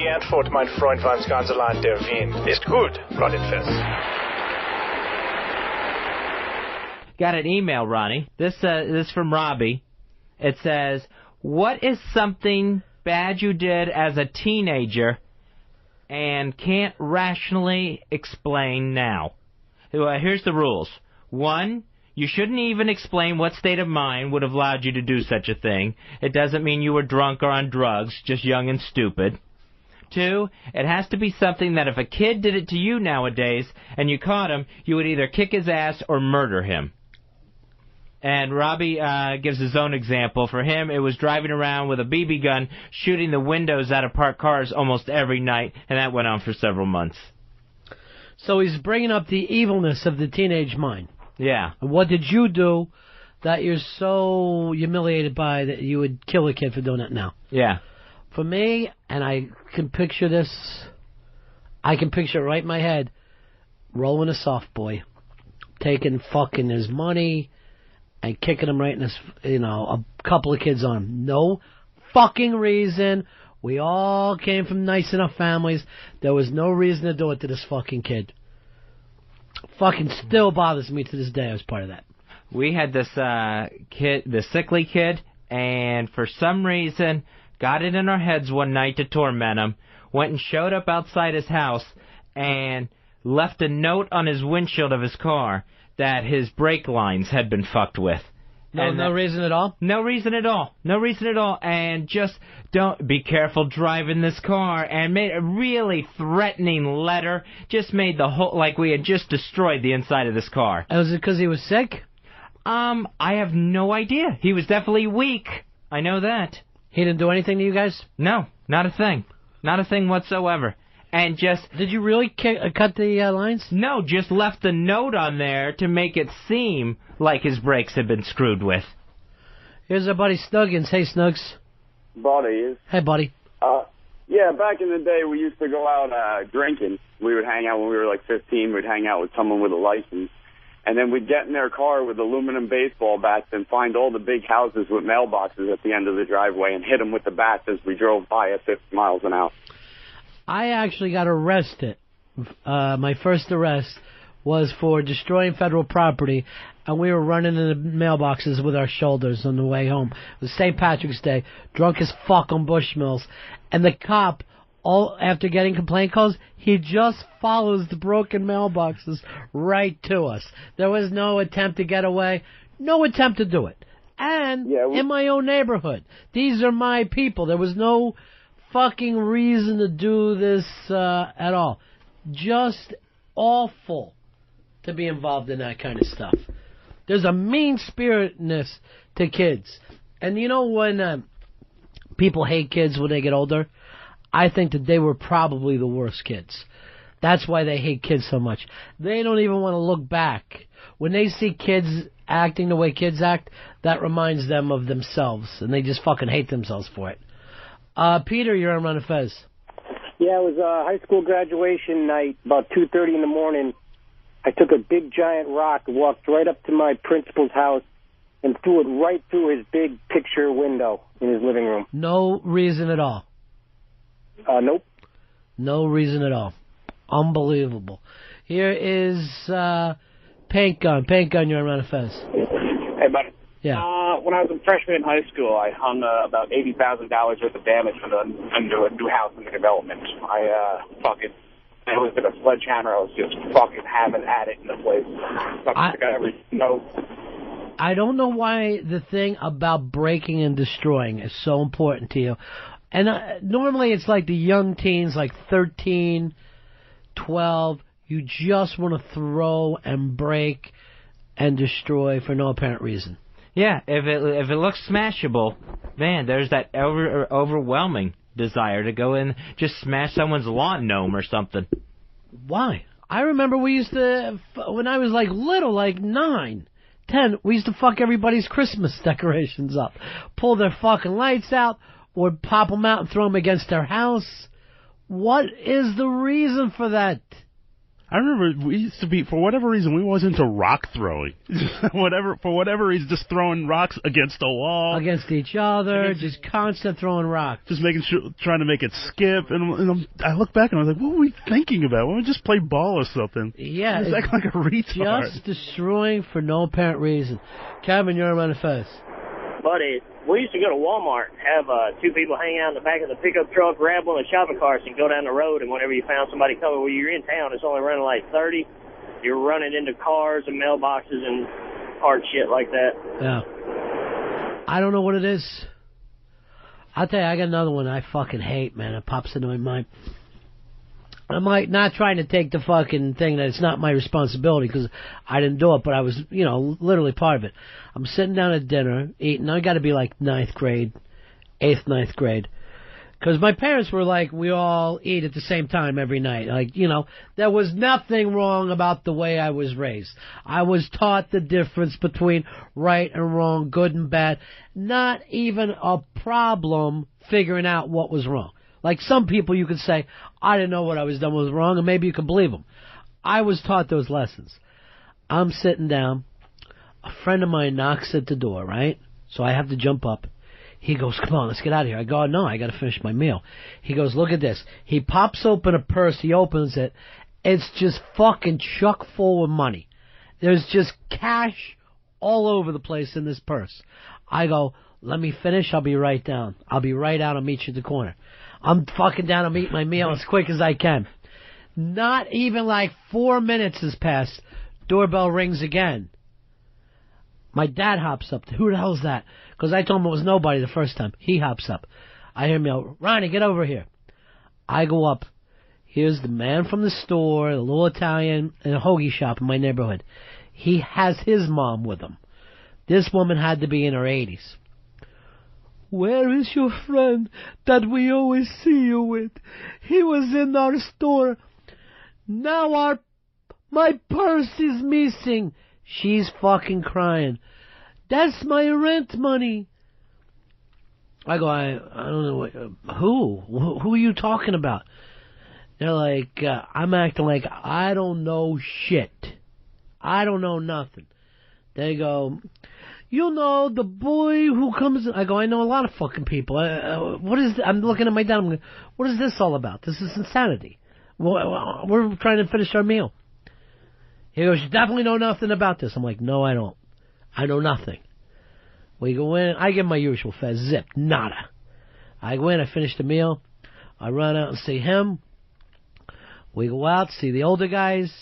Die Antwort, mein Freund, war ins ganze Land der Wind. Ist gut, Ron and Fez. Got an email, Ronnie. This from Robbie. It says, what is something bad you did as a teenager and can't rationally explain now? Here's the rules. 1, you shouldn't even explain what state of mind would have allowed you to do such a thing. It doesn't mean you were drunk or on drugs, just young and stupid. 2, it has to be something that if a kid did it to you nowadays and you caught him, you would either kick his ass or murder him. And Robbie gives his own example. For him, it was driving around with a BB gun, shooting the windows out of parked cars almost every night, and that went on for several months. So he's bringing up the evilness of the teenage mind. Yeah. And what did you do that you're so humiliated by that you would kill a kid for doing it now? Yeah. For me, and I can picture this, I can picture it right in my head, rolling a soft boy, taking fucking his money and kicking him right in his, a couple of kids on him. No fucking reason. We all came from nice enough families. There was no reason to do it to this fucking kid. Fucking still bothers me to this day. I was part of that. We had this kid, the sickly kid, and for some reason got it in our heads one night to torment him, went and showed up outside his house and left a note on his windshield of his car that his brake lines had been fucked with. No reason at all? No reason at all. No reason at all. And just don't be careful driving this car. And made a really threatening letter. Just made the whole, like we had just destroyed the inside of this car. Was it because he was sick? I have no idea. He was definitely weak. I know that. He didn't do anything to you guys? No, not a thing. Not a thing whatsoever. And just... Did you really cut the lines? No, just left the note on there to make it seem like his brakes had been screwed with. Here's our buddy Snuggins. Hey, Snugs. Buddy. Hey, buddy. Yeah, back in the day, we used to go out drinking. We would hang out when we were like 15. We'd hang out with someone with a license. And then we'd get in their car with aluminum baseball bats and find all the big houses with mailboxes at the end of the driveway and hit them with the bats as we drove by at 50 miles an hour. I actually got arrested. My first arrest was for destroying federal property, and we were running in the mailboxes with our shoulders on the way home. It was St. Patrick's Day, drunk as fuck on Bushmills, and the cop, after getting complaint calls, he just follows the broken mailboxes right to us. There was no attempt to get away, no attempt to do it. And in my own neighborhood. These are my people. There was no fucking reason to do this at all. Just awful to be involved in that kind of stuff. There's a mean-spiritedness to kids. And you know when people hate kids when they get older? I think that they were probably the worst kids. That's why they hate kids so much. They don't even want to look back. When they see kids acting the way kids act, that reminds them of themselves, and they just fucking hate themselves for it. Peter, you're on Ron and Fez. Yeah, it was high school graduation night, about 2:30 in the morning. I took a big giant rock, walked right up to my principal's house, and threw it right through his big picture window in his living room. No reason at all? Nope. No reason at all. Unbelievable. Here is Paint Gun. Paint Gun, you're on Ron and Fez. Hey, buddy. Yeah. When I was a freshman in high school, I hung about $80,000 worth of damage into a new house in the development. I was with a sledgehammer. I was just fucking having at it in the place. I don't know why the thing about breaking and destroying is so important to you. And normally it's like the young teens, like 13, 12. You just want to throw and break and destroy for no apparent reason. Yeah, if it looks smashable, man, there's that overwhelming desire to go in, just smash someone's lawn gnome or something. Why? I remember we used to, when I was like little, like 9, 10, we used to fuck everybody's Christmas decorations up. Pull their fucking lights out, or pop them out and throw them against their house. What is the reason for that? I remember we used to be, for whatever reason, we was into rock throwing. For whatever reason, just throwing rocks against the wall. Against each other, just constant throwing rocks. Just trying to make it skip. And I look back and I was like, what were we thinking about? Why don't we just play ball or something? Yeah. It's like a retard. Just destroying for no apparent reason. Kevin, you're on the Fez. Buddy, we used to go to Walmart, have two people hang out in the back of the pickup truck, grab one of the shopping carts, and go down the road. And whenever you found somebody coming, well, you're in town, it's only running like 30. You're running into cars and mailboxes and hard shit like that. Yeah. I don't know what it is. I'll tell you, I got another one I fucking hate, man. It pops into my mind. I'm like not trying to take the fucking thing that it's not my responsibility because I didn't do it, but I was, literally part of it. I'm sitting down at dinner, eating. I got to be like 9th grade, 9th grade. Because my parents were like, we all eat at the same time every night. Like, there was nothing wrong about the way I was raised. I was taught the difference between right and wrong, good and bad. Not even a problem figuring out what was wrong. Like some people you could say, I didn't know what I was doing was wrong, and maybe you could believe them. I was taught those lessons. I'm sitting down. A friend of mine knocks at the door, right? So I have to jump up. He goes, come on, let's get out of here. I go, no, I got to finish my meal. He goes, look at this. He pops open a purse. He opens it. It's just fucking chock full of money. There's just cash all over the place in this purse. I go, let me finish. I'll be right down. I'll be right out. I'll meet you at the corner. I'm fucking down to eat my meal as quick as I can. Not even like 4 minutes has passed. Doorbell rings again. My dad hops up. Who the hell's that? Because I told him it was nobody the first time. He hops up. I hear him yell, Ronnie, get over here. I go up. Here's the man from the store, the little Italian in a hoagie shop in my neighborhood. He has his mom with him. This woman had to be in her 80s. Where is your friend that we always see you with? He was in our store. Now my purse is missing. She's fucking crying. That's my rent money. I go, I don't know. Who are you talking about? They're like, I'm acting like I don't know shit. I don't know nothing. They go, the boy who comes... I go, I know a lot of fucking people. What is... I'm looking at my dad. I'm going, what is this all about? This is insanity. We're trying to finish our meal. He goes, you definitely know nothing about this. I'm like, no, I don't. I know nothing. We go in. I give my usual Fez. Zip. Nada. I go in. I finish the meal. I run out and see him. We go out, see the older guys,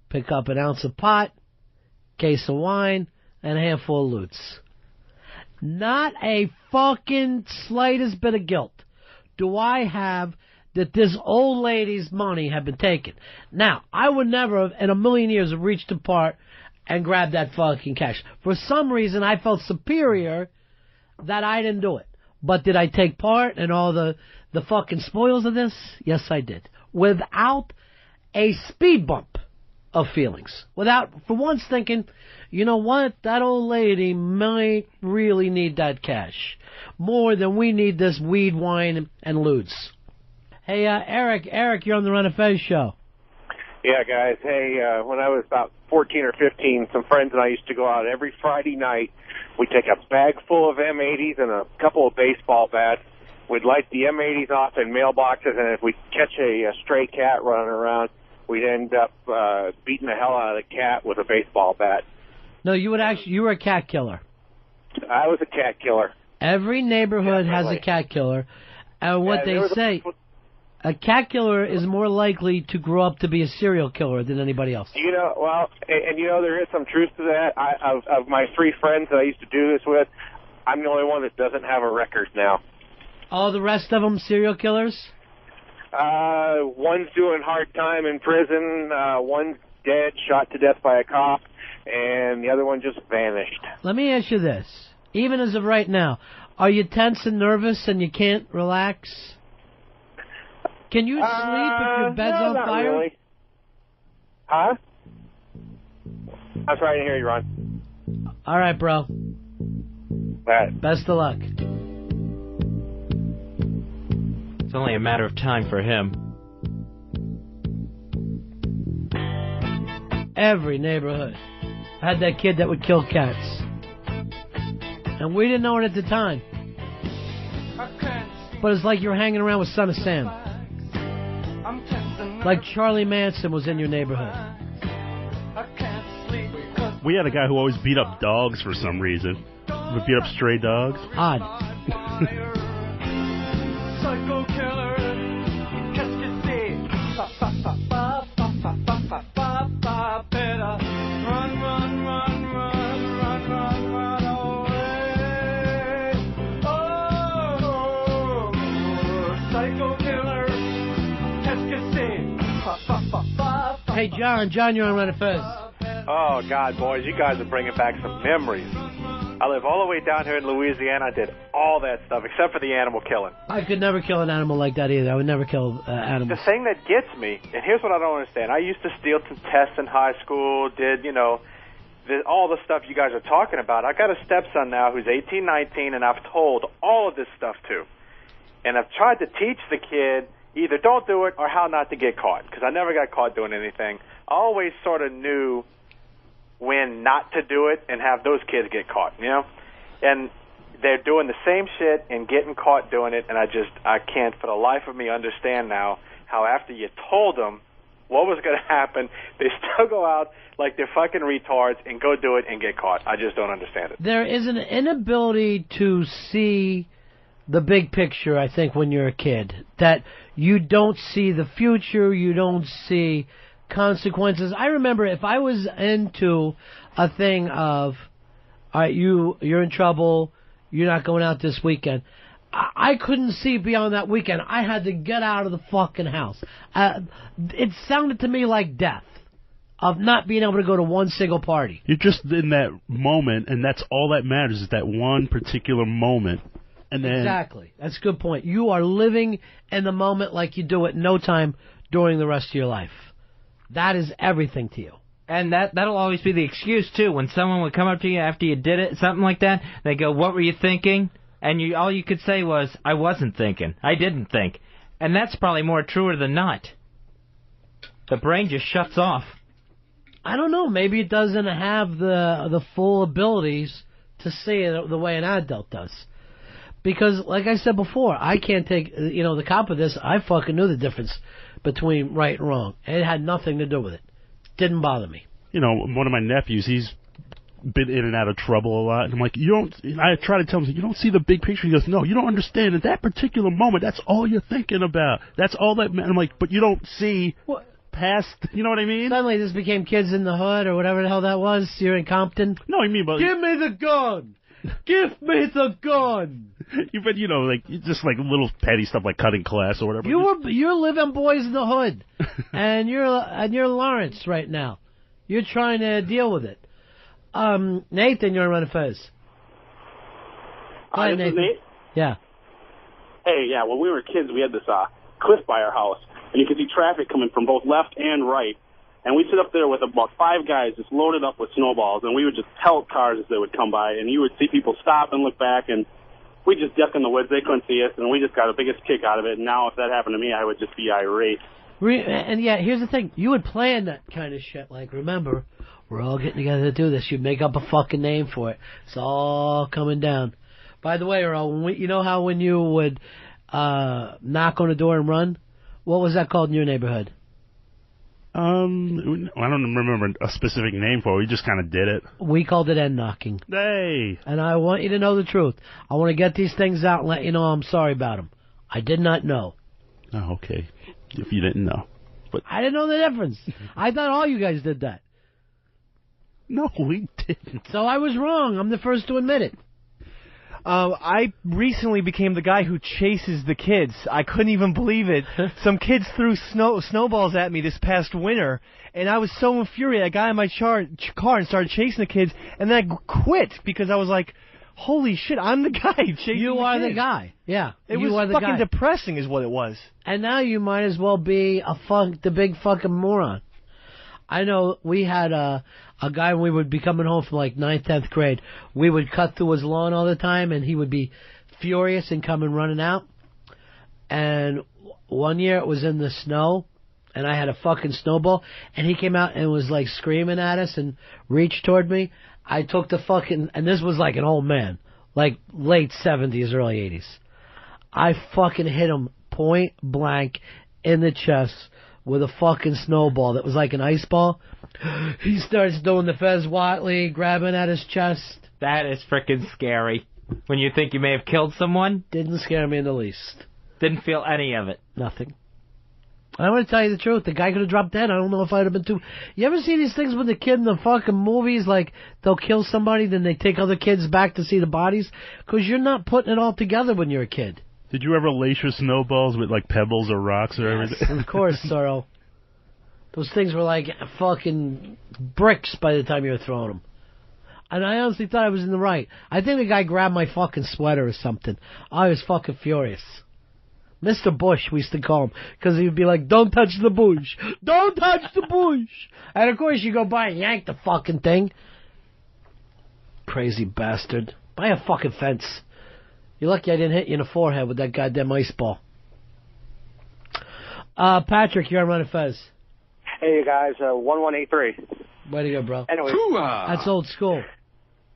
pick up an ounce of pot, case of wine, and a handful of loots. Not a fucking slightest bit of guilt do I have that this old lady's money had been taken. Now, I would never have, in a million years, have reached apart and grabbed that fucking cash. For some reason, I felt superior that I didn't do it. But did I take part in all the fucking spoils of this? Yes, I did. Without a speed bump of feelings. Without, for once, thinking, you know what? That old lady might really need that cash. More than we need this weed, wine, and lewds. Hey, Eric, you're on the Ron and Fez show. Yeah, guys. Hey, when I was about 14 or 15, some friends and I used to go out every Friday night. We'd take a bag full of M80s and a couple of baseball bats. We'd light the M80s off in mailboxes, and if we catch a stray cat running around, we'd end up beating the hell out of the cat with a baseball bat. No, you were a cat killer. I was a cat killer. Every neighborhood has a cat killer. And what they say... A cat killer is more likely to grow up to be a serial killer than anybody else. There is some truth to that. Of my 3 friends that I used to do this with, I'm the only one that doesn't have a record now. All the rest of them serial killers? One's doing hard time in prison, one's dead, shot to death by a cop, and the other one just vanished. Let me ask you this. Even as of right now, are you tense and nervous and you can't relax? Can you sleep if your bed's on fire? Really. Huh? I'm sorry, I didn't hear you, Ron. All right, bro. All right. Best of luck. It's only a matter of time for him. Every neighborhood had that kid that would kill cats. And we didn't know it at the time. But it's like you were hanging around with Son of Sam. Like Charlie Manson was in your neighborhood. We had a guy who always beat up dogs for some reason. Would beat up stray dogs. Odd. Psycho killer, qu'est-ce que c'est? Better run, run, run, run, run, run, run away. Oh, psycho killer, qu'est-ce que c'est? Hey, John, you're on Ron and Fez. Oh, God, boys, you guys are bringing back some memories. I live all the way down here in Louisiana. I did all that stuff except for the animal killing. I could never kill an animal like that either. I would never kill animals. The thing that gets me, and here's what I don't understand. I used to steal some tests in high school, did, all the stuff you guys are talking about. I got a stepson now who's 18, 19, and I've told all of this stuff to. And I've tried to teach the kid either don't do it or how not to get caught, because I never got caught doing anything. I always sort of knew when not to do it and have those kids get caught, And they're doing the same shit and getting caught doing it, and I can't for the life of me understand now how after you told them what was going to happen, they still go out like they're fucking retards and go do it and get caught. I just don't understand it. There is an inability to see the big picture, I think, when you're a kid. That you don't see the future, you don't see consequences. I remember if I was into a thing of, all right, you're in trouble, you're not going out this weekend, I couldn't see beyond that weekend. I had to get out of the fucking house. It sounded to me like death of not being able to go to one single party. You're just in that moment, and that's all that matters is that one particular moment. And then Exactly. That's a good point. You are living in the moment like you do at no time during the rest of your life. That is everything to you. And that'll always be the excuse, too. When someone would come up to you after you did it, something like that, they go, what were you thinking? And all you could say was, I wasn't thinking. I didn't think. And that's probably more truer than not. The brain just shuts off. I don't know. Maybe it doesn't have the full abilities to see it the way an adult does. Because, like I said before, I can't take, the cop of this, I fucking knew the difference between right and wrong. It had nothing to do with it. Didn't bother me. One of my nephews, he's been in and out of trouble a lot. And I'm like, I try to tell him, you don't see the big picture. He goes, no, you don't understand. At that particular moment, that's all you're thinking about. That's all that, I'm like, but you don't see past, you know what I mean? Suddenly this became Kids in the Hood or whatever the hell that was. You're in Compton. No, I mean, but give me the gun. Give me the gun. But just like little petty stuff like cutting class or whatever. You're living Boys in the Hood, and you're Lawrence right now. You're trying to deal with it. Nathan, you're on Ron and Fez. Hi, this is Nate. Yeah. Hey, yeah. When we were kids, we had this cliff by our house, and you could see traffic coming from both left and right. And we'd sit up there with about 5 guys just loaded up with snowballs, and we would just pelt cars as they would come by, and you would see people stop and look back, and we'd just duck in the woods. They couldn't see us, and we just got the biggest kick out of it. And now if that happened to me, I would just be irate. And yeah, here's the thing. You would plan that kind of shit. Like, remember, we're all getting together to do this. You'd make up a fucking name for it. It's all coming down. By the way, Earl, you know how when you would knock on a door and run? What was that called in your neighborhood? I don't remember a specific name for it. We just kind of did it. We called it end knocking. Hey. And I want you to know the truth. I want to get these things out and let you know I'm sorry about them. I did not know. Oh, okay. If you didn't know. But I didn't know the difference. I thought all you guys did that. No, we didn't. So I was wrong. I'm the first to admit it. I recently became the guy who chases the kids. I couldn't even believe it. Some kids threw snowballs at me this past winter, and I was so infuriated. I got in my car and started chasing the kids, and then I quit because I was like, holy shit, I'm the guy chasing the kids. You are the guy. Yeah. It was fucking depressing is what it was. And now you might as well be the big fucking moron. I know we had a guy when we would be coming home from like 9th, 10th grade. We would cut through his lawn all the time, and he would be furious and come and running out. And one year it was in the snow, and I had a fucking snowball, and he came out and was like screaming at us and reached toward me. I took the fucking, and this was like an old man, like late 70s, early 80s. I fucking hit him point blank in the chest with a fucking snowball that was like an ice ball. He starts doing the Fez Watley, grabbing at his chest. That is frickin' scary. When you think you may have killed someone? Didn't scare me in the least. Didn't feel any of it. Nothing. I want to tell you the truth. The guy could have dropped dead. I don't know if I'd have been too... You ever see these things with the kid in the fucking movies? Like, they'll kill somebody, then they take other kids back to see the bodies? Because you're not putting it all together when you're a kid. Did you ever lace your snowballs with, like, pebbles or rocks or everything? Of course, Sorrel. Those things were like fucking bricks by the time you were throwing them. And I honestly thought I was in the right. I think the guy grabbed my fucking sweater or something. I was fucking furious. Mr. Bush, we used to call him, because he'd be like, don't touch the bush. Don't touch the bush. And of course you go by and yank the fucking thing. Crazy bastard. Buy a fucking fence. You're lucky I didn't hit you in the forehead with that goddamn ice ball. Patrick, you're on Ron and Fez. Hey, you guys, 1183. Way to go, bro. Anyway, that's old school.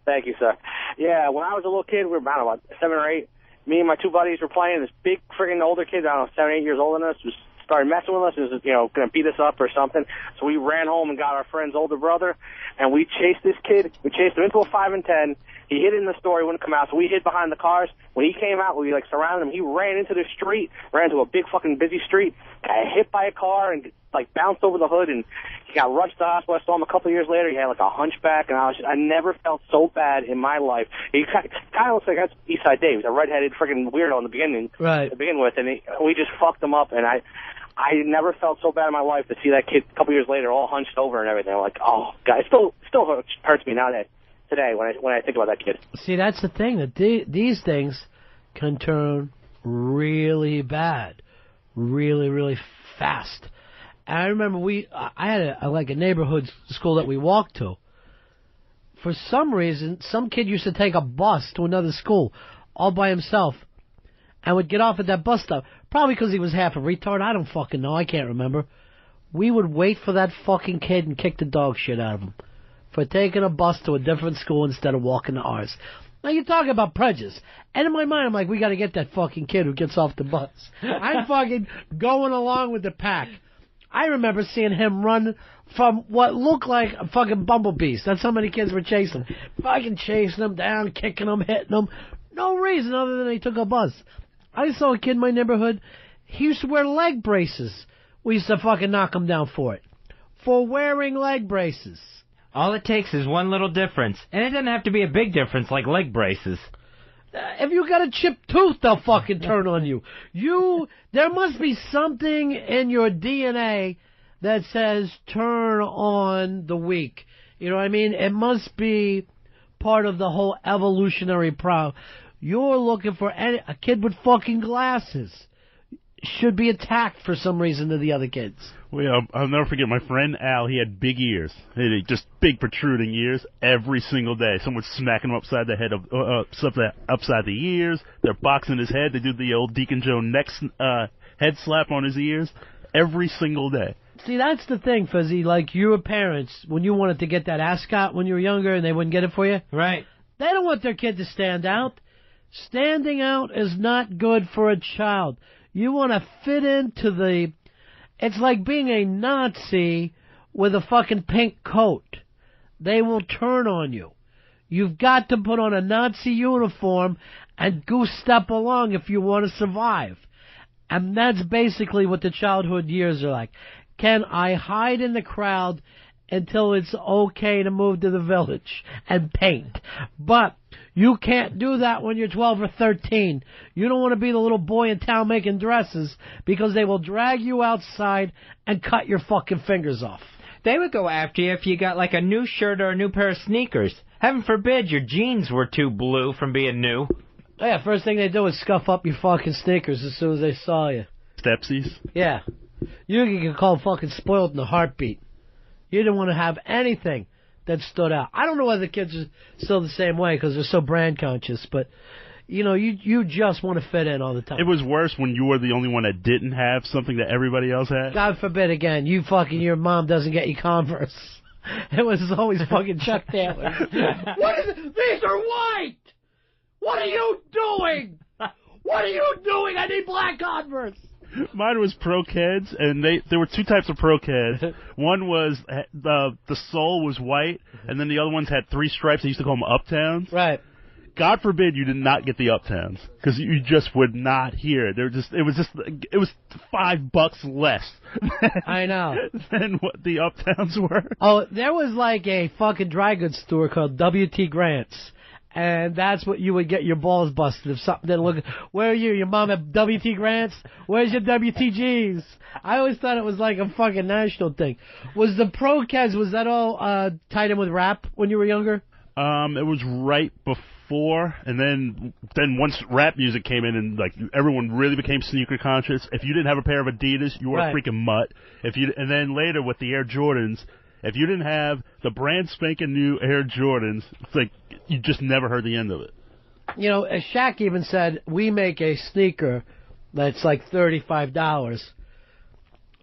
Thank you, sir. Yeah, when I was a little kid, we were about 7 or 8. Me and my two buddies were playing. This big friggin' older kid, I don't know, 7, 8 years older than us, was started messing with us and was, going to beat us up or something. So we ran home and got our friend's older brother, and we chased this kid. We chased him into a 5 and 10. He hid in the store. He wouldn't come out, so we hid behind the cars. When he came out, we, surrounded him. He ran into the street, ran to a big fucking busy street, got hit by a car and, bounced over the hood, and he got rushed to the hospital. I saw him a couple of years later. He had, a hunchback, and I never felt so bad in my life. He kind of looks like that's Eastside Dave. He's a redheaded friggin' weirdo in the beginning, right? To begin with, and we just fucked him up, and I never felt so bad in my life to see that kid a couple years later all hunched over and everything. I'm like, oh, God, it still hurts me now today when I think about that kid. See, that's the thing, that these things can turn really bad, really, really fast. And I remember I had a neighborhood school that we walked to. For some reason, some kid used to take a bus to another school all by himself and would get off at that bus stop. Probably because he was half a retard. I don't fucking know. I can't remember. We would wait for that fucking kid and kick the dog shit out of him for taking a bus to a different school instead of walking to ours. Now, you're talking about prejudice. And in my mind, I'm like, we got to get that fucking kid who gets off the bus. I'm fucking going along with the pack. I remember seeing him run from what looked like a fucking bumblebees. That's how many kids were chasing him. Fucking chasing him down, kicking him, hitting him. No reason other than he took a bus. I saw a kid in my neighborhood. He used to wear leg braces. We used to fucking knock him down for it. For wearing leg braces. All it takes is one little difference. And it doesn't have to be a big difference like leg braces. If you got a chipped tooth, they'll fucking turn on you. There must be something in your DNA that says turn on the weak. You know what I mean? It must be part of the whole evolutionary process. You're looking for a kid with fucking glasses. Should be attacked for some reason to the other kids. Well, I'll never forget my friend Al. He had big ears, just big protruding ears every single day. Someone's smacking him upside the head, upside the ears. They're boxing his head. They do the old Deacon Joe head slap on his ears every single day. See, that's the thing, Fuzzy. Like your parents, when you wanted to get that ascot when you were younger and they wouldn't get it for you, right? They don't want their kid to stand out. Standing out is not good for a child. You want to fit into the... It's like being a Nazi with a fucking pink coat. They will turn on you. You've got to put on a Nazi uniform and goose step along if you want to survive. And that's basically what the childhood years are like. Can I hide in the crowd until it's okay to move to the village and paint? But you can't do that when you're 12 or 13. You don't want to be the little boy in town making dresses because they will drag you outside and cut your fucking fingers off. They would go after you if you got like a new shirt or a new pair of sneakers. Heaven forbid your jeans were too blue from being new. Yeah, first thing they do is scuff up your fucking sneakers as soon as they saw you. Stepsies? Yeah. You get called fucking spoiled in a heartbeat. You didn't want to have anything that stood out. I don't know whether the kids are still the same way because they're so brand conscious, but you just want to fit in all the time. It was worse when you were the only one that didn't have something that everybody else had. God forbid again, your mom doesn't get you Converse. It was always fucking Chuck Taylor. These are white! What are you doing? What are you doing? I need black Converse. Mine was Pro Kids, and there were two types of Pro Kids. One was the sole was white, and then the other ones had 3 stripes. They used to call them Uptowns. Right. God forbid you did not get the Uptowns, because you just would not hear it. It was $5 less. I know. Than what the Uptowns were. Oh, there was like a fucking dry goods store called W.T. Grant's. And that's what you would get your balls busted if something didn't look. Where are you? Your mom at W.T. Grant's? Where's your WTGs? I always thought it was like a fucking national thing. Was the Pro Kids, was that all tied in with rap when you were younger? It was right before, and then once rap music came in and like everyone really became sneaker conscious. If you didn't have a pair of Adidas, you were a freaking mutt. And then later with the Air Jordans, if you didn't have the brand spanking new Air Jordans, it's like you just never heard the end of it. As Shaq even said, we make a sneaker that's like $35.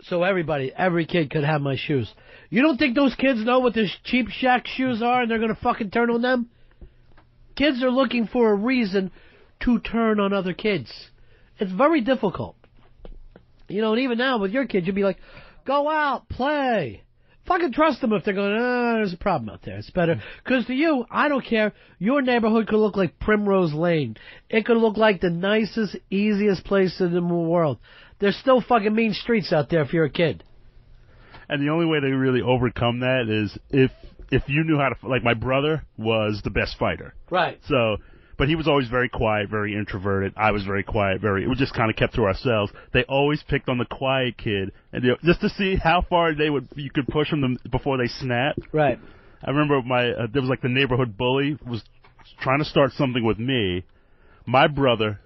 So every kid could have my shoes. You don't think those kids know what the cheap Shaq shoes are and they're going to fucking turn on them? Kids are looking for a reason to turn on other kids. It's very difficult. And even now with your kids, you'd be like, go out, play. Fucking trust them if they're going, there's a problem out there. It's better. Because to you, I don't care. Your neighborhood could look like Primrose Lane. It could look like the nicest, easiest place in the world. There's still fucking mean streets out there if you're a kid. And the only way to really overcome that is if you knew how to, like my brother was the best fighter. Right. But he was always very quiet, very introverted. I was very quiet, we just kind of kept to ourselves. They always picked on the quiet kid, and just to see how far you could push them before they snapped. Right. I remember there was like the neighborhood bully was trying to start something with me. My brother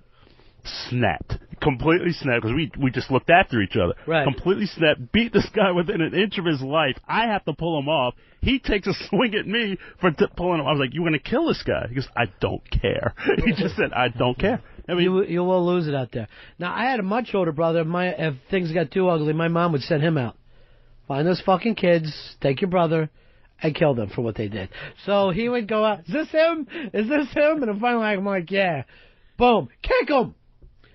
snapped, completely snapped, because we just looked after each other. Right. Completely snapped, beat this guy within an inch of his life. I have to pull him off. He takes a swing at me for pulling him. I was like, "You want to kill this guy?" He goes, "I don't care." He just said, "I don't care." I mean, you will lose it out there. Now, I had a much older brother. If things got too ugly, my mom would send him out. Find those fucking kids, take your brother, and kill them for what they did. So he would go out, "Is this him? Is this him?" And finally I'm like, "Yeah." Boom. Kick him.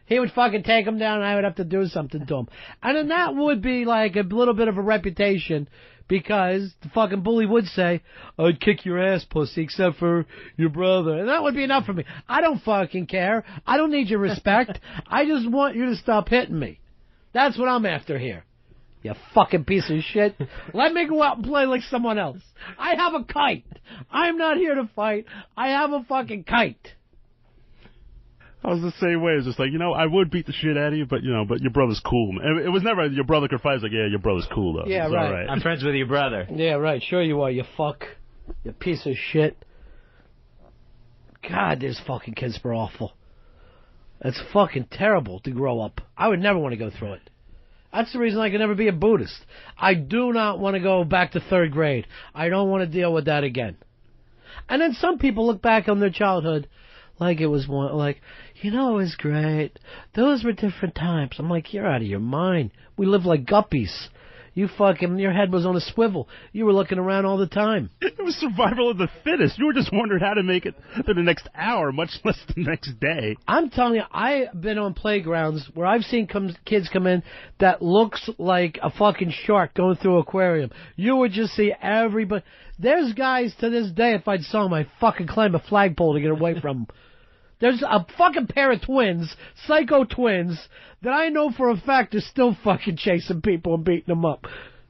He would fucking take him down, and I would have to do something to him. And then that would be like a little bit of a reputation, because the fucking bully would say, "I'd kick your ass, pussy, except for your brother." And that would be enough for me. I don't fucking care. I don't need your respect. I just want you to stop hitting me. That's what I'm after here. You fucking piece of shit. Let me go out and play like someone else. I have a kite. I'm not here to fight. I have a fucking kite. I was the same way. It's just like, I would beat the shit out of you, but your brother's cool. It was never your brother could fight. It's like, yeah, your brother's cool though. Yeah, it's right. All right. I'm friends with your brother. Yeah, right. Sure you are, you fuck. You piece of shit. God, these fucking kids were awful. It's fucking terrible to grow up. I would never want to go through it. That's the reason I can never be a Buddhist. I do not want to go back to 3rd grade. I don't want to deal with that again. And then some people look back on their childhood like it was it was great. Those were different times. I'm like, you're out of your mind. We live like guppies. Your head was on a swivel. You were looking around all the time. It was survival of the fittest. You were just wondering how to make it for the next hour, much less the next day. I'm telling you, I've been on playgrounds where I've seen kids come in that looks like a fucking shark going through an aquarium. You would just see everybody. There's guys to this day, if I saw them, I'd fucking climb a flagpole to get away from them. There's a fucking pair of twins, psycho twins, that I know for a fact are still fucking chasing people and beating them up.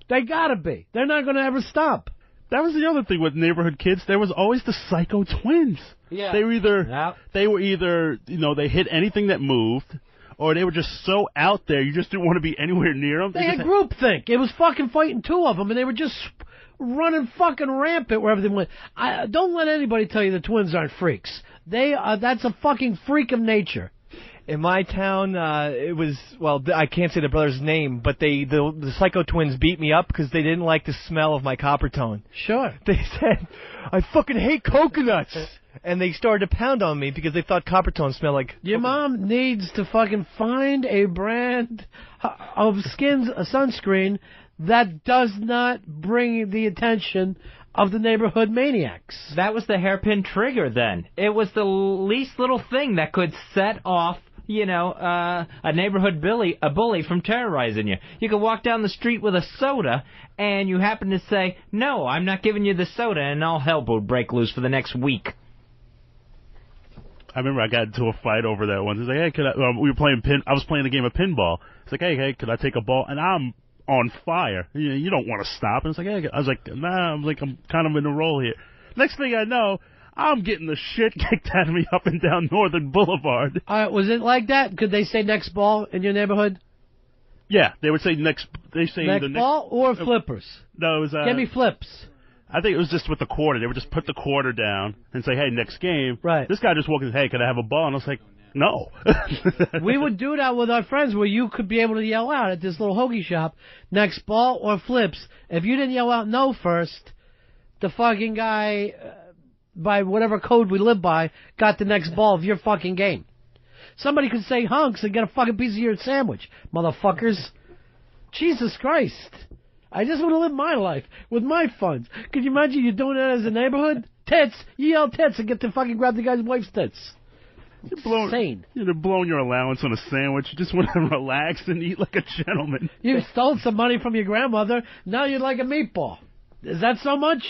They gotta be. They're not gonna ever stop. That was the other thing with neighborhood kids. There was always the psycho twins. Yeah. They were either, they hit anything that moved, or they were just so out there, you just didn't want to be anywhere near them. They had groupthink. It was fucking fighting 2 of them, and they were just running fucking rampant wherever they went. Don't let anybody tell you the twins aren't freaks. That's a fucking freak of nature. In my town, it was, I can't say the brother's name, but the Psycho Twins beat me up because they didn't like the smell of my copper tone. Sure. They said, "I fucking hate coconuts." and they started to pound on me because they thought Coppertone smelled like... Your mom needs to fucking find a brand of sunscreen that does not bring the attention of the neighborhood maniacs. That was the hairpin trigger then. It was the least little thing that could set off, a neighborhood bully from terrorizing you. You could walk down the street with a soda, and you happen to say, no, I'm not giving you the soda, and all hell would break loose for the next week. I remember I got into a fight over that once. It's like, hey, we were playing I was playing a game of pinball. It's like, hey, could I take a ball? And I'm on fire. You don't want to stop. And it's like, hey, I was like, nah, I'm kind of in a roll here. Next thing I know, I'm getting the shit kicked out of me up and down Northern Boulevard. Was it like that? Could they say next ball in your neighborhood? Yeah, they would say next. They say next ball or flippers. No, it was. Give me flips. I think it was just with the quarter. They would just put the quarter down and say, hey, next game. Right. This guy just walked in, hey, can I have a ball? And I was like, no. We would do that with our friends where you could be able to yell out at this little hoagie shop, next ball or flips. If you didn't yell out no first, the fucking guy, by whatever code we live by, got the next ball of your fucking game. Somebody could say hunks and get a fucking piece of your sandwich, motherfuckers. Jesus Christ. I just want to live my life with my funds. Could you imagine you doing that as a neighborhood? Tits. You yell tits and get to fucking grab the guy's wife's tits. Insane. You're blowing your allowance on a sandwich. You just want to relax and eat like a gentleman. You stole some money from your grandmother. Now you'd like a meatball. Is that so much?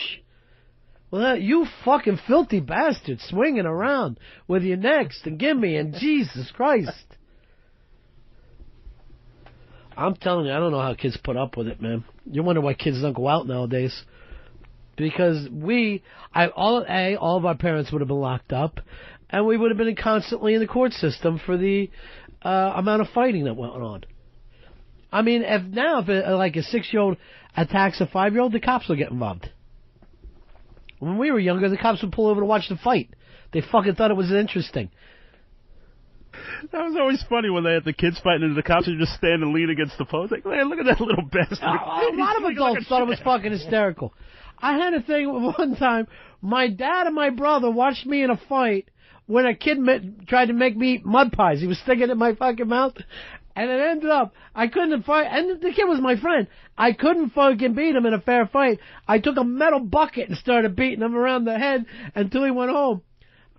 Well, you fucking filthy bastard swinging around with your next and gimme and Jesus Christ. I'm telling you, I don't know how kids put up with it, man. You wonder why kids don't go out nowadays. Because all of our parents would have been locked up, and we would have been constantly in the court system for the amount of fighting that went on. I mean, if like a 6-year-old attacks a 5-year-old, the cops will get involved. When we were younger, the cops would pull over to watch the fight. They fucking thought it was interesting. That was always funny when they had the kids fighting and the cops would just stand and lean against the post. Like, man, look at that little bastard. A lot of adults thought it was fucking hysterical. I had a thing one time. My dad and my brother watched me in a fight when a kid tried to make me eat mud pies. He was sticking it in my fucking mouth. And it ended up, I couldn't fight. And the kid was my friend. I couldn't fucking beat him in a fair fight. I took a metal bucket and started beating him around the head until he went home.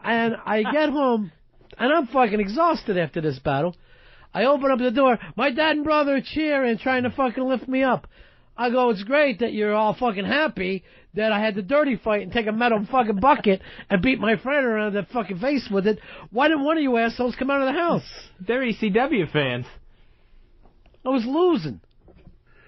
And I get home, and I'm fucking exhausted after this battle. I open up the door. My dad and brother are cheering, trying to fucking lift me up. I go, it's great that you're all fucking happy that I had the dirty fight and take a metal fucking bucket and beat my friend around the fucking face with it. Why didn't one of you assholes come out of the house? They're ECW fans. I was losing.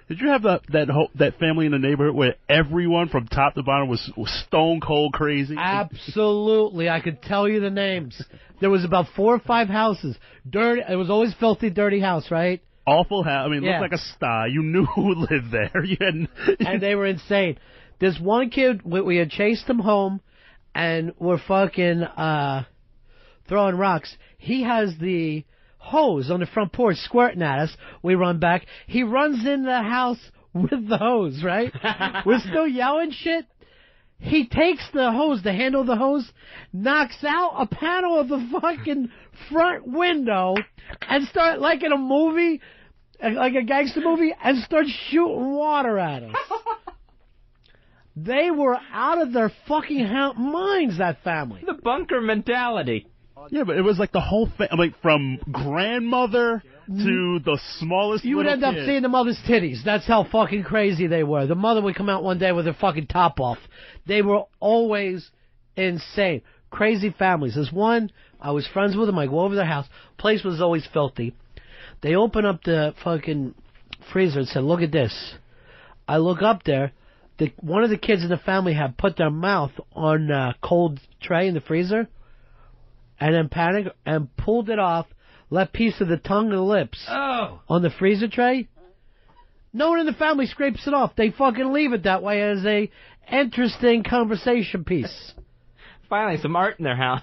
Did you have that family in the neighborhood where everyone from top to bottom was stone cold crazy? Absolutely. I could tell you the names. There was about 4 or 5 houses. Dirty. It was always filthy, dirty house, right? Awful house. I mean, it yeah. looked like a sty. You knew who lived there. And they were insane. This one kid, we had chased him home, and we're fucking throwing rocks. He has the hose on the front porch squirting at us. We run back. He runs in the house with the hose, right? We're still yelling shit. He takes the hose, the handle of the hose, knocks out a panel of the fucking front window, and start, like in a movie, like a gangster movie, and start shooting water at us. They were out of their fucking minds, that family. The bunker mentality. Yeah, but it was like the whole from grandmother to the smallest You would end up seeing the mother's titties. That's how fucking crazy they were. The mother would come out one day with her fucking top off. They were always insane. Crazy families. There's one, I was friends with them. I go over their house. Place was always filthy. They open up the fucking freezer and said, look at this. I look up there. One of the kids in the family had put their mouth on a cold tray in the freezer and then panicked and pulled it off, left piece of the tongue and the lips on the freezer tray. No one in the family scrapes it off. They fucking leave it that way as a interesting conversation piece. Finally, some art in their house.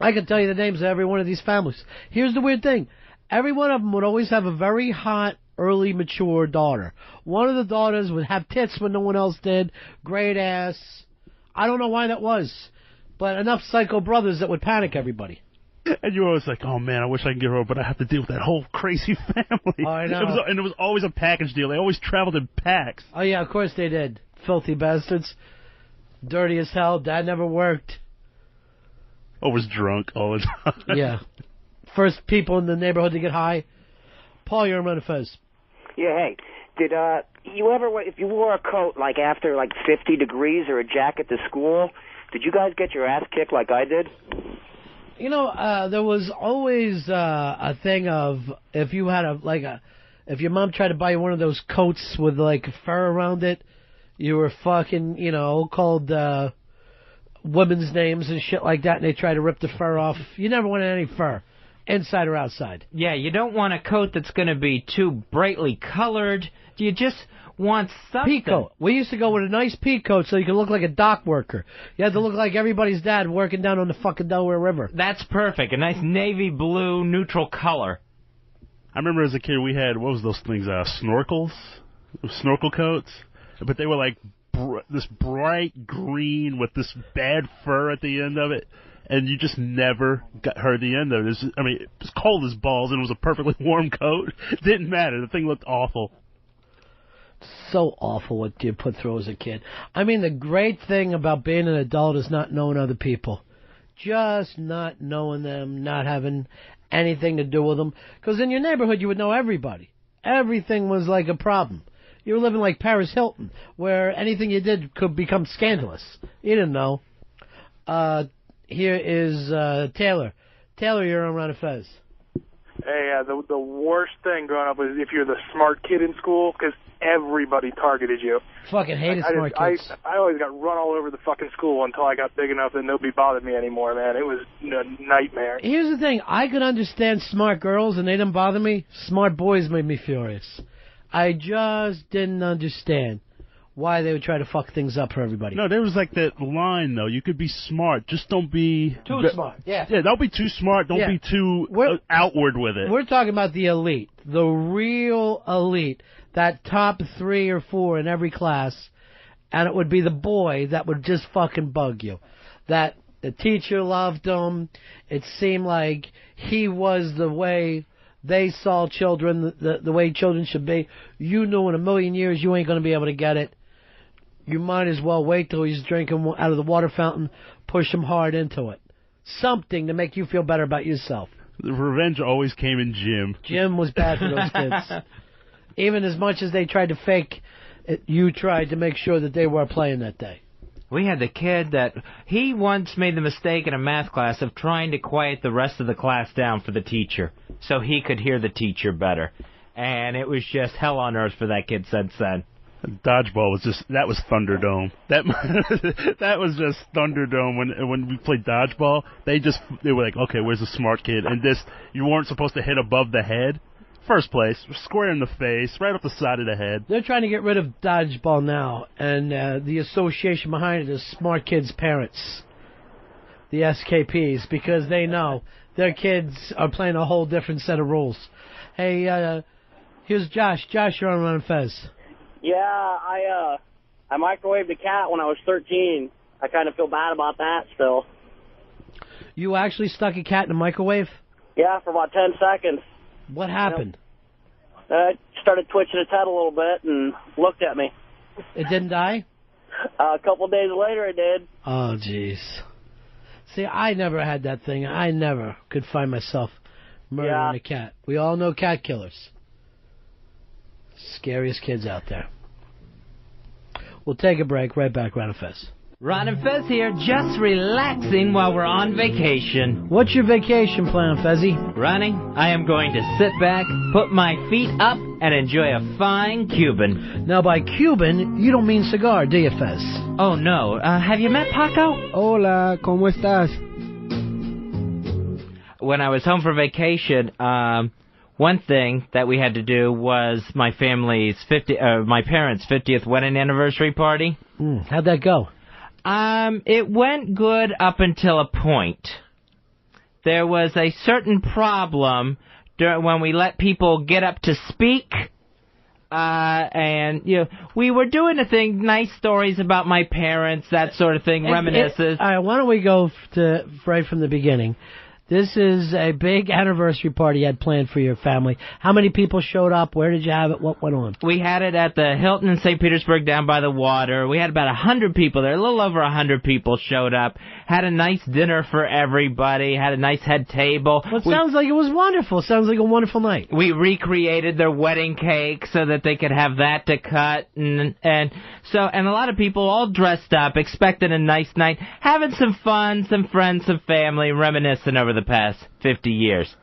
I can tell you the names of every one of these families. Here's the weird thing. Every one of them would always have a very hot, early mature daughter. One of the daughters would have tits when no one else did. Great ass. I don't know why that was. but enough psycho brothers that would panic everybody. And you're always like, oh, man, I wish I could get her, but I have to deal with that whole crazy family. Oh, I know. And it was always a package deal. They always traveled in packs. Oh, yeah, of course they did. Filthy bastards. Dirty as hell. Dad never worked. Always drunk all the time. Yeah. First people in the neighborhood to get high. Paul, you're on Ron and Fez. Yeah, hey, did you ever, if you wore a coat like after like 50 degrees or a jacket to school, did you guys get your ass kicked like I did? You know, there was always a thing of if you had if your mom tried to buy you one of those coats with like fur around it, you were fucking, called women's names and shit like that, and they tried to rip the fur off. You never wanted any fur, inside or outside. Yeah, you don't want a coat that's going to be too brightly colored. You just want something. Pea coat. We used to go with a nice pea coat so you could look like a dock worker. You had to look like everybody's dad working down on the fucking Delaware River. That's perfect. A nice navy blue neutral color. I remember as a kid we had, what was those things, snorkels? Snorkel coats? But they were like this bright green with this bad fur at the end of it. And you just never heard the end of it. It was cold as balls and it was a perfectly warm coat. It didn't matter. The thing looked awful. So awful what you put through as a kid. I mean, the great thing about being an adult is not knowing other people. Just not knowing them, not having anything to do with them. Because in your neighborhood, you would know everybody. Everything was like a problem. You were living like Paris Hilton, where anything you did could become scandalous. You didn't know. Here is Taylor. Taylor, you're on Ron and Fez. Hey, the worst thing growing up was if you're the smart kid in school, because everybody targeted you. Fucking hated smart kids. I always got run all over the fucking school until I got big enough that nobody bothered me anymore, man. It was a nightmare. Here's the thing. I could understand smart girls, and they didn't bother me. Smart boys made me furious. I just didn't understand why they would try to fuck things up for everybody. No, there was like that line, though. You could be smart. Just don't be... Too smart, yeah. Yeah, don't be too smart. Don't be too outward with it. We're talking about the elite. The real elite. That top 3 or 4 in every class. And it would be the boy that would just fucking bug you. That the teacher loved him. It seemed like he was the way they saw children, the way children should be. You knew in a million years you ain't going to be able to get it. You might as well wait till he's drinking out of the water fountain, push him hard into it. Something to make you feel better about yourself. The revenge always came in gym. Gym was bad for those kids. Even as much as they tried to fake it, you tried to make sure that they were playing that day. We had the kid that he once made the mistake in a math class of trying to quiet the rest of the class down for the teacher so he could hear the teacher better. And it was just hell on earth for that kid since then. Dodgeball was that was Thunderdome. That was just Thunderdome when we played dodgeball. They were like, okay, where's the smart kid? And you weren't supposed to hit above the head. First place, square in the face, right up the side of the head. They're trying to get rid of dodgeball now, and the association behind it is smart kids' parents, the SKPs, because they know their kids are playing a whole different set of rules. Hey, here's Josh. Josh, you're on Ron and Fez. Yeah, I microwaved a cat when I was 13. I kind of feel bad about that still. You actually stuck a cat in a microwave? Yeah, for about 10 seconds. What happened? It started twitching its head a little bit and looked at me. It didn't die? A couple of days later, it did. Oh, jeez. See, I never had that thing. I never could find myself murdering a cat. We all know cat killers. Scariest kids out there. We'll take a break. Right back, Ron and Fez. Ron and Fez here, just relaxing while we're on vacation. What's your vacation plan, Fezzy? Ronnie, I am going to sit back, put my feet up, and enjoy a fine Cuban. Now, by Cuban, you don't mean cigar, do you, Fez? Oh, no. Have you met Paco? Hola, ¿cómo estás? When I was home for vacation, one thing that we had to do was my parents' 50th wedding anniversary party. How'd that go? It went good up until a point. There was a certain problem when we let people get up to speak. And, we were doing a thing, nice stories about my parents, that sort of thing, reminiscences. All right, why don't we go right from the beginning? This is a big anniversary party you had planned for your family. How many people showed up? Where did you have it? What went on? We had it at the Hilton in St. Petersburg down by the water. We had about 100 people there. A little over 100 people showed up. Had a nice dinner for everybody. Had a nice head table. Well, it sounds like it was wonderful. Sounds like a wonderful night. We recreated their wedding cake so that they could have that to cut. And a lot of people all dressed up, expecting a nice night, having some fun, some friends, some family, reminiscing over the past 50 years.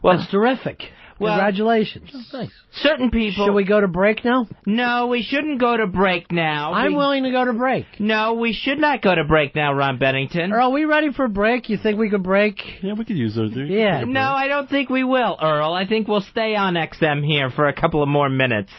Well, that's terrific. Well, congratulations. Nice. Certain people... Should we go to break now? No, we shouldn't go to break now. I'm willing to go to break. No, we should not go to break now, Ron Bennington. Earl, are we ready for a break? You think we could break? Yeah, we could use those. Yeah. No, I don't think we will, Earl. I think we'll stay on XM here for a couple of more minutes.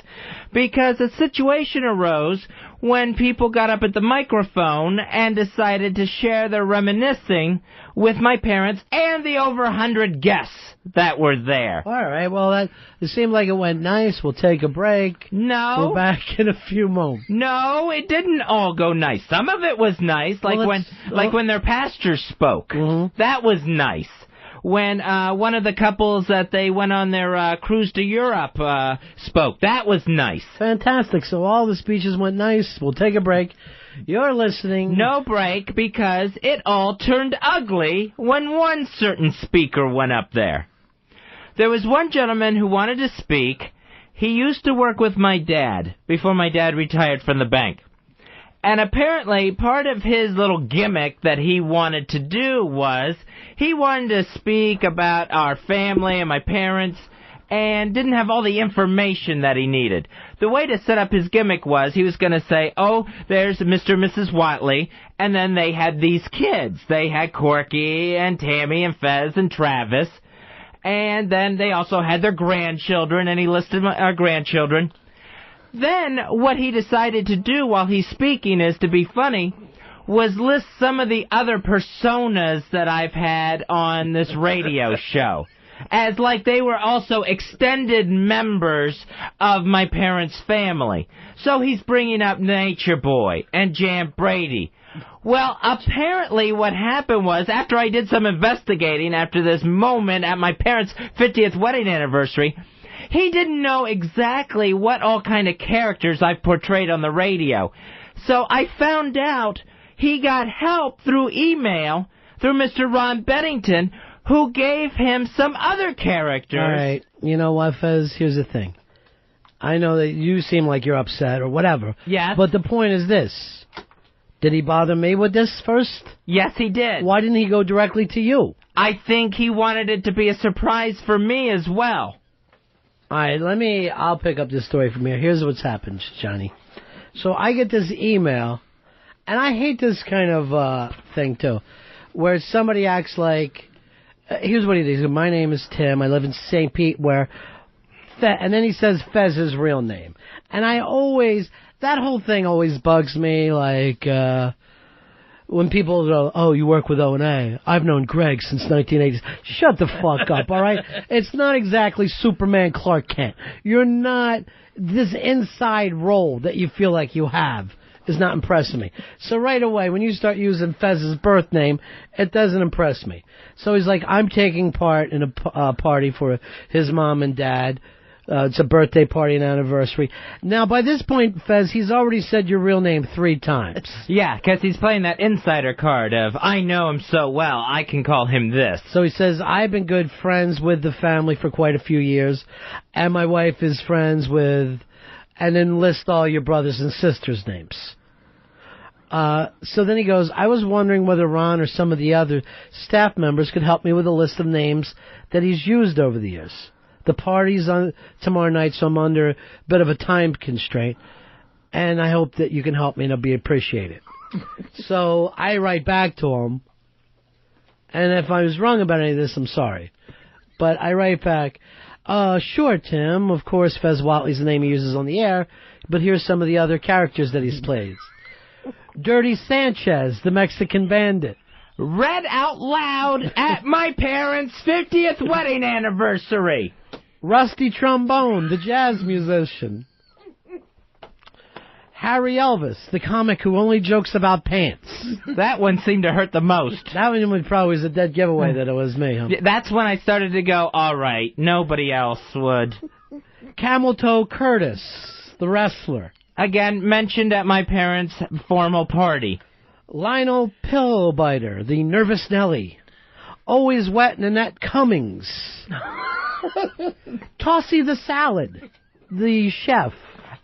Because a situation arose when people got up at the microphone and decided to share their reminiscing with my parents and the over 100 guests that were there. All right, well, it seemed like it went nice. We'll take a break. No. We're back in a few moments. No, it didn't all go nice. Some of it was nice, like when their pastor spoke. Mm-hmm. That was nice. When one of the couples that they went on their cruise to Europe spoke. That was nice. Fantastic. So all the speeches went nice. We'll take a break. You're listening. No break, because it all turned ugly when one certain speaker went up there. There was one gentleman who wanted to speak. He used to work with my dad before my dad retired from the bank. And apparently, part of his little gimmick that he wanted to do was he wanted to speak about our family and my parents and didn't have all the information that he needed. The way to set up his gimmick was he was going to say, oh, there's Mr. and Mrs. Watley, and then they had these kids. They had Corky and Tammy and Fez and Travis, and then they also had their grandchildren, and he listed our grandchildren. Then what he decided to do while he's speaking is to be funny was list some of the other personas that I've had on this radio show, as like they were also extended members of my parents' family. So he's bringing up Nature Boy and Jan Brady. Well, apparently what happened was, after I did some investigating after this moment at my parents' 50th wedding anniversary, he didn't know exactly what all kind of characters I've portrayed on the radio. So I found out he got help through email through Mr. Ron Bennington, who gave him some other characters. All right. You know what, Fez? Here's the thing. I know that you seem like you're upset or whatever. Yeah. But the point is this. Did he bother me with this first? Yes, he did. Why didn't he go directly to you? I think he wanted it to be a surprise for me as well. All right, I'll pick up this story from here. Here's what's happened, Johnny. So I get this email, and I hate this kind of thing, too, where somebody acts like, here's what he does. My name is Tim. I live in St. Pete, and then he says Fez's real name. And that whole thing always bugs me, like, when people go, oh, you work with O&A. I've known Greg since 1980s. Shut the fuck up, all right? It's not exactly Superman Clark Kent. You're not, this inside role that you feel like you have is not impressing me. So right away, when you start using Fez's birth name, it doesn't impress me. So he's like, I'm taking part in a party for his mom and dad. It's a birthday party and anniversary. Now, by this point, Fez, he's already said your real name 3 times. Yeah, because he's playing that insider card of, I know him so well, I can call him this. So he says, I've been good friends with the family for quite a few years, and my wife is friends with, and then list all your brothers and sisters' names. So then he goes, I was wondering whether Ron or some of the other staff members could help me with a list of names that he's used over the years. The party's on tomorrow night, so I'm under a bit of a time constraint, and I hope that you can help me and it'll be appreciated. So I write back to him, and if I was wrong about any of this, I'm sorry. But I write back, sure, Tim, of course Fez Watley's the name he uses on the air, but here's some of the other characters that he's played. Dirty Sanchez, the Mexican bandit. Read out loud at my parents' 50th wedding anniversary. Rusty Trombone, the jazz musician. Harry Elvis, the comic who only jokes about pants. That one seemed to hurt the most. That one was probably a dead giveaway that it was me. Huh? That's when I started to go, all right, nobody else would. Camel Toe Curtis, the wrestler. Again, mentioned at my parents' formal party. Lionel Pillowbiter, the Nervous Nelly. Always Wet Nanette Cummings. Tossie the Salad, the chef.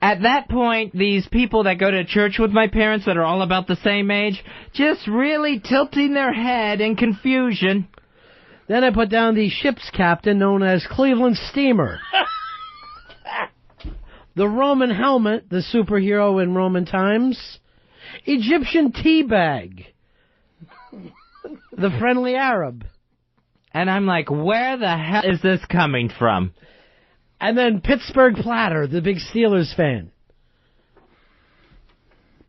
At that point, these people that go to church with my parents that are all about the same age, just really tilting their head in confusion. Then I put down the ship's captain known as Cleveland Steamer. The Roman Helmet, the superhero in Roman times. Egyptian Teabag. The Friendly Arab. And I'm like, where the hell is this coming from? And then Pittsburgh Platter, the big Steelers fan.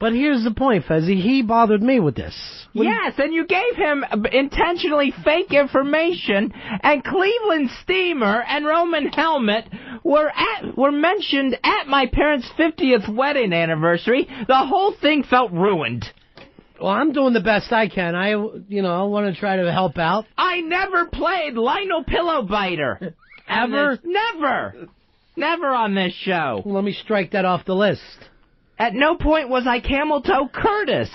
But here's the point, Fezzy. He bothered me with this. Yes, and you gave him intentionally fake information, and Cleveland Steamer and Roman Helmet were mentioned at my parents' 50th wedding anniversary. The whole thing felt ruined. Well, I'm doing the best I can. I want to try to help out. I never played Lionel Pillowbiter. Ever? Never on this show. Well, let me strike that off the list. At no point was I Camel Toe Curtis.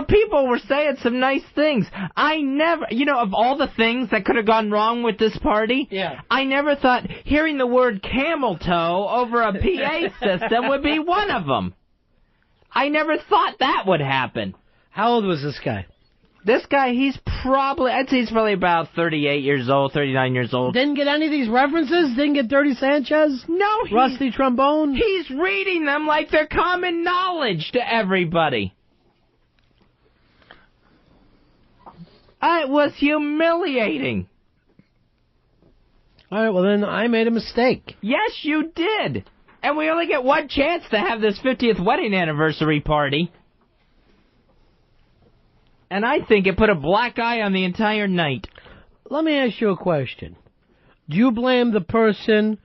People were saying some nice things. I never, of all the things that could have gone wrong with this party, I never thought hearing the word camel toe over a PA system would be one of them. I never thought that would happen. How old was this guy? This guy, I'd say he's probably about 38 years old, 39 years old. Didn't get any of these references? Didn't get Dirty Sanchez? No. Rusty Trombone? He's reading them like they're common knowledge to everybody. It was humiliating. All right, well then I made a mistake. Yes, you did. And we only get one chance to have this 50th wedding anniversary party. And I think it put a black eye on the entire night. Let me ask you a question. Do you blame the person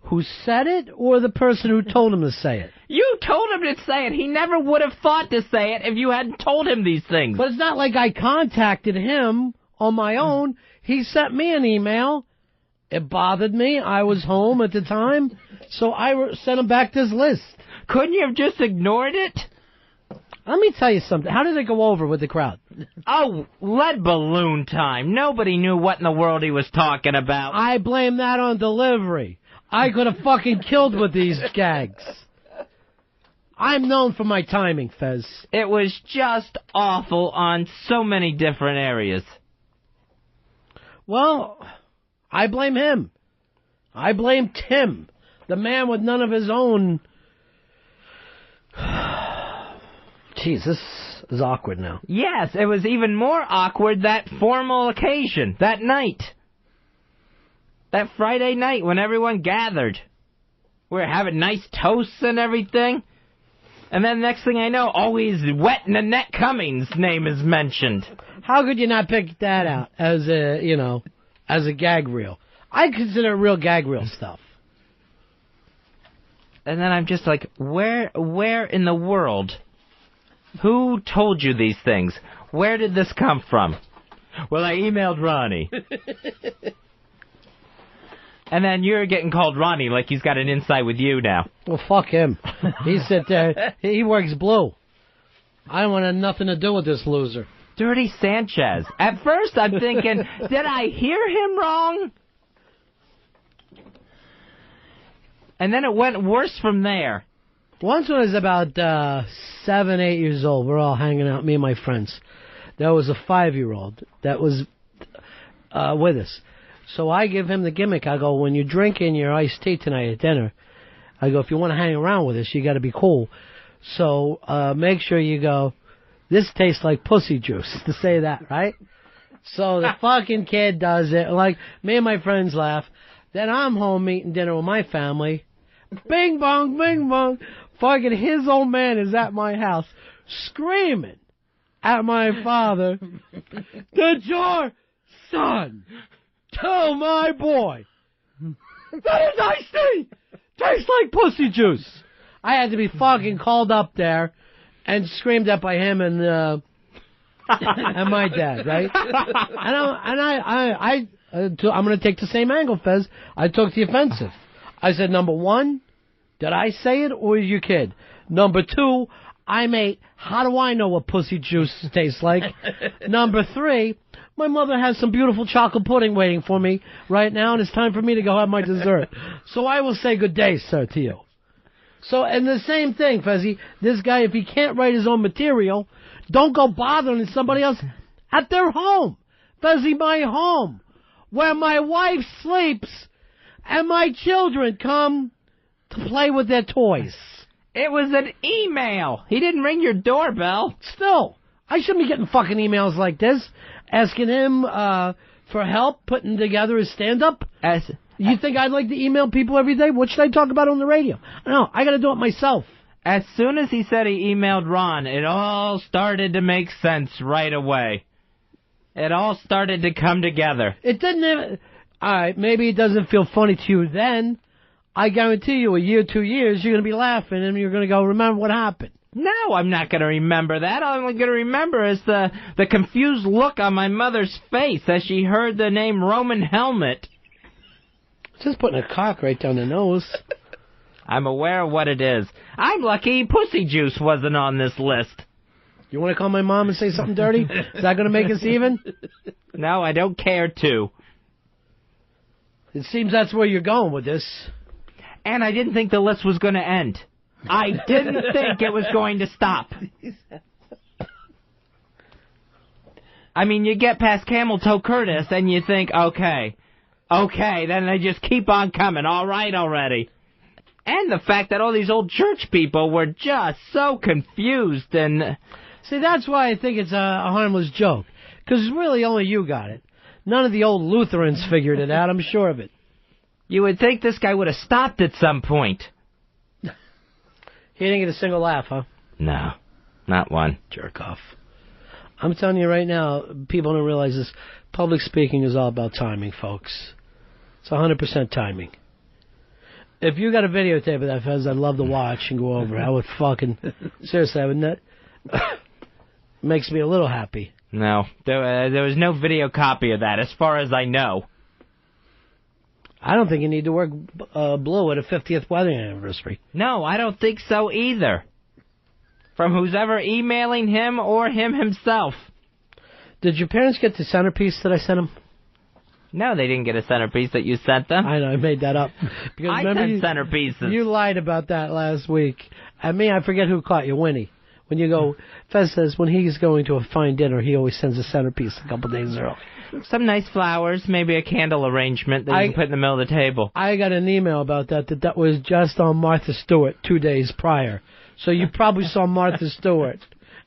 who said it or the person who told him to say it? You told him to say it. He never would have thought to say it if you hadn't told him these things. But it's not like I contacted him on my own. He sent me an email. It bothered me. I was home at the time. So I sent him back this list. Couldn't you have just ignored it? Let me tell you something. How did it go over with the crowd? Oh, lead balloon time. Nobody knew what in the world he was talking about. I blame that on delivery. I could have fucking killed with these gags. I'm known for my timing, Fez. It was just awful on so many different areas. Well, I blame him. I blame Tim, the man with none of his own. Jeez, this is awkward now. Yes, it was even more awkward that formal occasion, that night. That Friday night when everyone gathered. We were having nice toasts and everything. And then next thing I know, always Wet Nanette Cummings' name is mentioned. How could you not pick that out as a gag reel? I consider it real gag reel stuff. And then I'm just like, where in the world? Who told you these things? Where did this come from? Well, I emailed Ronnie. And then you're getting called Ronnie like he's got an insight with you now. Well, fuck him. He sit there. He works blue. I don't want nothing to do with this loser. Dirty Sanchez. At first I'm thinking, did I hear him wrong? And then it went worse from there. Once when I was about 7, 8 years old, we're all hanging out, me and my friends. There was a 5-year-old that was with us. So I give him the gimmick. I go, when you're drinking your iced tea tonight at dinner, I go, if you want to hang around with us, you got to be cool. So make sure you go, this tastes like pussy juice, to say that, right? So the fucking kid does it. Like, me and my friends laugh. Then I'm home eating dinner with my family. Bing bong, bing bong. Fucking his old man is at my house screaming at my father, did your son tell my boy that his iced tea tastes like pussy juice? I had to be fucking called up there and screamed at by him and and my dad, right? I'm going to take the same angle, Fez. I took the offensive. I said, number one, did I say it or your kid? Number two, mate, how do I know what pussy juice tastes like? Number three, my mother has some beautiful chocolate pudding waiting for me right now, and it's time for me to go have my dessert. So I will say good day, sir, to you. So, and the same thing, Fezzy, this guy, if he can't write his own material, don't go bothering somebody else at their home. Fezzy, my home, where my wife sleeps and my children come to play with their toys. It was an email. He didn't ring your doorbell. Still, I shouldn't be getting fucking emails like this, asking him for help putting together his stand-up. You think I'd like to email people every day? What should I talk about on the radio? No, I got to do it myself. As soon as he said he emailed Ron, it all started to make sense right away. It all started to come together. It didn't even... All right, maybe it doesn't feel funny to you then. I guarantee you, a year, 2 years, you're going to be laughing and you're going to go, remember what happened. No, I'm not going to remember that. All I'm going to remember is the confused look on my mother's face as she heard the name Roman Helmet. Just putting a cock right down the nose. I'm aware of what it is. I'm lucky Pussy Juice wasn't on this list. You want to call my mom and say something dirty? Is that going to make us even? No, I don't care to. It seems that's where you're going with this. And I didn't think the list was going to end. I didn't think it was going to stop. I mean, you get past Camel Toe Curtis and you think, okay, then they just keep on coming. All right already. And the fact that all these old church people were just so confused and... See, that's why I think it's a harmless joke. Because really only you got it. None of the old Lutherans figured it out, I'm sure of it. You would think this guy would have stopped at some point. He didn't get a single laugh, huh? No, not one. Jerk off. I'm telling you right now, people don't realize this. Public speaking is all about timing, folks. It's 100% timing. If you got a videotape of that, Fez, I'd love to watch and go over it. I would fucking... Seriously, I would not... Makes me a little happy. No, there was no video copy of that, as far as I know. I don't think you need to work blue at a 50th wedding anniversary. No, I don't think so either. From who's ever emailing him or him himself. Did your parents get the centerpiece that I sent them? No, they didn't get a centerpiece that you sent them. I know, I made that up. Because I sent centerpieces. You lied about that last week. I forget who caught you, Winnie. When you go, Fez says when he's going to a fine dinner, he always sends a centerpiece a couple days early. Some nice flowers, maybe a candle arrangement that you can put in the middle of the table. I got an email about that was just on Martha Stewart 2 days prior. So you probably saw Martha Stewart,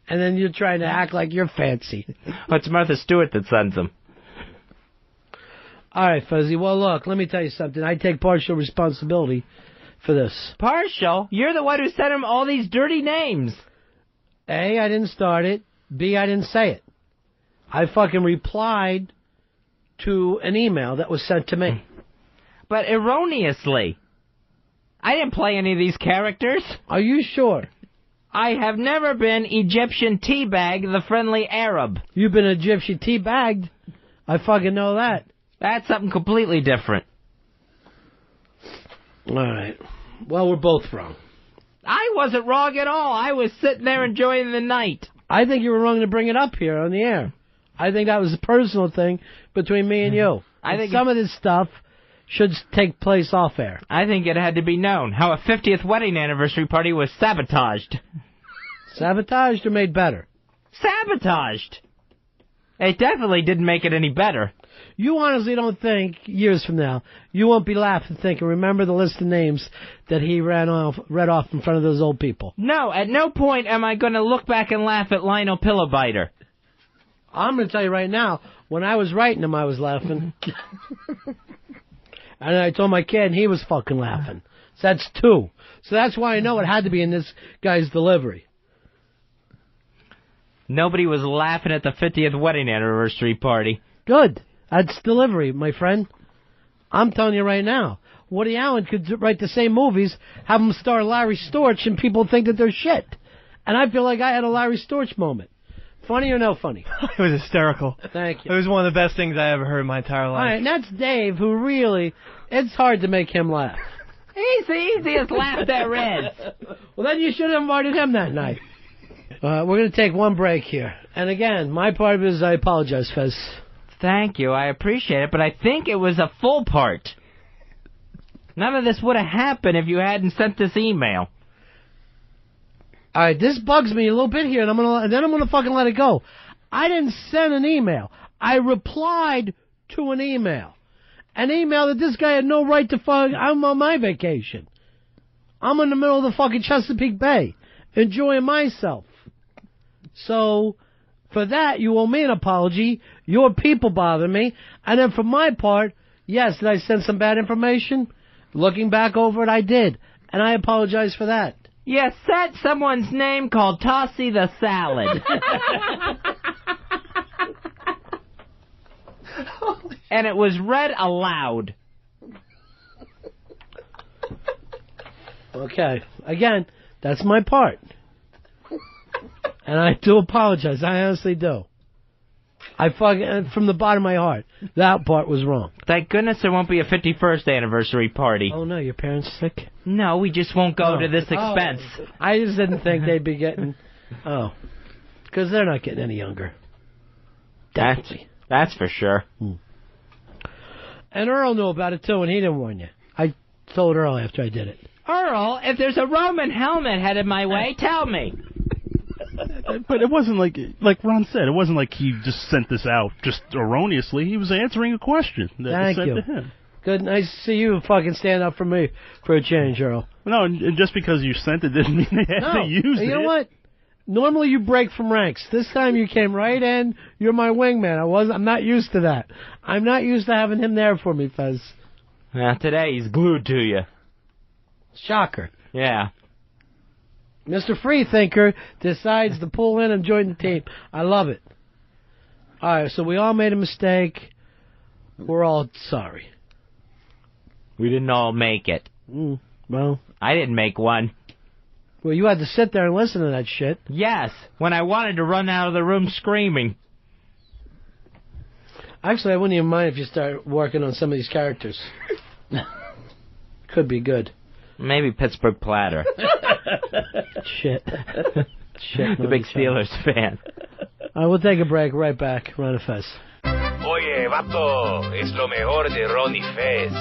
and then you're trying to act like you're fancy. Oh, it's Martha Stewart that sends them. All right, Fuzzy. Well, look, let me tell you something. I take partial responsibility for this. Partial? You're the one who sent him all these dirty names. A, I didn't start it. B, I didn't say it. I fucking replied to an email that was sent to me. But erroneously. I didn't play any of these characters. Are you sure? I have never been Egyptian Teabag, the friendly Arab. You've been Egyptian Teabagged? I fucking know that. That's something completely different. All right. Well, we're both wrong. I wasn't wrong at all. I was sitting there enjoying the night. I think you were wrong to bring it up here on the air. I think that was a personal thing between me and you. I think some of this stuff should take place off air. I think it had to be known how a 50th wedding anniversary party was sabotaged. Sabotaged or made better? Sabotaged. It definitely didn't make it any better. You honestly don't think, years from now, you won't be laughing thinking, remember the list of names that he read off in front of those old people? No, at no point am I going to look back and laugh at Lionel Pillowbiter. I'm going to tell you right now, when I was writing them, I was laughing. And I told my kid, and he was fucking laughing. So that's 2. So that's why I know it had to be in this guy's delivery. Nobody was laughing at the 50th wedding anniversary party. Good. That's delivery, my friend. I'm telling you right now. Woody Allen could write the same movies, have him star Larry Storch, and people think that they're shit. And I feel like I had a Larry Storch moment. Funny or no funny? It was hysterical. Thank you. It was one of the best things I ever heard in my entire life. All right, and that's Dave, who really, it's hard to make him laugh. He's the easiest laugh there is. Well, then you should have invited him that night. We're going to take one break here. And again, my part of it is I apologize, Fez. Thank you. I appreciate it, but I think it was a full part. None of this would have happened if you hadn't sent this email. All right, this bugs me a little bit here, and then I'm gonna fucking let it go. I didn't send an email. I replied to an email that this guy had no right to fuck. I'm on my vacation. I'm in the middle of the fucking Chesapeake Bay, enjoying myself. So, for that, you owe me an apology. Your people bother me. And then for my part, yes, did I send some bad information? Looking back over it, I did. And I apologize for that. You said someone's name called Tossie the Salad. And it was read aloud. Okay. Again, that's my part. And I do apologize. I honestly do. From the bottom of my heart, that part was wrong. Thank goodness there won't be a 51st anniversary party. Oh, no, your parents sick? No, we just won't go to this expense. I just didn't think they'd be getting... Oh. Because they're not getting any younger. That's for sure. And Earl knew about it, too, and he didn't warn you. I told Earl after I did it. Earl, if there's a Roman helmet headed my way, tell me. But it wasn't like Ron said, it wasn't like he just sent this out just erroneously. He was answering a question that was sent to him. Good, nice to see you fucking stand up for me for a change, Earl. No, and just because you sent it didn't mean they had to use it. You know what? Normally you break from ranks. This time you came right in. You're my wingman. I'm not used to that. I'm not used to having him there for me, Fez. Yeah, today he's glued to you. Shocker. Yeah. Mr. Freethinker decides to pull in and join the team. I love it. All right, so we all made a mistake. We're all sorry. We didn't all make it. Well, I didn't make one. Well, you had to sit there and listen to that shit. Yes, when I wanted to run out of the room screaming. Actually, I wouldn't even mind if you start working on some of these characters. Could be good. Maybe Pittsburgh Platter. Shit. The big Steelers fan. All right, we'll take a break. Right back. Ron and Fez. Oye, vato, es lo mejor de Ron y Fez.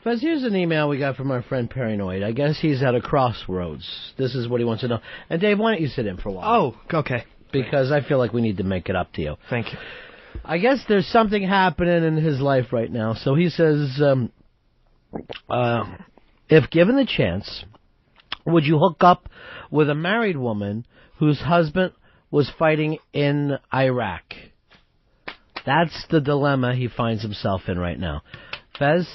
Fez, here's an email we got from our friend Paranoid. I guess he's at a crossroads. This is what he wants to know. And Dave, why don't you sit in for a while? Oh, okay. Because I feel like we need to make it up to you. Thank you. I guess there's something happening in his life right now. So he says, if given the chance, would you hook up with a married woman whose husband was fighting in Iraq? That's the dilemma he finds himself in right now. Fez?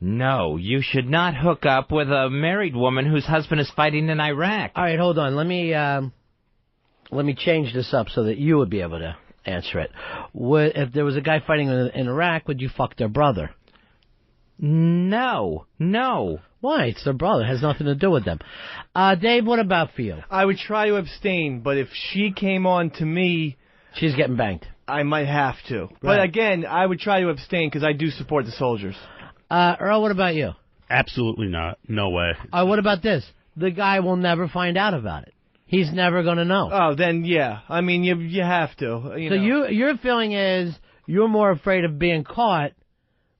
No, you should not hook up with a married woman whose husband is fighting in Iraq. All right, hold on. Let me change this up so that you would be able to answer it. If there was a guy fighting in Iraq, would you fuck their brother? No. Why? It's their brother. It has nothing to do with them. Dave, what about for you? I would try to abstain, but if she came on to me... She's getting banged. I might have to. Right. But again, I would try to abstain because I do support the soldiers. Earl, what about you? Absolutely not. No way. What about this? The guy will never find out about it. He's never going to know. Oh, then yeah. I mean, you have to. Your feeling is you're more afraid of being caught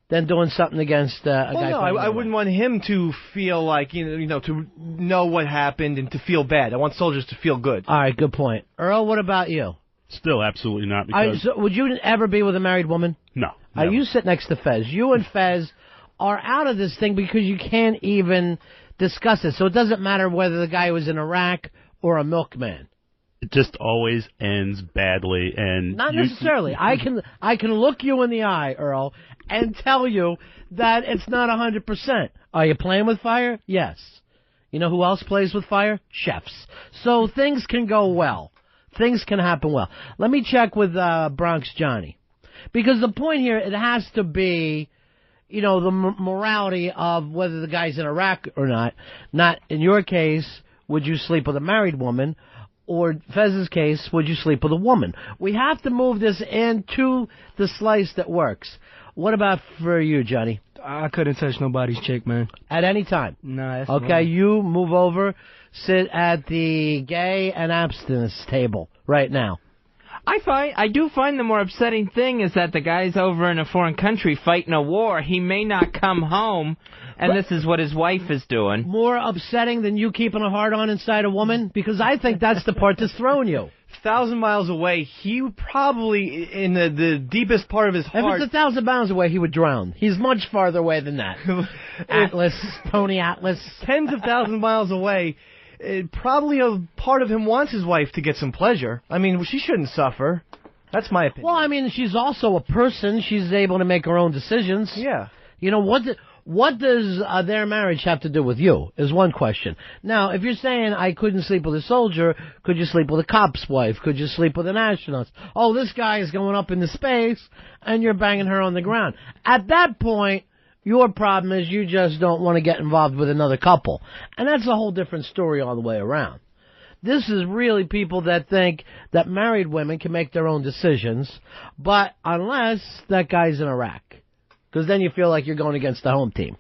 than doing something against a guy. No, I wouldn't want him to feel like to know what happened and to feel bad. I want soldiers to feel good. All right, good point. Earl, what about you? Still, absolutely not. Because So would you ever be with a married woman? No. You sit next to Fez. You and Fez are out of this thing because you can't even discuss it. So it doesn't matter whether the guy was in Iraq or a milkman. It just always ends badly, and not necessarily. I can look you in the eye, Earl, and tell you that it's not 100%. Are you playing with fire? Yes. You know who else plays with fire? Chefs. So things can go well. Things can happen well. Let me check with Bronx Johnny. Because the point here, it has to be you know, the morality of whether the guy's in Iraq or not. Not in your case, would you sleep with a married woman? Or Fez's case, would you sleep with a woman? We have to move this into the slice that works. What about for you, Johnny? I couldn't touch nobody's chick, man. At any time? Nah, that's okay, wrong. you move over, sit at the gay and abstinence table right now. I do find the more upsetting thing is that the guy's over in a foreign country fighting a war. He may not come home, and this is what his wife is doing. More upsetting than you keeping a hard-on inside a woman? Because I think that's the part that's throwing you. 1,000 miles away, he would probably, in the deepest part of his heart... If it's 1,000 miles away, he would drown. He's much farther away than that. Atlas, Tony Atlas. Tens of thousands of miles away... probably a part of him wants his wife to get some pleasure. I mean, she shouldn't suffer. That's my opinion. Well, I mean, she's also a person. She's able to make her own decisions. Yeah. You know, what does their marriage have to do with you is one question. Now, if you're saying I couldn't sleep with a soldier, could you sleep with a cop's wife? Could you sleep with an astronaut? Oh, this guy is going up into space, and you're banging her on the ground. At that point... your problem is you just don't want to get involved with another couple. And that's a whole different story all the way around. This is really people that think that married women can make their own decisions, but unless that guy's in Iraq. Because then you feel like you're going against the home team.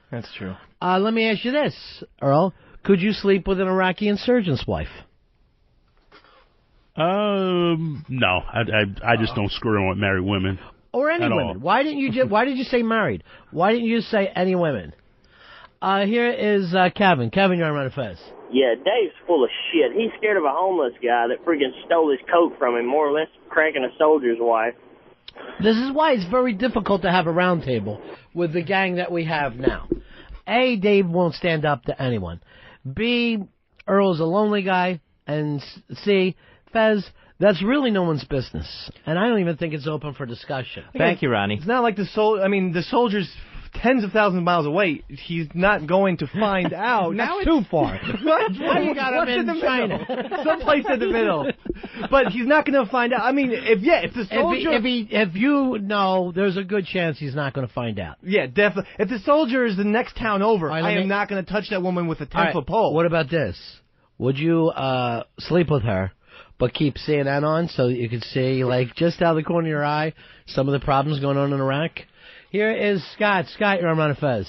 That's true. Let me ask you this, Earl. Could you sleep with an Iraqi insurgent's wife? No. I just don't screw around with married women. Or any women. Why did you say married? Why didn't you say any women? Here is Kevin. Kevin, you're on Ron and Fez. Yeah, Dave's full of shit. He's scared of a homeless guy that freaking stole his coat from him, more or less cracking a soldier's wife. This is why it's very difficult to have a round table with the gang that we have now. A, Dave won't stand up to anyone. B, Earl's a lonely guy. And C, Fez... that's really no one's business, and I don't even think it's open for discussion. Thank you, Ronnie. It's not like the soldier's tens of thousands of miles away. He's not going to find out. That's too far. Why you got him in China? Someplace in the middle. But he's not going to find out. I mean, if the soldier... If you know, there's a good chance he's not going to find out. Yeah, definitely. If the soldier is the next town over, Right, I am not going to touch that woman with a 10-foot pole. What about this? Would you sleep with her, but keep CNN on so you could see, like, just out of the corner of your eye, some of the problems going on in Iraq? Here is Scott. Scott, you're on Ron and Fez.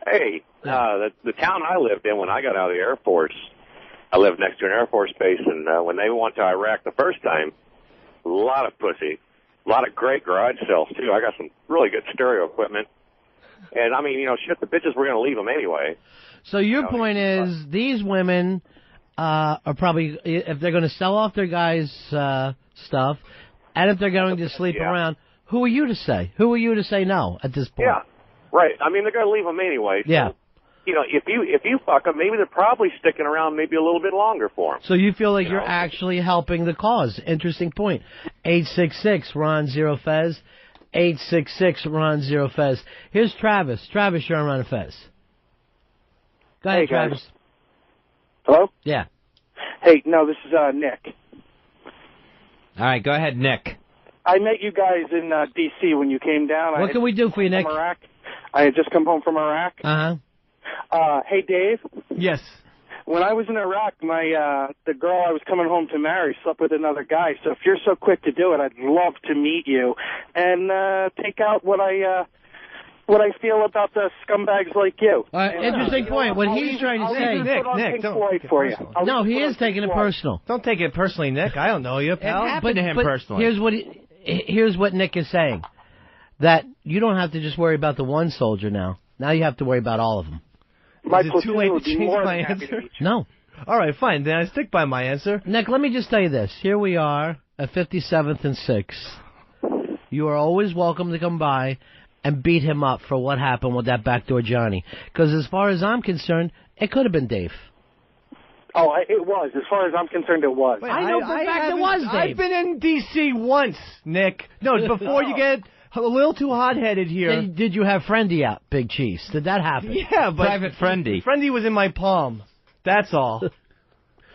Hey, the town I lived in when I got out of the Air Force, I lived next to an Air Force base, and when they went to Iraq the first time, a lot of pussy, a lot of great garage sales, too. I got some really good stereo equipment. And, I mean, shit, the bitches were going to leave them anyway. So your point is these women are probably, if they're going to sell off their guys' stuff, and if they're going to sleep around, who are you to say? Who are you to say no at this point? Yeah, right. I mean, they're going to leave them anyway. So, yeah. If you fuck them, maybe they're probably sticking around maybe a little bit longer for them. So you feel like you're actually helping the cause. Interesting point. 866-RON-0-FEZ. 866-RON-0-FEZ. Here's Travis. Travis, you're on Ron and Fez. Go ahead, Hey, guys. Travis. Hello? Yeah. Hey, no, this is Nick. All right, go ahead, Nick. I met you guys in D.C. when you came down. What can we do for you, Nick? From Iraq. I had just come home from Iraq. Uh-huh. Hey, Dave. Yes. When I was in Iraq, the girl I was coming home to marry slept with another guy. So if you're so quick to do it, I'd love to meet you and take out what I feel about the scumbags like you. Interesting point. What he's trying to say, Nick, no, he is taking it personal. Don't take it personally, Nick. I don't know you, pal. It happened to him personally. Here's what Nick is saying: that you don't have to just worry about the one soldier now. Now you have to worry about all of them. Is it too late to change my answer? No. All right, fine. Then I stick by my answer. Nick, let me just tell you this. Here we are at 57th and 6th. You are always welcome to come by and beat him up for what happened with that backdoor Johnny. Because as far as I'm concerned, it could have been Dave. Oh, it was. As far as I'm concerned, it was. I know for a fact it was Dave. I've been in D.C. once, Nick. No, before you get a little too hot-headed here. Did you have Friendy out, Big Cheese? Did that happen? Yeah, but Private Friendy. Friendy was in my palm. That's all.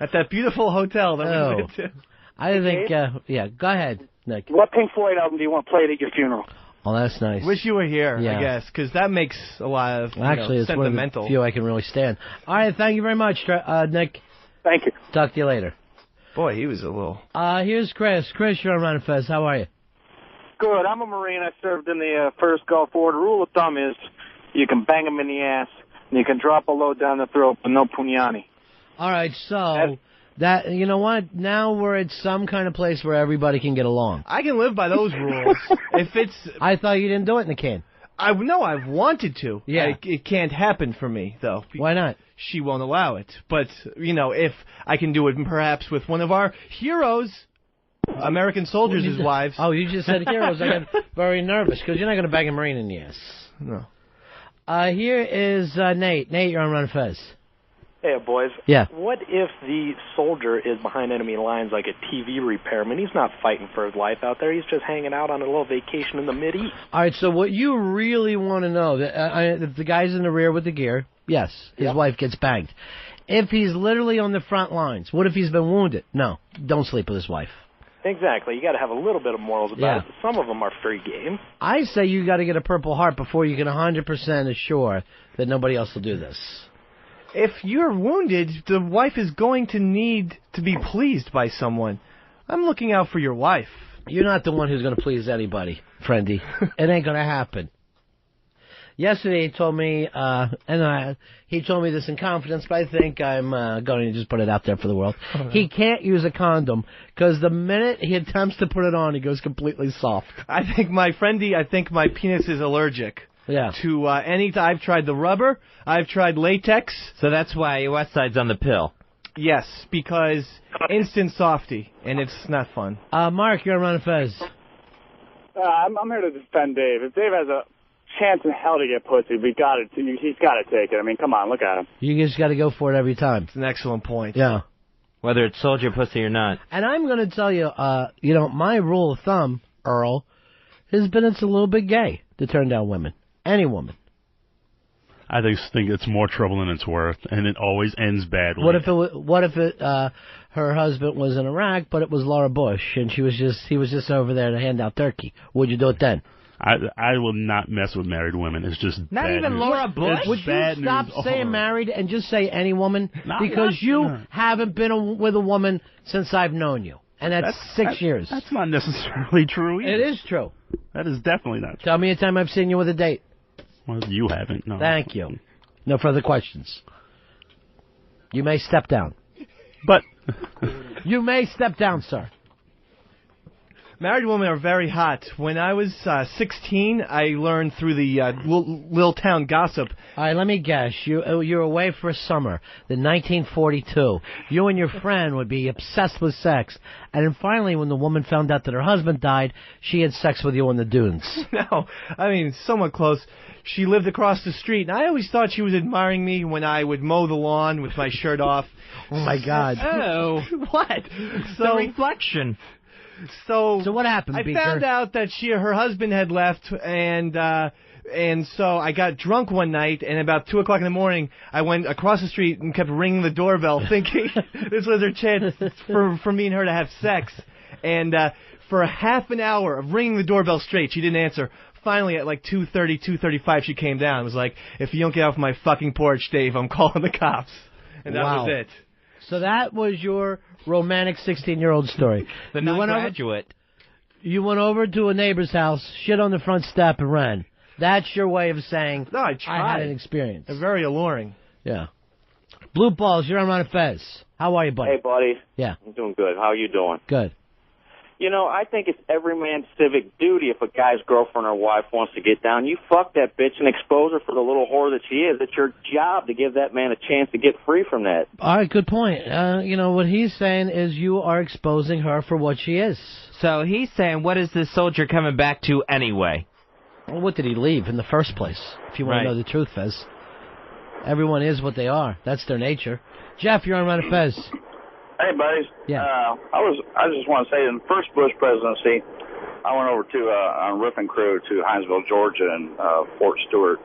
At that beautiful hotel that we went to. I think, yeah, go ahead, Nick. What Pink Floyd album do you want played at your funeral? Oh, that's nice. Wish you were here, Yeah. I guess, because that makes a lot of Actually, it's one of sentimental. the few I can really stand. All right, thank you very much, Nick. Thank you. Talk to you later. Boy, he was a little... Here's Chris. Chris, you're on Ron and Fez. How are you? Good. I'm a Marine. I served in the first Gulf War. The rule of thumb is you can bang them in the ass, and you can drop a load down the throat, but no pugnani. All right, so that you know what? Now we're at some kind of place where everybody can get along. I can live by those rules. If it's... I thought you didn't do it in the can. No, I've wanted to. Yeah. It can't happen for me, though. Why not? She won't allow it. But, if I can do it perhaps with one of our heroes, American soldiers' wives. Oh, you just said heroes. I got very nervous because you're not going to bang a Marine in the ass. No. Here is Nate. Nate, you're on Ron and Fez. Hey, boys. Yeah. What if the soldier is behind enemy lines like a TV repairman? He's not fighting for his life out there. He's just hanging out on a little vacation in the Mideast. All right, so what you really want to know, that if the guy's in the rear with the gear, yes, his wife gets banged. If he's literally on the front lines, what if he's been wounded? No, don't sleep with his wife. Exactly. You got to have a little bit of morals about it. Some of them are free game. I say you got to get a Purple Heart before you can 100% assure that nobody else will do this. If you're wounded, the wife is going to need to be pleased by someone. I'm looking out for your wife. You're not the one who's going to please anybody, friendy. It ain't going to happen. Yesterday he told me, he told me this in confidence, but I think I'm going to just put it out there for the world. He can't use a condom because the minute he attempts to put it on, he goes completely soft. I think my penis is allergic. Yeah. To I've tried the rubber, I've tried latex. So that's why Westside's on the pill. Yes, because instant softy, and it's not fun. Mark, you're on Ron and Fez. I'm here to defend Dave. If Dave has a chance in hell to get pussy, he's got to take it. I mean, come on, look at him. You just got to go for it every time. It's an excellent point. Yeah. Whether it's soldier pussy or not. And I'm going to tell you, my rule of thumb, Earl, has been it's a little bit gay to turn down women. Any woman. I just think it's more trouble than it's worth, and it always ends badly. What if her husband was in Iraq, but it was Laura Bush, and he was just over there to hand out turkey? Would you do it then? I will not mess with married women. It's just not bad even news. Laura Bush. Would you stop saying married and just say any woman? Because you haven't been with a woman since I've known you, and that's 6 years. That's not necessarily true either. It is true. That is definitely not true. Tell me a time I've seen you with a date. Well, you haven't. No. Thank you. No further questions. You may step down. But you may step down, sir. Married women are very hot. When I was 16, I learned through the little town gossip. All right, let me guess. You're away for a summer, in 1942. You and your friend would be obsessed with sex, and then finally, when the woman found out that her husband died, she had sex with you in the dunes. No, I mean, somewhat close. She lived across the street, and I always thought she was admiring me when I would mow the lawn with my shirt off. Oh, my God. Oh. What? The reflection. So what happened, I Beaker? found out that her husband had left, and so I got drunk one night, and about 2 o'clock in the morning, I went across the street and kept ringing the doorbell, thinking this was her chance for me and her to have sex. And for a half an hour of ringing the doorbell straight, she didn't answer. Finally, at like 2:30, 2:35, she came down and was like, "If you don't get off my fucking porch, Dave, I'm calling the cops." And that was it. So that was your romantic 16-year-old story. The non-graduate. You went over to a neighbor's house, shit on the front step, and ran. That's your way of saying, no, I tried. I had an experience. They're very alluring. Yeah. Blue Balls, you're on Ron and Fez. How are you, buddy? Hey, buddy. Yeah. I'm doing good. How are you doing? Good. You know, I think it's every man's civic duty if a guy's girlfriend or wife wants to get down. You fuck that bitch and expose her for the little whore that she is. It's your job to give that man a chance to get free from that. All right, good point. What he's saying is you are exposing her for what she is. So he's saying, what is this soldier coming back to anyway? Well, what did he leave in the first place? If you want to know the truth, Fez. Everyone is what they are. That's their nature. Jeff, you're on Ron and Fez. Hey, buddies. Yeah. I just want to say, in the first Bush presidency, I went over to on a roofing crew to Hinesville, Georgia, and Fort Stewart,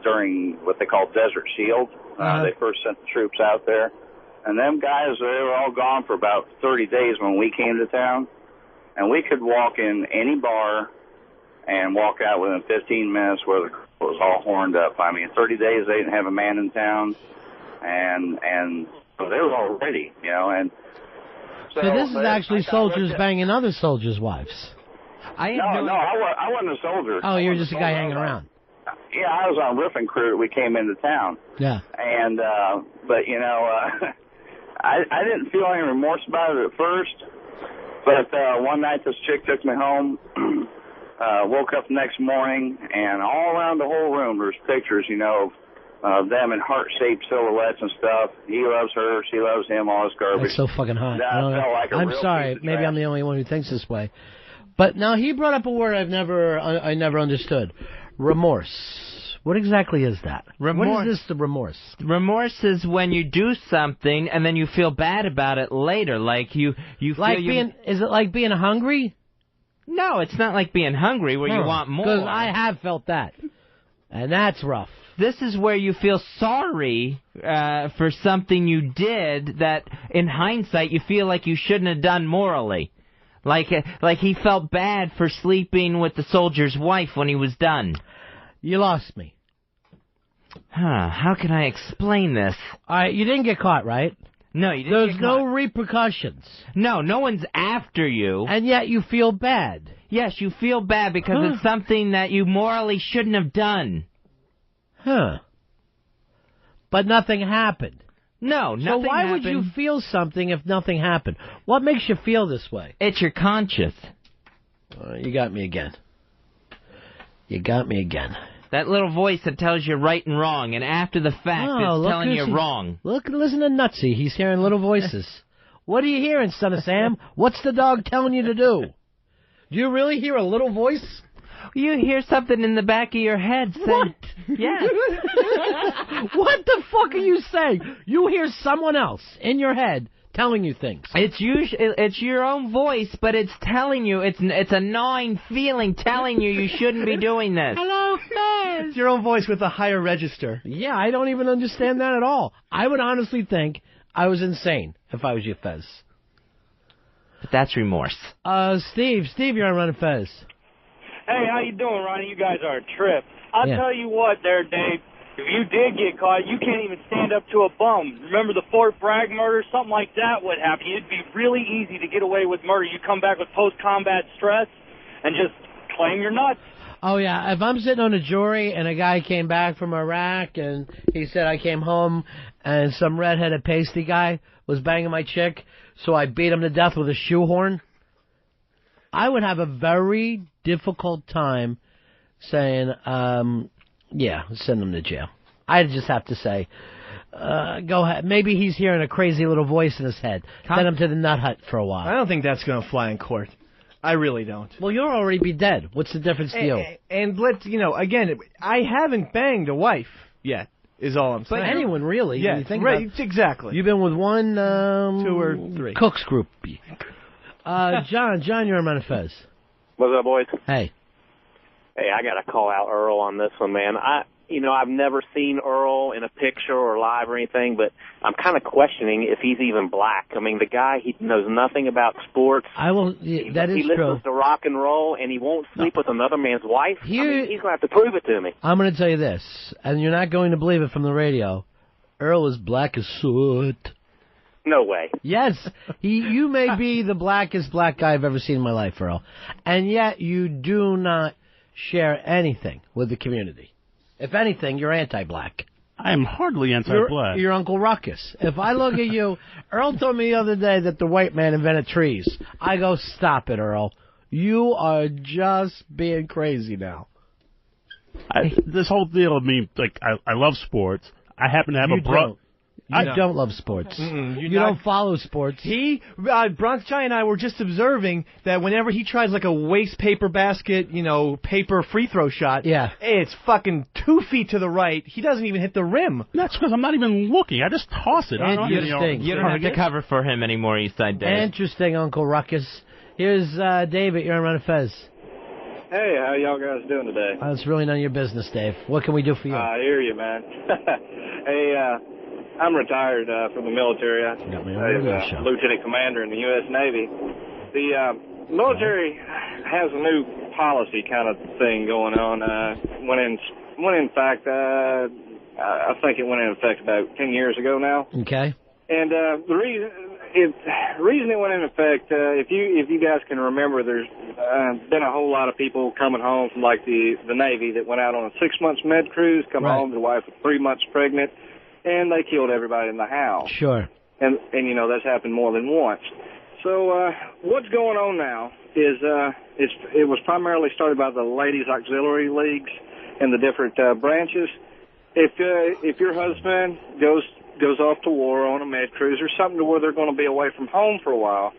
during what they call Desert Shield. They first sent the troops out there, and them guys, they were all gone for about 30 days when we came to town, and we could walk in any bar and walk out within 15 minutes where the crowd was all horned up. I mean, 30 days they didn't have a man in town, and so they were all ready, you know. And so this is actually soldiers banging other soldiers' wives. I wasn't a soldier. Oh, you're just a guy hanging around. Yeah, I was on a roofing crew that we came into town. Yeah. And, but, you know, I didn't feel any remorse about it at first. But one night this chick took me home, woke up the next morning, and all around the whole room there's pictures, you know, of them in heart-shaped silhouettes and stuff. He loves her, she loves him, all this garbage. That's so fucking hot. That felt like a I'm real sorry. piece of Maybe trash. I'm the only one who thinks this way. But now he brought up a word I never understood. Remorse. What exactly is that? Remorse. What is this, the remorse? Remorse is when you do something and then you feel bad about it later. Like you Like feel is it like being hungry? No, it's not like being hungry where you want more. Because I have felt that. And that's rough. This is where you feel sorry for something you did that, in hindsight, you feel like you shouldn't have done morally. Like he felt bad for sleeping with the soldier's wife when he was done. You lost me. How can I explain this? You didn't get caught, right? No, you didn't. There's no repercussions. No one's after you. And yet you feel bad. Yes, you feel bad because it's something that you morally shouldn't have done. But nothing happened. No, nothing So why happened. would you feel something if nothing happened? What makes you feel this way? It's your conscience. You got me again. You got me again. That little voice that tells you right and wrong, and after the fact it's telling you wrong. Listen to Nutsy. He's hearing little voices. What are you hearing, son of Sam? What's the dog telling you to do? Do you really hear a little voice? You hear something in the back of your head saying... What? Yes. What the fuck are you saying? You hear someone else in your head telling you things. It's your own voice, but it's telling you, it's a gnawing feeling telling you shouldn't be doing this. Hello, Fez. It's your own voice with a higher register. Yeah, I don't even understand that at all. I would honestly think I was insane if I was you, Fez. But that's remorse. Steve, you're on Ron and Fez. Hey, how you doing, Ronnie? You guys are a trip. I'll Yeah. tell you what there, Dave. If you did get caught, you can't even stand up to a bum. Remember the Fort Bragg murder? Something like that would happen. It'd be really easy to get away with murder. You come back with post-combat stress and just claim you're nuts. Oh, yeah. If I'm sitting on a jury and a guy came back from Iraq and he said I came home and some redheaded pasty guy was banging my chick, so I beat him to death with a shoehorn, I would have a very difficult time saying, yeah, send him to jail. I'd just have to say, go ahead. Maybe he's hearing a crazy little voice in his head. Send him to the nut hut for a while. I don't think that's going to fly in court. I really don't. Well, you'll already be dead. What's the difference to you? And let's, again, I haven't banged a wife yet, is all I'm saying. But anyone, really. Yeah, when you think right, about, exactly. You've been with one, 2 or 3. Cook's group. John, you're on Ron and Fez. What's up, boys? Hey. Hey, I got to call out Earl on this one, man. I've never seen Earl in a picture or live or anything, but I'm kind of questioning if he's even black. I mean, the guy, he knows nothing about sports. That is he true. listens to rock and roll, and he won't sleep with another man's wife. He's going to have to prove it to me. I'm going to tell you this, and you're not going to believe it from the radio. Earl is black as soot. No way. Yes, you may be the blackest black guy I've ever seen in my life, Earl, and yet you do not share anything with the community. If anything, you're anti-black. I am hardly anti-black. You're Uncle Ruckus. If I look at you, Earl told me the other day that the white man invented trees. I go, stop it, Earl. You are just being crazy now. This whole deal of me, like, I love sports. I happen to have a brother. I don't love sports. You don't follow sports. Bronx Giant and I were just observing that whenever he tries like a waste paper basket, paper free throw shot, it's fucking 2 feet to the right. He doesn't even hit the rim. That's because I'm not even looking. I just toss it. Interesting. You don't have to cover for him anymore, Eastside Dave. Interesting, Uncle Ruckus. Here's David. You're on Ron and Fez. Hey, how y'all guys doing today? It's really none of your business, Dave. What can we do for you? I hear you, man. Hey, I'm retired from the military. I was a lieutenant commander in the U.S. Navy. The military has a new policy kind of thing going on. When in fact, I think it went into effect about 10 years ago now. Okay. And the reason it went into effect, if you guys can remember, there's been a whole lot of people coming home from like the Navy that went out on a 6 months med cruise, come home, their wife was 3 months pregnant, and they killed everybody in the house. Sure. And you know, that's happened more than once. So what's going on now is it was primarily started by the ladies' auxiliary leagues and the different branches. If your husband goes off to war on a med cruise or something to where they're going to be away from home for a while,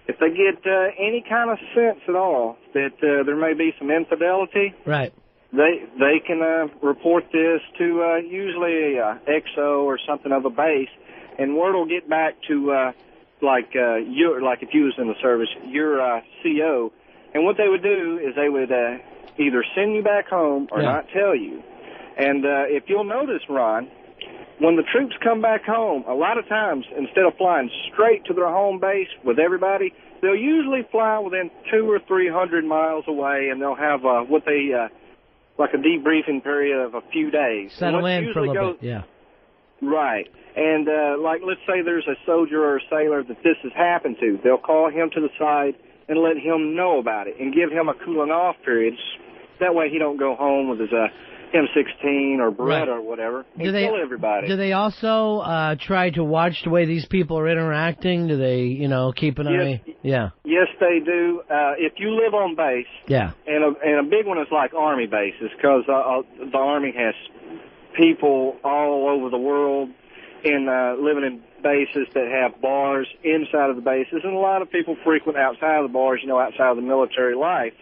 if they get any kind of sense at all that there may be some infidelity, right, they can report this to usually XO or something of a base, and word will get back to like if you was in the service, your CO, and what they would do is they would either send you back home or not tell you. And if you'll notice, Ron, when the troops come back home, a lot of times, instead of flying straight to their home base with everybody, they'll usually fly within 200 or 300 miles away, and they'll have what they like a debriefing period of a few days. Settle in for a little bit, yeah. Right. And like, let's say there's a soldier or a sailor that this has happened to. They'll call him to the side and let him know about it and give him a cooling off period. That way he don't go home with his M16 or Beretta or whatever and kill everybody. Do they also try to watch the way these people are interacting? Do they, keep an eye? Yeah. Yes, they do. If you live on base, and a big one is like Army bases, because the Army has people all over the world living in bases that have bars inside of the bases, and a lot of people frequent outside of the bars, outside of the military life.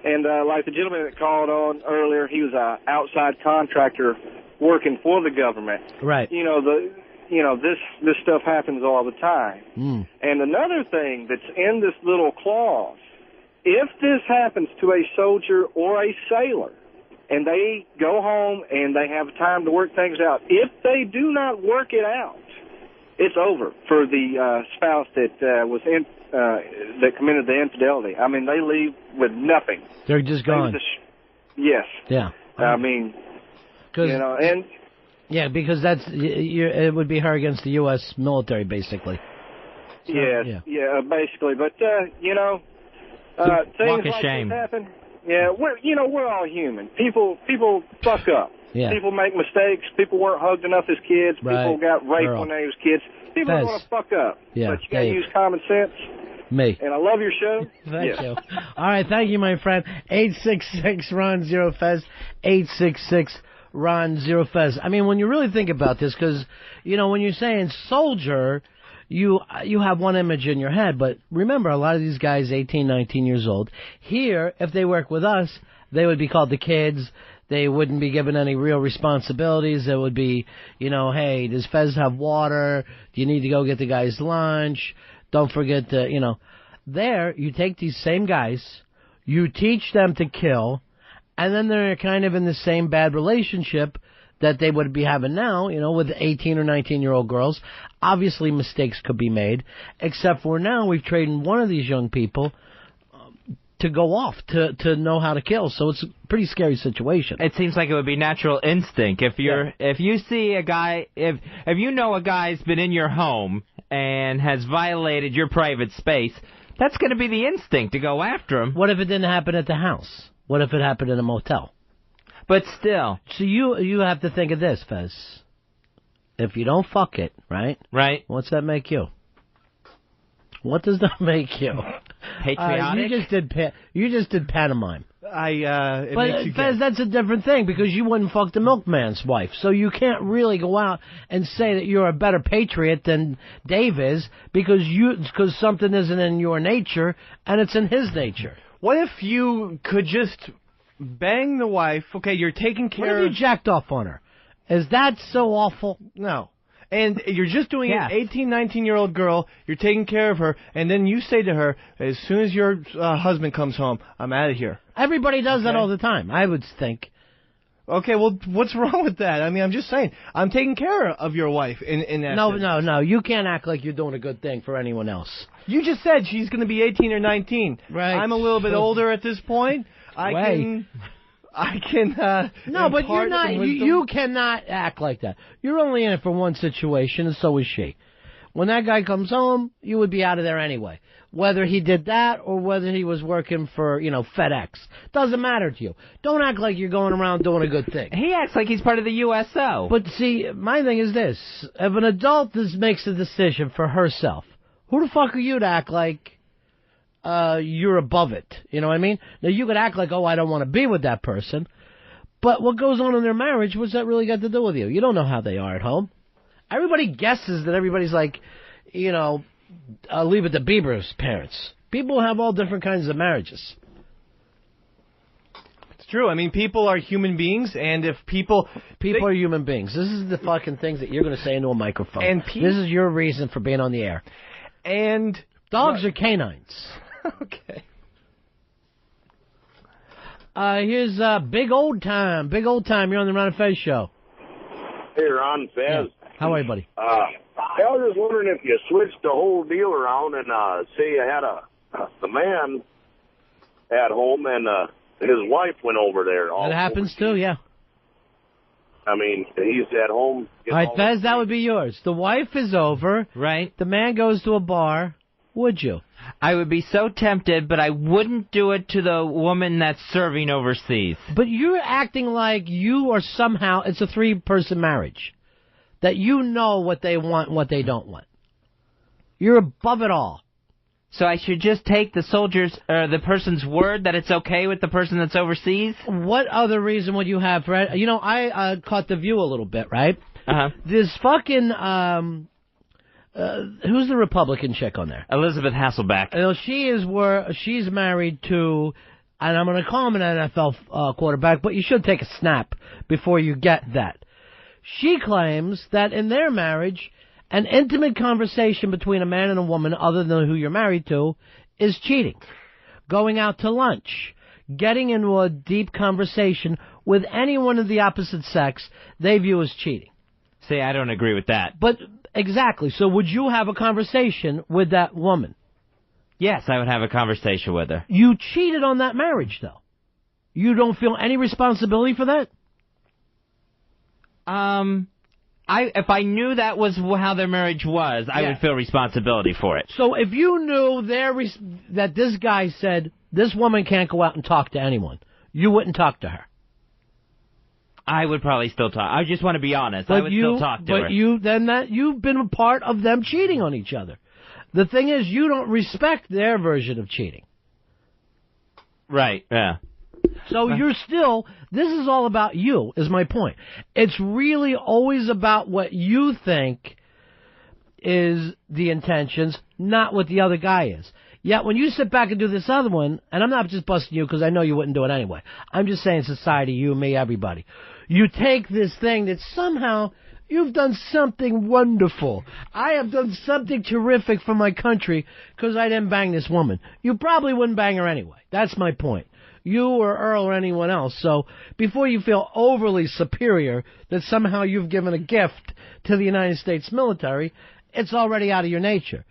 And like the gentleman that called on earlier, he was an outside contractor working for the government. Right. This stuff happens all the time. And another thing that's in this little clause, if this happens to a soldier or a sailor, and they go home and they have time to work things out, if they do not work it out, it's over for the spouse that that committed the infidelity. I mean, they leave with nothing. They're just gone. Yes. Yeah. I mean, and yeah, because it would be her against the U.S. military, basically. So, yeah, basically. But things walk of like shame. this happen. Yeah, we're all human. People fuck up. Yeah. People make mistakes. People weren't hugged enough as kids. Right. People got raped when they was kids. People are Fez. going to fuck up. Yeah, But you got to Dave. use common sense. Me. And I love your show. Thank you. All right, thank you, my friend. 866-RON-0-FEZ, 866-RON-0-FEZ. I mean, when you really think about this, because, when you're saying soldier, you have one image in your head, but remember, a lot of these guys, 18, 19 years old, here, if they work with us, they would be called the kids. They wouldn't be given any real responsibilities. It would be, hey, does Fez have water? Do you need to go get the guy's lunch? Don't forget to, There, you take these same guys, you teach them to kill, and then they're kind of in the same bad relationship that they would be having now, with 18 or 19-year-old girls. Obviously, mistakes could be made, except for now we've trained one of these young people to go off, to know how to kill. So it's a pretty scary situation. It seems like it would be natural instinct. If you see a guy, if you know a guy's been in your home and has violated your private space, that's going to be the instinct to go after him. What if it didn't happen at the house? What if it happened in a motel? But still. So you have to think of this, Fez. If you don't fuck it, right? Right. What's that make you? What does that make you? Patriotic? You just did pantomime. It But makes you Fez, that's a different thing, because you wouldn't fuck the milkman's wife. So you can't really go out and say that you're a better patriot than Dave is, because something isn't in your nature and it's in his nature. What if you could just bang the wife? Okay, you're taking care What if you jacked off on her? Is that so awful? No. And you're just doing an 18, 19-year-old girl, you're taking care of her, and then you say to her, as soon as your husband comes home, I'm out of here. Everybody does that all the time, I would think. Okay, well, what's wrong with that? I mean, I'm just saying, I'm taking care of your wife in that. No. You can't act like you're doing a good thing for anyone else. You just said she's going to be 18 or 19. Right. I'm a little bit older at this point. I can. No, but you're not. You cannot act like that. You're only in it for one situation, and so is she. When that guy comes home, you would be out of there anyway. Whether he did that or whether he was working for, FedEx. Doesn't matter to you. Don't act like you're going around doing a good thing. He acts like he's part of the USO. But see, my thing is this. If an adult makes a decision for herself, who the fuck are you to act like you're above it? You know what I mean? Now, you could act like, I don't want to be with that person. But what goes on in their marriage, what's that really got to do with you? You don't know how they are at home. Everybody guesses that everybody's like, leave it to Bieber's parents. People have all different kinds of marriages. It's true. I mean, people are human beings, and if people are human beings. This is the fucking things that you're going to say into a microphone. And this is your reason for being on the air. And dogs are canines. Okay. Here's Big Old Time. Big Old Time. You're on the Ron and Fez show. Hey, Ron and Fez. Yeah. How are you, buddy? I was just wondering if you switched the whole deal around and say you had the man at home and his wife went over there. That happens too, yeah. I mean, he's at home. All right, Fez, that would be yours. The wife is over. Right. The man goes to a bar. Would you? I would be so tempted, but I wouldn't do it to the woman that's serving overseas. But you're acting like you are somehow, it's a 3-person marriage. That you know what they want and what they don't want. You're above it all. So I should just take the person's word that it's okay with the person that's overseas? What other reason would you have for it? I caught The View a little bit, right? Uh-huh. This fucking, who's the Republican chick on there? Elizabeth Hasselbeck. She's married to, and I'm going to call him an NFL quarterback, but you should take a snap before you get that. She claims that in their marriage, an intimate conversation between a man and a woman, other than who you're married to, is cheating. Going out to lunch, getting into a deep conversation with anyone of the opposite sex, they view as cheating. See, I don't agree with that. But exactly. So would you have a conversation with that woman? Yes, I would have a conversation with her. You cheated on that marriage, though. You don't feel any responsibility for that? If I knew that was how their marriage was, I would feel responsibility for it. So if you knew that this guy said this woman can't go out and talk to anyone, you wouldn't talk to her. I would probably still talk. I just want to be honest. I would still talk to her. But you've been a part of them cheating on each other. The thing is, you don't respect their version of cheating. Right. Yeah. So this is all about you, is my point. It's really always about what you think is the intentions, not what the other guy is. Yet when you sit back and do this other one, and I'm not just busting you because I know you wouldn't do it anyway. I'm just saying society, you, me, everybody. You take this thing that somehow you've done something wonderful. I have done something terrific for my country because I didn't bang this woman. You probably wouldn't bang her anyway. That's my point. You or Earl or anyone else. So before you feel overly superior that somehow you've given a gift to the United States military, it's already out of your nature.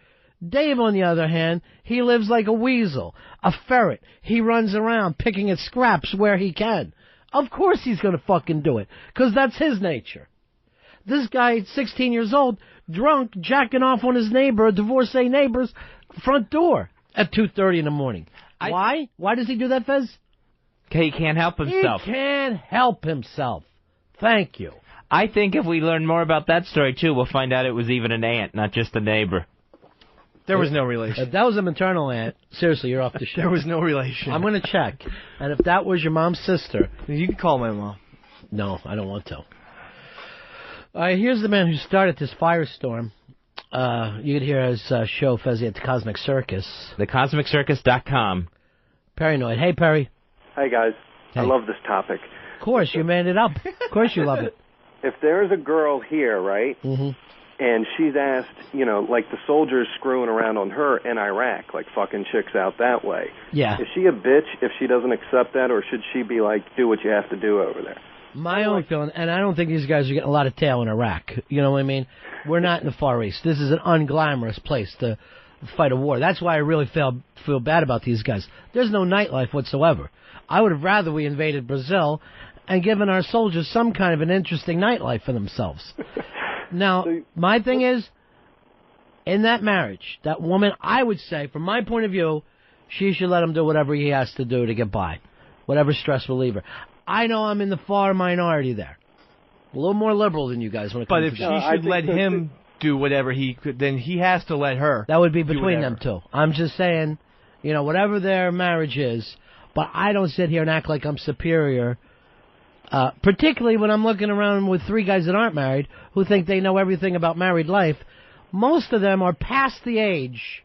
Dave, on the other hand, he lives like a weasel, a ferret. He runs around picking at scraps where he can. Of course he's going to fucking do it, because that's his nature. This guy, 16 years old, drunk, jacking off on his neighbor, a divorcee neighbor's front door at 2:30 in the morning. Why? Why does he do that, Fez? He can't help himself. He can't help himself. Thank you. I think if we learn more about that story, too, we'll find out it was even an aunt, not just a neighbor. There was no relation. If that was a maternal aunt, seriously, you're off the show. There was no relation. I'm going to check. And if that was your mom's sister... You can call my mom. No, I don't want to. All right, here's the man who started this firestorm. You could hear his show, Fezzi, at the Cosmic Circus. TheCosmicCircus.com. Paranoid. Hey, Perry. Hey, guys. Hey. I love this topic. Of course, you made it up. Of course you love it. If there's a girl here, right, and she's asked, like the soldiers screwing around on her in Iraq, like fucking chicks out that way. Yeah. Is she a bitch if she doesn't accept that, or should she be like, do what you have to do over there? My own feeling, and I don't think these guys are getting a lot of tail in Iraq. You know what I mean? We're not in the Far East. This is an unglamorous place to fight a war. That's why I really feel bad about these guys. There's no nightlife whatsoever. I would have rather we invaded Brazil and given our soldiers some kind of an interesting nightlife for themselves. Now, my thing is, in that marriage, that woman, I would say, from my point of view, she should let him do whatever he has to do to get by, whatever stress reliever. I know I'm in the far minority there. A little more liberal than you guys when it comes to that. But if she should let him do whatever he could, then he has to let her. That would be between them two. I'm just saying, whatever their marriage is, but I don't sit here and act like I'm superior, particularly when I'm looking around with three guys that aren't married who think they know everything about married life. Most of them are past the age.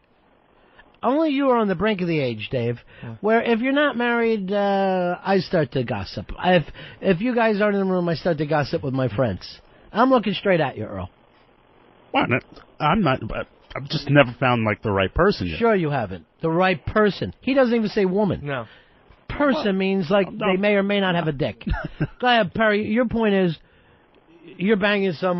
Only you are on the brink of the age, Dave, where if you're not married, I start to gossip. If you guys aren't in the room, I start to gossip with my friends. I'm looking straight at you, Earl. Well, I'm not. I've just never found, the right person yet. Sure you haven't. The right person. He doesn't even say woman. No. Person means, they may or may not have a dick. Go ahead, Perry. Your point is you're banging some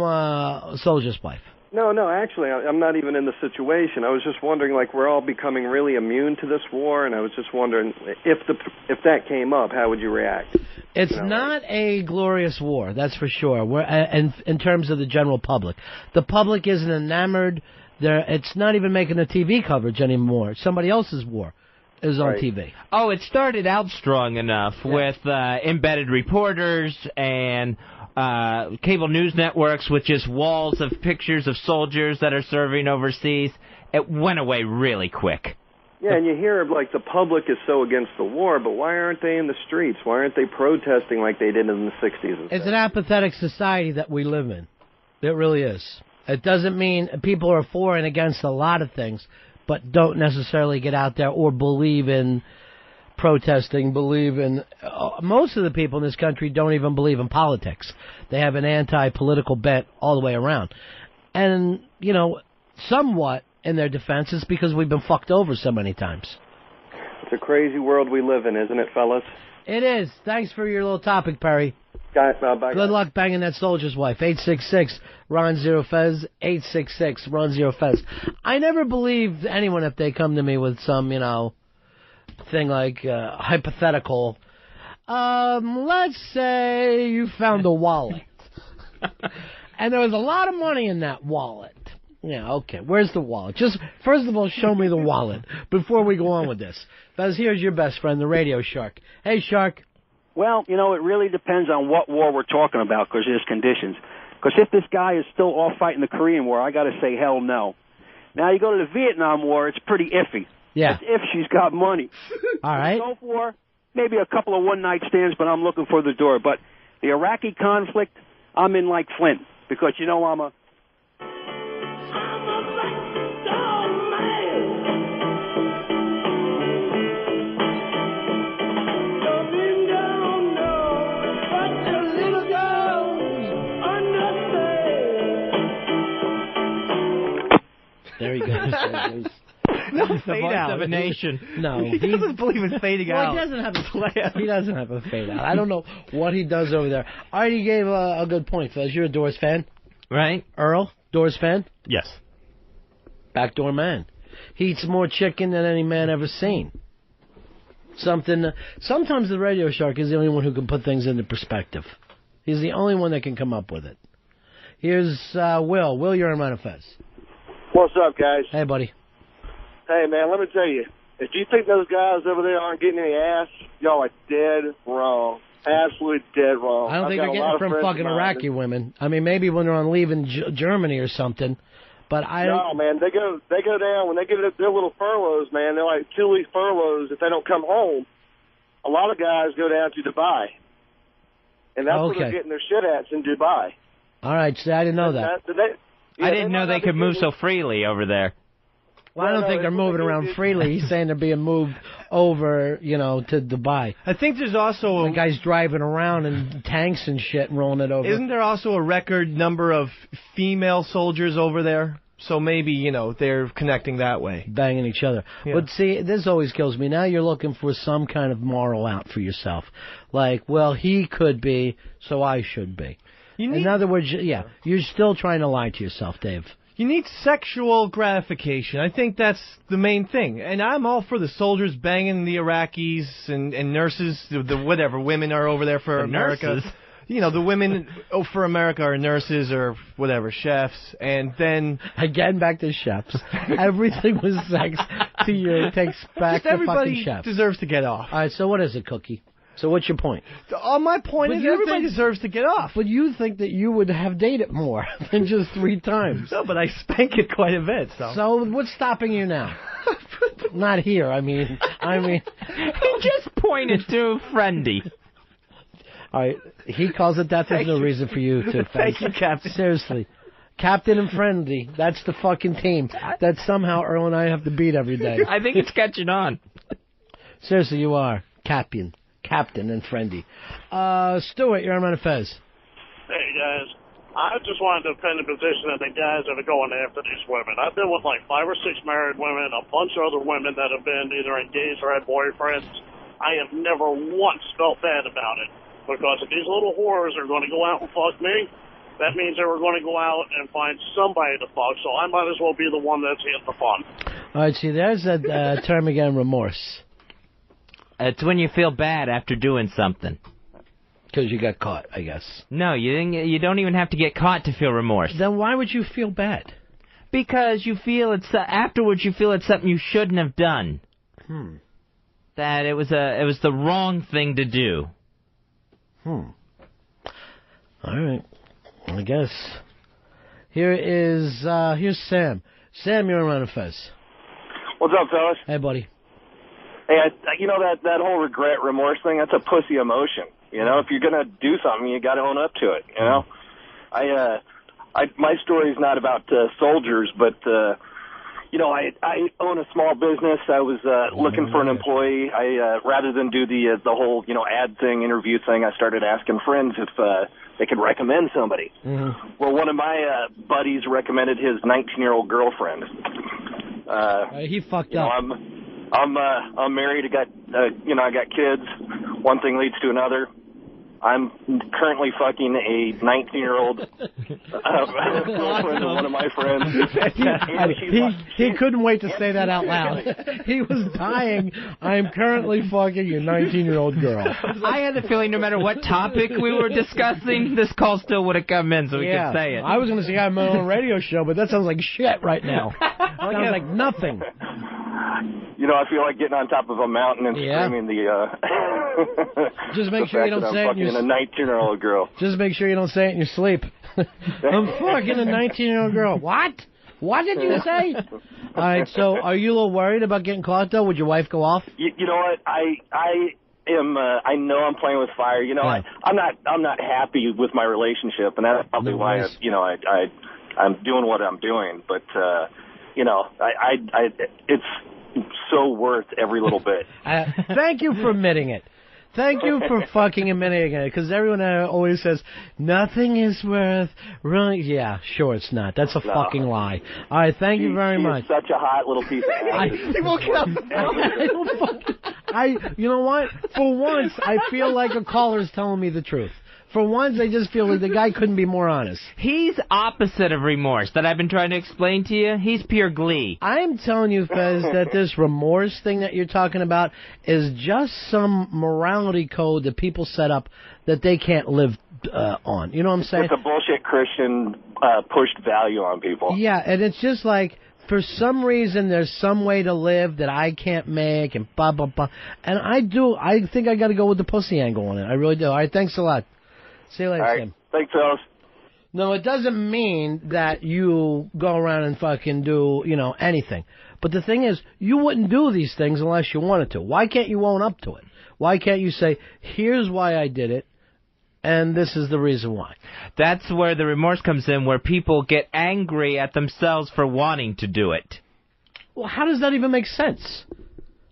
soldier's wife. No, actually, I'm not even in the situation. I was just wondering, we're all becoming really immune to this war, and I was just wondering if that came up, how would you react? It's not a glorious war, that's for sure. We're in terms of the general public. The public isn't enamored. It's not even making a TV coverage anymore. Somebody else's war is on TV. Oh, it started out strong enough with embedded reporters and cable news networks with just walls of pictures of soldiers that are serving overseas. It went away really quick. Yeah, and you hear the public is so against the war, but why aren't they in the streets? Why aren't they protesting like they did in the 60s? It's an apathetic society that we live in. It really is. It doesn't mean people are for and against a lot of things, but don't necessarily get out there or believe in protesting, most of the people in this country don't even believe in politics. They have an anti-political bent all the way around. And, somewhat in their defense is because we've been fucked over so many times. It's a crazy world we live in, isn't it, fellas? It is. Thanks for your little topic, Perry. Bye, Good luck banging that soldier's wife. 866-RON-0-FEZ, 866-RON-0-FEZ. I never believe anyone if they come to me with some, thing hypothetical. Let's say you found a wallet. And there was a lot of money in that wallet. Yeah, okay. Where's the wallet? Just, first of all, show me the wallet before we go on with this. Fez, here's your best friend, the Radio Shark. Hey, Shark. Well, it really depends on what war we're talking about because there's conditions. Because if this guy is still off fighting the Korean War, I got to say hell no. Now, you go to the Vietnam War, it's pretty iffy. Yeah. That's if she's got money. All right. Gulf War, maybe a couple of one-night stands, but I'm looking for the door. But the Iraqi conflict, I'm in like Flint because, I'm a... There you go. No, the fade voice out. of a nation. No, he doesn't believe in fading out. He doesn't have a he doesn't have a fade out. I don't know what he does over there. I already gave a good point, Fez. You're a Doors fan, right? Earl, Doors fan. Yes. Backdoor man. He eats more chicken than any man ever seen. Sometimes the Radio Shark is the only one who can put things into perspective. He's the only one that can come up with it. Here's Will. Will, you're on Ron and Fez. What's up, guys? Hey, buddy. Hey, man, let me tell you, if you think those guys over there aren't getting any ass, y'all are dead wrong. Absolutely dead wrong. I don't think they're getting it from fucking Iraqi women. I mean, maybe when they're on leave in Germany or something, but I don't... No, man, they go down, when they get their little furloughs, man, they're like 2-week furloughs. If they don't come home, a lot of guys go down to Dubai. And that's where they're getting their shit ats in Dubai. All right, see, I didn't know that. I didn't know they could move so freely over there. Well, I don't think they're moving around freely. He's saying they're being moved over, to Dubai. I think there's also... The guy's driving around in tanks and shit and rolling it over. Isn't there also a record number of female soldiers over there? So maybe, they're connecting that way. Banging each other. Yeah. But see, this always kills me. Now you're looking for some kind of moral out for yourself. Like, well, he could be, so I should be. In other words, yeah, you're still trying to lie to yourself, Dave. You need sexual gratification. I think that's the main thing. And I'm all for the soldiers banging the Iraqis and nurses, the whatever, women are over there for America. Nurses? The women for America are nurses or whatever, chefs. And then... Again, back to chefs. Everything was sex to you. It takes back to fucking chefs. Everybody deserves to get off. All right, so what is it, Cookie? So what's your point? My point is everybody deserves to get off. But you think that you would have dated more than just 3 times. No, but I spank it quite a bit. So what's stopping you now? Not here, I mean. He just pointed to Friendly. All right, he calls it that. There's no reason for you to. Thank you, Captain. Seriously. Captain and Friendly. That's the fucking team that somehow Earl and I have to beat every day. I think it's catching on. Seriously, you are. Captain and Friendly. Stuart, you're on Ron and Fez. Hey, guys. I just wanted to defend the position of the guys that are going after these women. I've been with like 5 or 6 married women, a bunch of other women that have been either engaged or had boyfriends. I have never once felt bad about it. Because if these little whores are going to go out and fuck me, that means they were going to go out and find somebody to fuck, so I might as well be the one that's getting the fun. All right, see, there's a term again, remorse. It's when you feel bad after doing something. Because you got caught, I guess. No, you don't even have to get caught to feel remorse. Then why would you feel bad? Because you feel afterwards you feel it's something you shouldn't have done. That it was the wrong thing to do. All right. I guess. Here's Sam. Sam, you're on Ron and Fez. What's up, fellas? Hey, buddy. Hey, that whole regret, remorse thing, that's a pussy emotion. If you're going to do something, you got to own up to it, my story's not about soldiers, but, I own a small business. I was looking for an employee. Rather than do the whole, ad thing, interview thing, I started asking friends if they could recommend somebody. Mm-hmm. Well, one of my buddies recommended his 19-year-old girlfriend. He fucked up. I'm married. I got kids. One thing leads to another. I'm currently fucking a 19-year-old girlfriend of one of my friends. He couldn't wait to say that out loud. He was dying. I'm currently fucking a 19-year-old girl. I had the feeling no matter what topic we were discussing, this call still would have come in so we could say it. I was going to say I have my own radio show, but that sounds like shit right now. Sounds like nothing. I feel like getting on top of a mountain and screaming Just make sure you don't say it in your... a 19-year-old girl. Just make sure you don't say it in your sleep. I'm fucking a 19-year-old girl. What? What did you say? All right, so are you a little worried about getting caught, though? Would your wife go off? You know what? I know I'm playing with fire. I'm not happy with my relationship, and that's probably why I'm doing what I'm doing. But it's so worth every little bit. Thank you for admitting it. Thank you for fucking admitting it, because everyone always says, nothing is worth running. Yeah, sure it's not. That's a fucking lie. All right, thank you very much. Such a hot little piece of ass. He woke up. You know what? For once, I feel like a caller's telling me the truth. For once, I just feel like the guy couldn't be more honest. He's opposite of remorse that I've been trying to explain to you. He's pure glee. I'm telling you, Fez, that this remorse thing that you're talking about is just some morality code that people set up that they can't live on. You know what I'm saying? It's a bullshit Christian pushed value on people. Yeah, and it's just like, for some reason, there's some way to live that I can't make, and blah, blah, blah. And I think I got to go with the pussy angle on it. I really do. All right, thanks a lot. See you later, Tim. Thanks, fellas. No, it doesn't mean that you go around and fucking do, anything. But the thing is, you wouldn't do these things unless you wanted to. Why can't you own up to it? Why can't you say, here's why I did it, and this is the reason why? That's where the remorse comes in, where people get angry at themselves for wanting to do it. Well, how does that even make sense?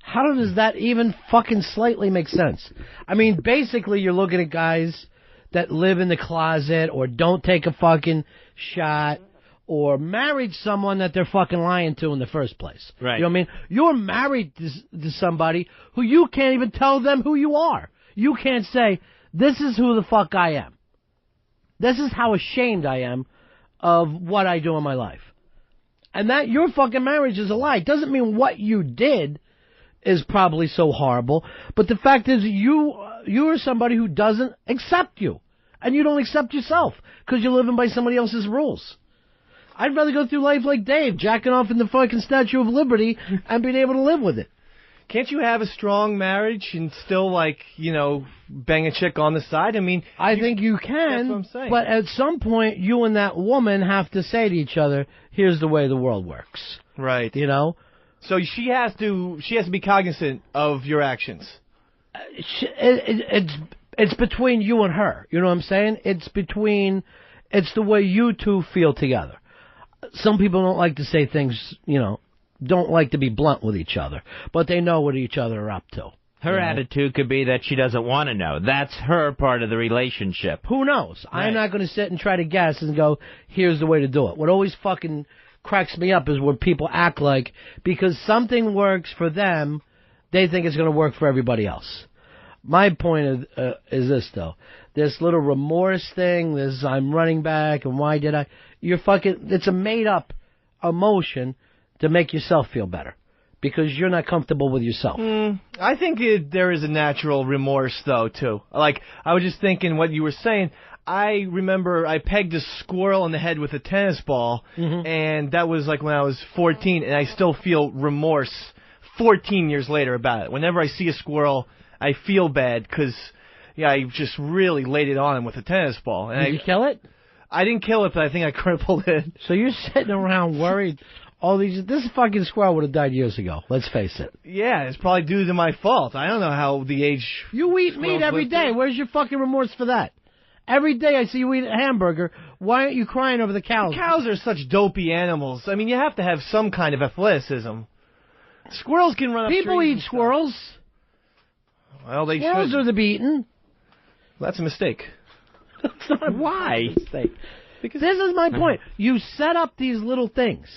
How does that even fucking slightly make sense? I mean, basically, you're looking at guys that live in the closet or don't take a fucking shot or married someone that they're fucking lying to in the first place. Right. You know what I mean? You're married to somebody who you can't even tell them who you are. You can't say, this is who the fuck I am. This is how ashamed I am of what I do in my life. And that your fucking marriage is a lie. It doesn't mean what you did is probably so horrible, but the fact is you are somebody who doesn't accept you. And you don't accept yourself because you're living by somebody else's rules. I'd rather go through life like Dave, jacking off in the fucking Statue of Liberty and being able to live with it. Can't you have a strong marriage and still, like, you know, bang a chick on the side? I mean, I think you can, that's what I'm saying. But at some point, you and that woman have to say to each other, here's the way the world works. Right. You know? So she has to be cognizant of your actions. It's between you and her. You know what I'm saying? It's the way you two feel together. Some people don't like to say things, you know, don't like to be blunt with each other, but they know what each other are up to. Her attitude could be that she doesn't want to know. That's her part of the relationship. Who knows? Right. I'm not going to sit and try to guess and go, here's the way to do it. What always fucking cracks me up is when people act like because something works for them, they think it's going to work for everybody else. My point is this, though. This little remorse thing, this I'm running back, and why did I... it's a made-up emotion to make yourself feel better. Because you're not comfortable with yourself. I think there is a natural remorse, though, too. Like, I was just thinking what you were saying. I remember I pegged a squirrel in the head with a tennis ball, and that was like when I was 14, and I still feel remorse 14 years later about it. Whenever I see a squirrel, I feel bad because, I just really laid it on him with a tennis ball. And Did you kill it? I didn't kill it, but I think I crippled it. So you're sitting around worried... This fucking squirrel would have died years ago. Let's face it. Yeah, it's probably due to my fault. I don't know how the age... You eat meat every day. Where's your fucking remorse for that? Every day I see you eat a hamburger. Why aren't you crying over the cows? The cows are such dopey animals. I mean, you have to have some kind of athleticism. Squirrels can run up trees. People eat squirrels. Well, they Squirrels should. are to be eaten. That's a mistake. That's not a Why? mistake. Because this is my point. You set up these little things.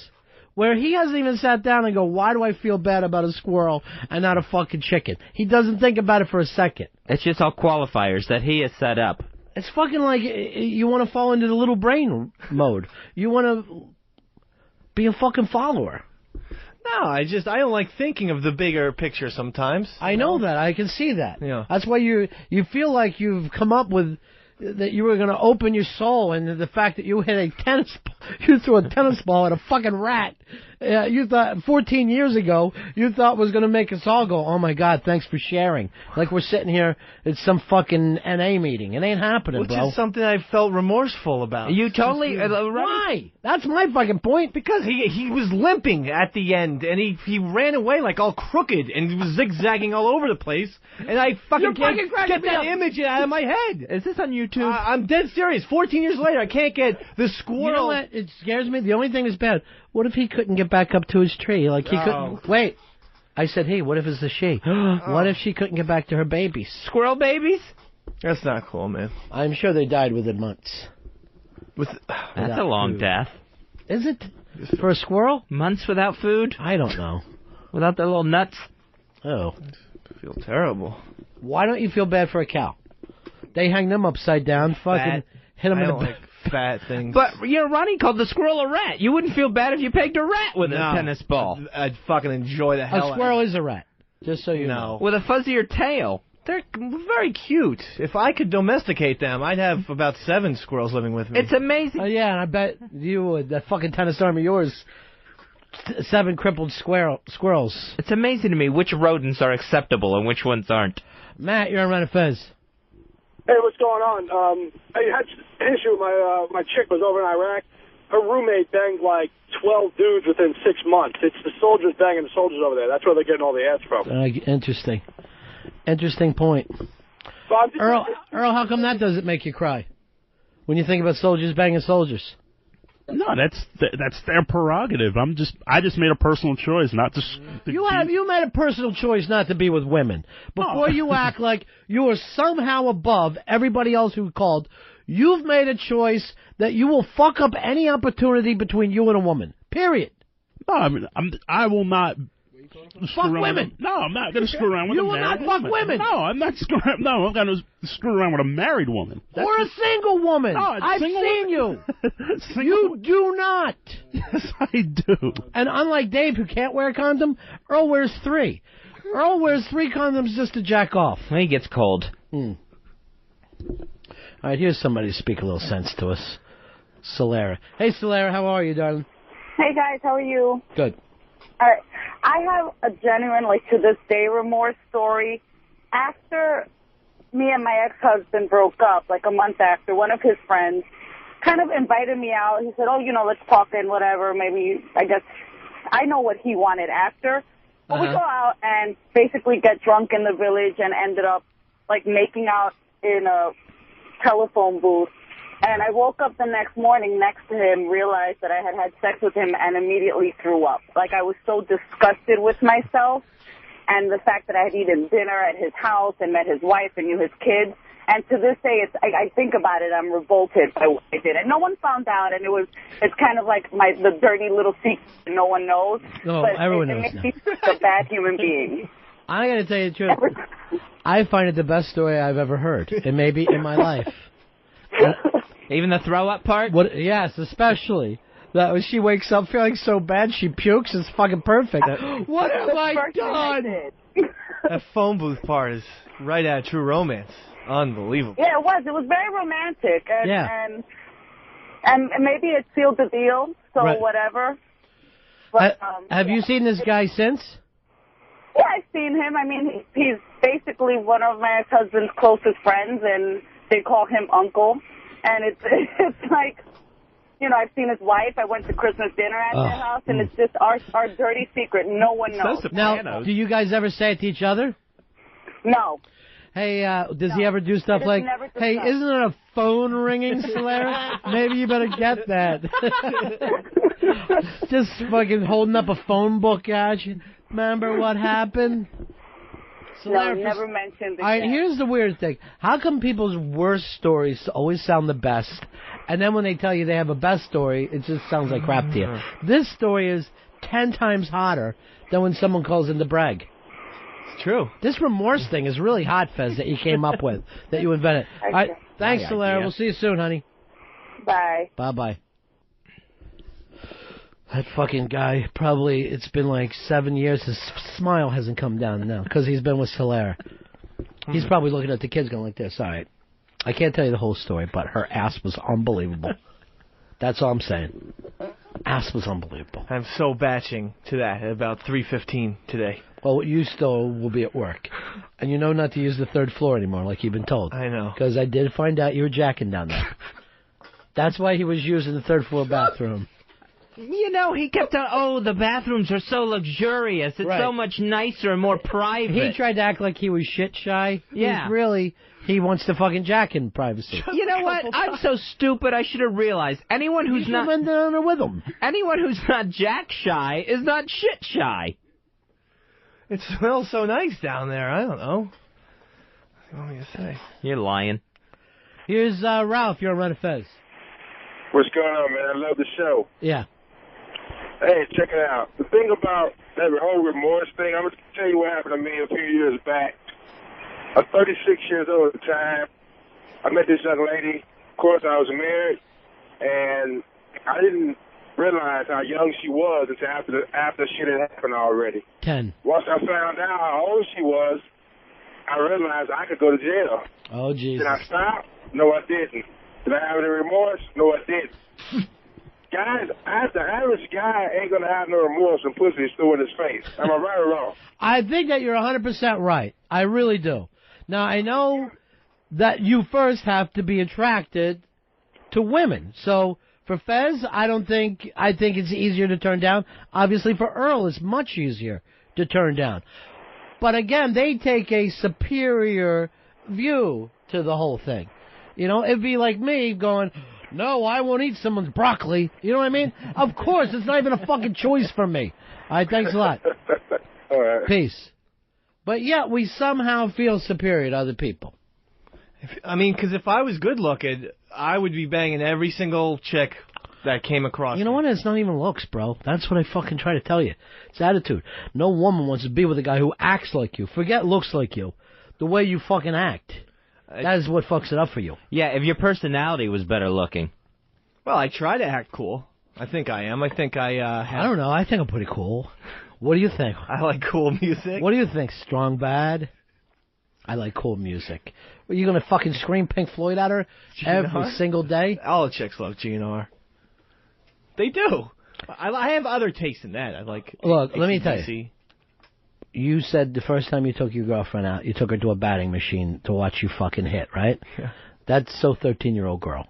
Where he hasn't even sat down and go, why do I feel bad about a squirrel and not a fucking chicken? He doesn't think about it for a second. It's just all qualifiers that he has set up. It's fucking like you want to fall into the little brain mode. You want to be a fucking follower. No, I don't like thinking of the bigger picture sometimes. I know that. I can see that. Yeah. That's why you feel like you've come up with... that you were going to open your soul, and the fact that you hit you threw a tennis ball at a fucking rat. You thought 14 years ago you thought was going to make us all go, oh my God, thanks for sharing. Like we're sitting here at some fucking NA meeting. It ain't happening, bro. Which is something I felt remorseful about. You totally why? That's my fucking point. Because he was limping at the end, and he ran away like all crooked, and he was zigzagging all over the place, and I fucking can't get that image out of my head. Is this on YouTube? I'm dead serious. 14 years later, I can't get the squirrel. You know what? It scares me. The only thing that's bad, what if he couldn't get back up to his tree? Like he couldn't... Wait. I said, hey, what if it's a she? What if she couldn't get back to her babies? Squirrel babies? That's not cool, man. I'm sure they died within months. That's a long death. Is it? For a squirrel? Months without food? I don't know. Without their little nuts? Oh. I feel terrible. Why don't you feel bad for a cow? They hang them upside down, fucking hit them in the back. Fat things. But, Ronnie called the squirrel a rat. You wouldn't feel bad if you pegged a rat with a tennis ball. I'd fucking enjoy the hell out of it. A squirrel is a rat, just so you know. With a fuzzier tail. They're very cute. If I could domesticate them, I'd have about 7 squirrels living with me. It's amazing. Oh, yeah, and I bet you would. That fucking tennis arm of yours, 7 crippled squirrels. It's amazing to me which rodents are acceptable and which ones aren't. Matt, you're on Ron and Fez. Hey, what's going on? I had an issue. My chick was over in Iraq. Her roommate banged like 12 dudes within 6 months. It's the soldiers banging the soldiers over there. That's where they're getting all the ads from. Interesting. Interesting point. So Earl, how come that doesn't make you cry? When you think about soldiers banging soldiers? No, that's their prerogative. I just made a personal choice not to. You made a personal choice not to be with women. Before you act like you are somehow above everybody else who called, You've made a choice that you will fuck up any opportunity between you and a woman. Period. No, I mean, I will not fuck women. No, I'm not going to screw around with a married woman. You will not fuck women. No, I'm not screwing. No, I'm going to screw around with a married woman. Or a single woman. No, I've seen you. You do not. Yes, I do. And unlike Dave, who can't wear a condom, Earl wears 3. Earl wears 3 condoms just to jack off. He gets cold. All right, here's somebody to speak a little sense to us. Solera. Hey, Solera, how are you, darling? Hey, guys, how are you? Good. All right. I have a genuine, like, to this day remorse story. After me and my ex-husband broke up, like a month after, one of his friends kind of invited me out. He said, oh, you know, let's talk and whatever. Maybe, I guess, I know what he wanted after. But we go out and basically get drunk in the village and ended up, like, making out in a telephone booth. And I woke up the next morning next to him, realized that I had had sex with him, and immediately threw up. Like, I was so disgusted with myself and the fact that I had eaten dinner at his house and met his wife and knew his kids. And to this day, I think about it, I'm revolted by what I did. And no one found out, and it's kind of like the dirty little secret no one knows. No, but everyone it knows makes me a bad human being. I got to tell you the truth. I find it the best story I've ever heard, and maybe in my life. Even the throw-up part? Yes, especially. That when she wakes up feeling so bad, she pukes. It's fucking perfect. What have I done? That phone booth part is right out of True Romance. Unbelievable. Yeah, it was. It was very romantic. And maybe it sealed the deal, so Right. whatever. But, have you seen this guy since? Yeah, I've seen him. I mean, he's basically one of my ex-husband's closest friends, and they call him Uncle. And it's like, you know, I've seen his wife. I went to Christmas dinner at their house, and it's just our dirty secret. No one knows. Now, do you guys ever say it to each other? No. Hey, does he ever do stuff like, hey, isn't it a phone ringing, Solera? Maybe you better get that. Just fucking holding up a phone book at you. Remember what happened? No, never mentioned it. All right, here's the weird thing. How come people's worst stories always sound the best, and then when they tell you they have a best story, it just sounds like crap to you? This story is 10 times hotter than when someone calls in to brag. It's true. This remorse thing is really hot, Fez, that you came up with, that you invented. All right, thanks, Solera. We'll see you soon, honey. Bye. Bye-bye. That fucking guy, probably, it's been like 7 years, his smile hasn't come down now, because he's been with Solera. He's probably looking at the kids going like this. All right, I can't tell you the whole story, but her ass was unbelievable. That's all I'm saying. Ass was unbelievable. I'm so batching to that at about 3:15 today. Well, you still will be at work. And you know not to use the 3rd floor anymore, like you've been told. I know. Because I did find out you were jacking down there. That's why he was using the 3rd floor bathroom. You know, he kept on, the bathrooms are so luxurious. It's so much nicer and more private. He tried to act like he was shit shy. Yeah. Really, he wants to fucking jack in privacy. You know what? I'm so stupid. I should have realized. Anyone who's not been down there with him. Anyone who's not jack shy is not shit shy. It smells so nice down there. I don't know. What do you want me to say? You're lying. Here's Ralph. You're on Ron and Fez. What's going on, man? I love the show. Yeah. Hey, check it out. The thing about that whole remorse thing, I'm going to tell you what happened to me a few years back. I was 36 years old at the time. I met this young lady. Of course, I was married, and I didn't realize how young she was until after shit had happened already. 10. Once I found out how old she was, I realized I could go to jail. Oh, Jesus. Did I stop? No, I didn't. Did I have any remorse? No, I didn't. Guys, the average guy ain't going to have no remorse when pussy is thrown in his face. Am I right or wrong? I think that you're 100% right. I really do. Now, I know that you first have to be attracted to women. So, for Fez, I think it's easier to turn down. Obviously, for Earl, it's much easier to turn down. But again, they take a superior view to the whole thing. You know, it'd be like me going, no, I won't eat someone's broccoli. You know what I mean? Of course, it's not even a fucking choice for me. All right, thanks a lot. All right. Peace. But yet, we somehow feel superior to other people. Because if I was good looking, I would be banging every single chick that came across. You know what? It's not even looks, bro. That's what I fucking try to tell you. It's attitude. No woman wants to be with a guy who acts like you. Forget looks like you. The way you fucking act. That is what fucks it up for you. Yeah, if your personality was better looking. Well, I try to act cool. I think I am. I think I have... I don't know. I think I'm pretty cool. What do you think? I like cool music. What do you think? Strong bad? I like cool music. Are you going to fucking scream Pink Floyd at her every single day? All the chicks love GNR. They do. I have other tastes in that. I like... Look, let me tell you. You said the first time you took your girlfriend out, you took her to a batting machine to watch you fucking hit, right? Yeah. That's so 13-year-old girl.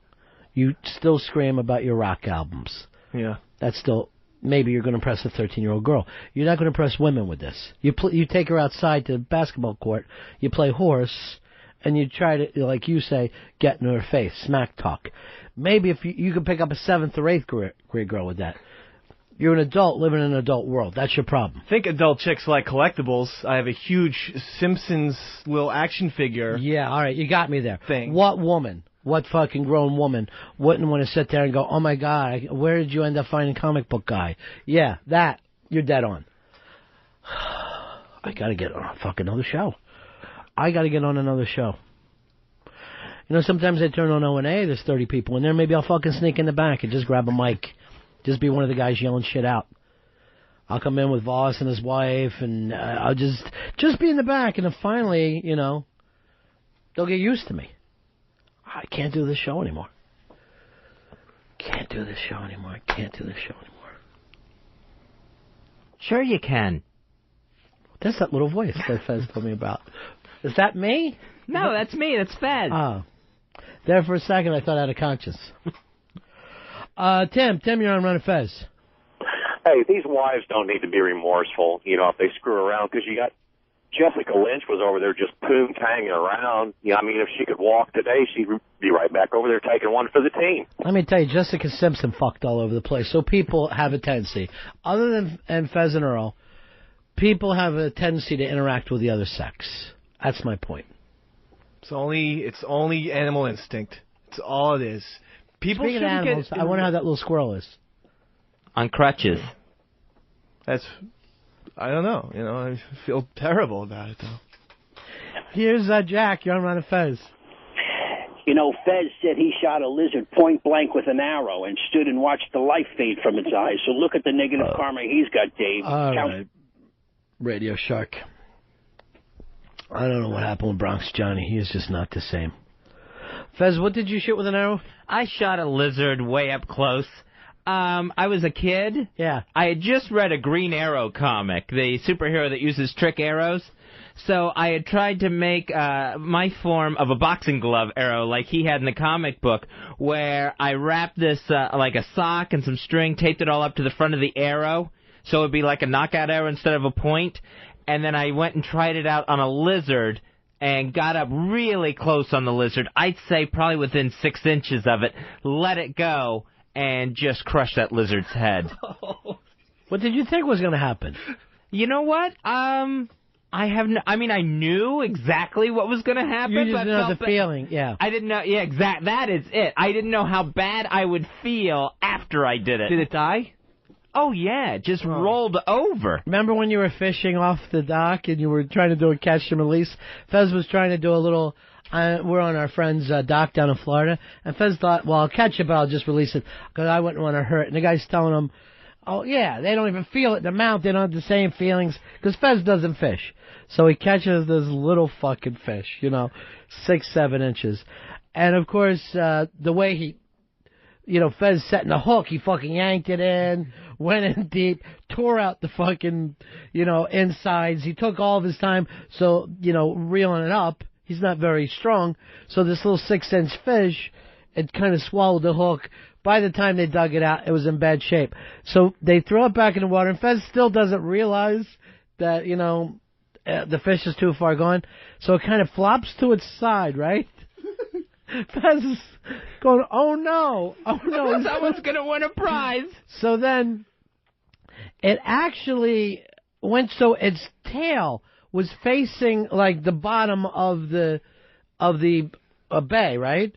You still scream about your rock albums. Yeah. That's still... Maybe you're going to impress a 13-year-old girl. You're not going to impress women with this. You take her outside to the basketball court, you play horse, and you try to, like you say, get in her face, smack talk. Maybe if you could pick up a 7th or 8th grade girl with that. You're an adult living in an adult world. That's your problem. I think adult chicks like collectibles. I have a huge Simpsons little action figure. Yeah, all right, you got me there. Thing. What woman, what fucking grown woman wouldn't want to sit there and go, oh my God, where did you end up finding comic book guy? Yeah, that, you're dead on. I got to get on a fucking other show. You know, sometimes I turn on O&A, there's 30 people in there. Maybe I'll fucking sneak in the back and just grab a mic. Just be one of the guys yelling shit out. I'll come in with Voss and his wife, and I'll just be in the back. And then finally, you know, they'll get used to me. I can't do this show anymore. Sure you can. That's that little voice that Fez told me about. Is that me? No, that's me. That's Fez. Oh. There for a second, I thought I had a conscience. Tim, you're on Ron and Fez. Hey, these wives don't need to be remorseful, you know, if they screw around, because you got Jessica Lynch was over there just poom-tanging around. You know, I mean, if she could walk today, she'd be right back over there taking one for the team. Let me tell you, Jessica Simpson fucked all over the place, so people have a tendency. Other than Fez and Earl, people have a tendency to interact with the other sex. That's my point. It's only animal instinct. It's all it is. People Speaking of animals, I wonder how that little squirrel is. On crutches. I don't know. You know, I feel terrible about it, though. Here's Jack. You're on Ron and Fez. You know, Fez said he shot a lizard point blank with an arrow and stood and watched the life fade from its eyes. So look at the negative karma he's got, Dave. All right. Radio Shark. I don't know what happened with Bronx Johnny. He is just not the same. Fez, what did you shoot with an arrow? I shot a lizard way up close. I was a kid. Yeah. I had just read a Green Arrow comic, the superhero that uses trick arrows. So I had tried to make my form of a boxing glove arrow like he had in the comic book, where I wrapped this like a sock and some string, taped it all up to the front of the arrow, so it would be like a knockout arrow instead of a point. And then I went and tried it out on a lizard and got up really close on the lizard. I'd say probably within 6 inches of it, let it go, and just crushed that lizard's head. What did you think was going to happen? You know what? I knew exactly what was going to happen. You just didn't have the feeling, yeah. I didn't know, yeah, that is it. I didn't know how bad I would feel after I did it. Did it die? Oh, yeah, it just rolled over. Remember when you were fishing off the dock and you were trying to do a catch and release? Fez was trying to do a little... we're on our friend's dock down in Florida, and Fez thought, well, I'll catch it, but I'll just release it because I wouldn't want to hurt. And the guy's telling him, oh, yeah, they don't even feel it in the mouth. They don't have the same feelings because Fez doesn't fish. So he catches this little fucking fish, 6-7 inches. And, of course, the way he... Fez setting the hook, he fucking yanked it in, went in deep, tore out the fucking, insides. He took all of his time, so, reeling it up. He's not very strong. So this little 6-inch fish, it kind of swallowed the hook. By the time they dug it out, it was in bad shape. So they throw it back in the water, and Fez still doesn't realize that, the fish is too far gone. So it kind of flops to its side, right? Fez is going, oh no, someone's going to win a prize. So then it actually went so its tail was facing like the bottom of the a bay, right?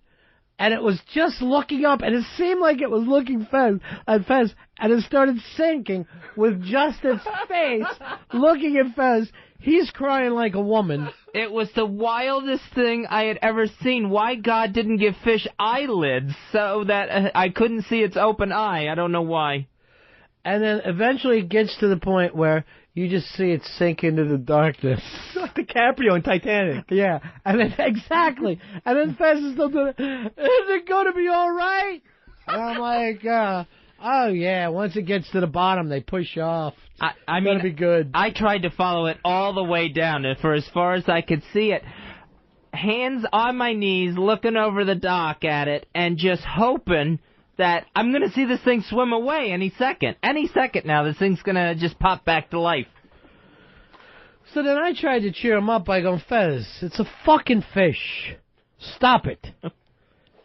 And it was just looking up, and it seemed like it was looking at Fez, and it started sinking with just its face looking at Fez. He's crying like a woman. It was the wildest thing I had ever seen. Why God didn't give fish eyelids so that I couldn't see its open eye. I don't know why. And then eventually it gets to the point where you just see it sink into the darkness. Like DiCaprio in Titanic. Yeah, and then exactly. And then Fez is still doing, is it going to be all right? And I'm like, oh, yeah, once it gets to the bottom, they push you off. I mean, be good. I tried to follow it all the way down, and for as far as I could see it, hands on my knees, looking over the dock at it, and just hoping that I'm going to see this thing swim away any second. Any second now, this thing's going to just pop back to life. So then I tried to cheer him up by going, Fez, it's a fucking fish. Stop it.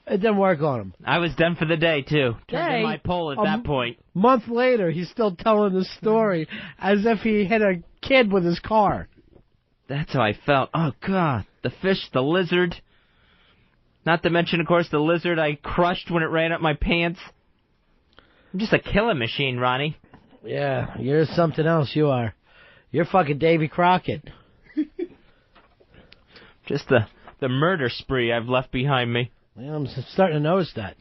It didn't work on him. I was done for the day, too. Turned in my pole at that point. Month later, he's still telling the story as if he hit a kid with his car. That's how I felt. Oh, God. The fish, the lizard. Not to mention, of course, the lizard I crushed when it ran up my pants. I'm just a killing machine, Ronnie. Yeah, you're something else, you are. You're fucking Davy Crockett. Just the murder spree I've left behind me. Well, I'm starting to notice that.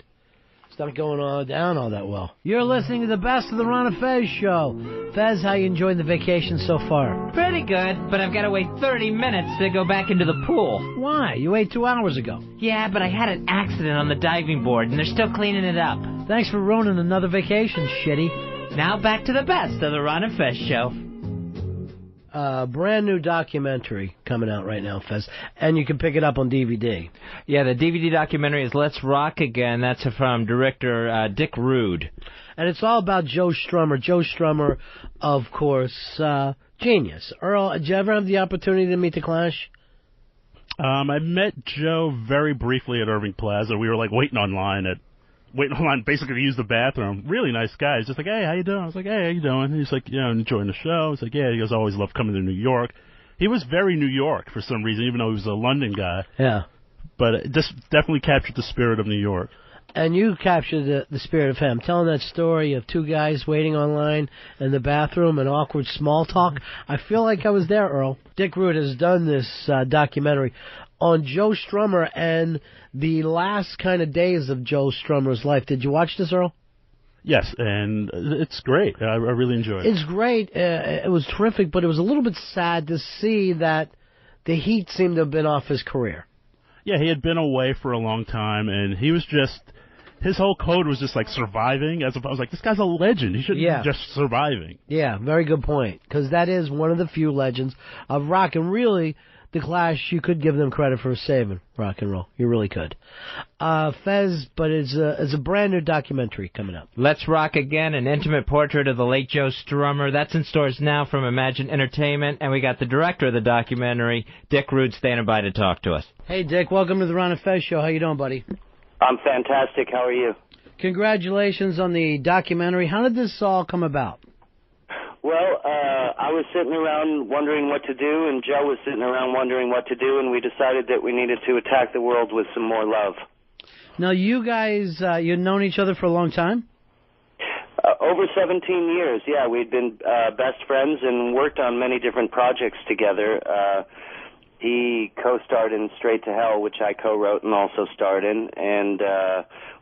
It's not going on down all that well. You're listening to the best of the Ron and Fez show. Fez, how you enjoying the vacation so far? Pretty good, but I've got to wait 30 minutes to go back into the pool. Why? You ate 2 hours ago. Yeah, but I had an accident on the diving board, and they're still cleaning it up. Thanks for ruining another vacation, shitty. Now back to the best of the Ron and Fez show. Brand new documentary coming out right now, Fez, and you can pick it up on DVD. Yeah, the DVD documentary is Let's Rock Again. That's from director Dick Rude. And it's all about Joe Strummer. Joe Strummer, of course, genius. Earl, did you ever have the opportunity to meet the Clash? I met Joe very briefly at Irving Plaza. We were like waiting online basically to use the bathroom. Really nice guy. He's just like, hey, how you doing? I was like, hey, how you doing? And he's like, enjoying the show. He's like, yeah. He goes, I always love coming to New York. He was very New York for some reason, even though he was a London guy. Yeah. But it just definitely captured the spirit of New York. And you captured the spirit of him. Telling that story of 2 guys waiting online in the bathroom and awkward small talk. I feel like I was there, Earl. Dick Rude has done this documentary on Joe Strummer and the last kind of days of Joe Strummer's life. Did you watch this, Earl? Yes, and it's great. I really enjoyed it. It's great. It was terrific, but it was a little bit sad to see that the heat seemed to have been off his career. Yeah, he had been away for a long time, and he was just... His whole code was just like surviving. I was like, this guy's a legend. He shouldn't be just surviving. Yeah, very good point. Because that is one of the few legends of rock. And really, the Clash, you could give them credit for saving rock and roll. You really could. Fez, but it's a brand new documentary coming up. Let's Rock Again, an intimate portrait of the late Joe Strummer. That's in stores now from Imagine Entertainment. And we got the director of the documentary, Dick Rude, standing by to talk to us. Hey, Dick, welcome to the Ron and Fez show. How you doing, buddy? I'm fantastic. How are you? Congratulations on the documentary. How did this all come about? Well, I was sitting around wondering what to do, and Joe was sitting around wondering what to do, and we decided that we needed to attack the world with some more love. Now, you guys, you've known each other for a long time? Over 17 years, yeah. We'd been best friends and worked on many different projects together. He co-starred in Straight to Hell, which I co-wrote and also starred in, and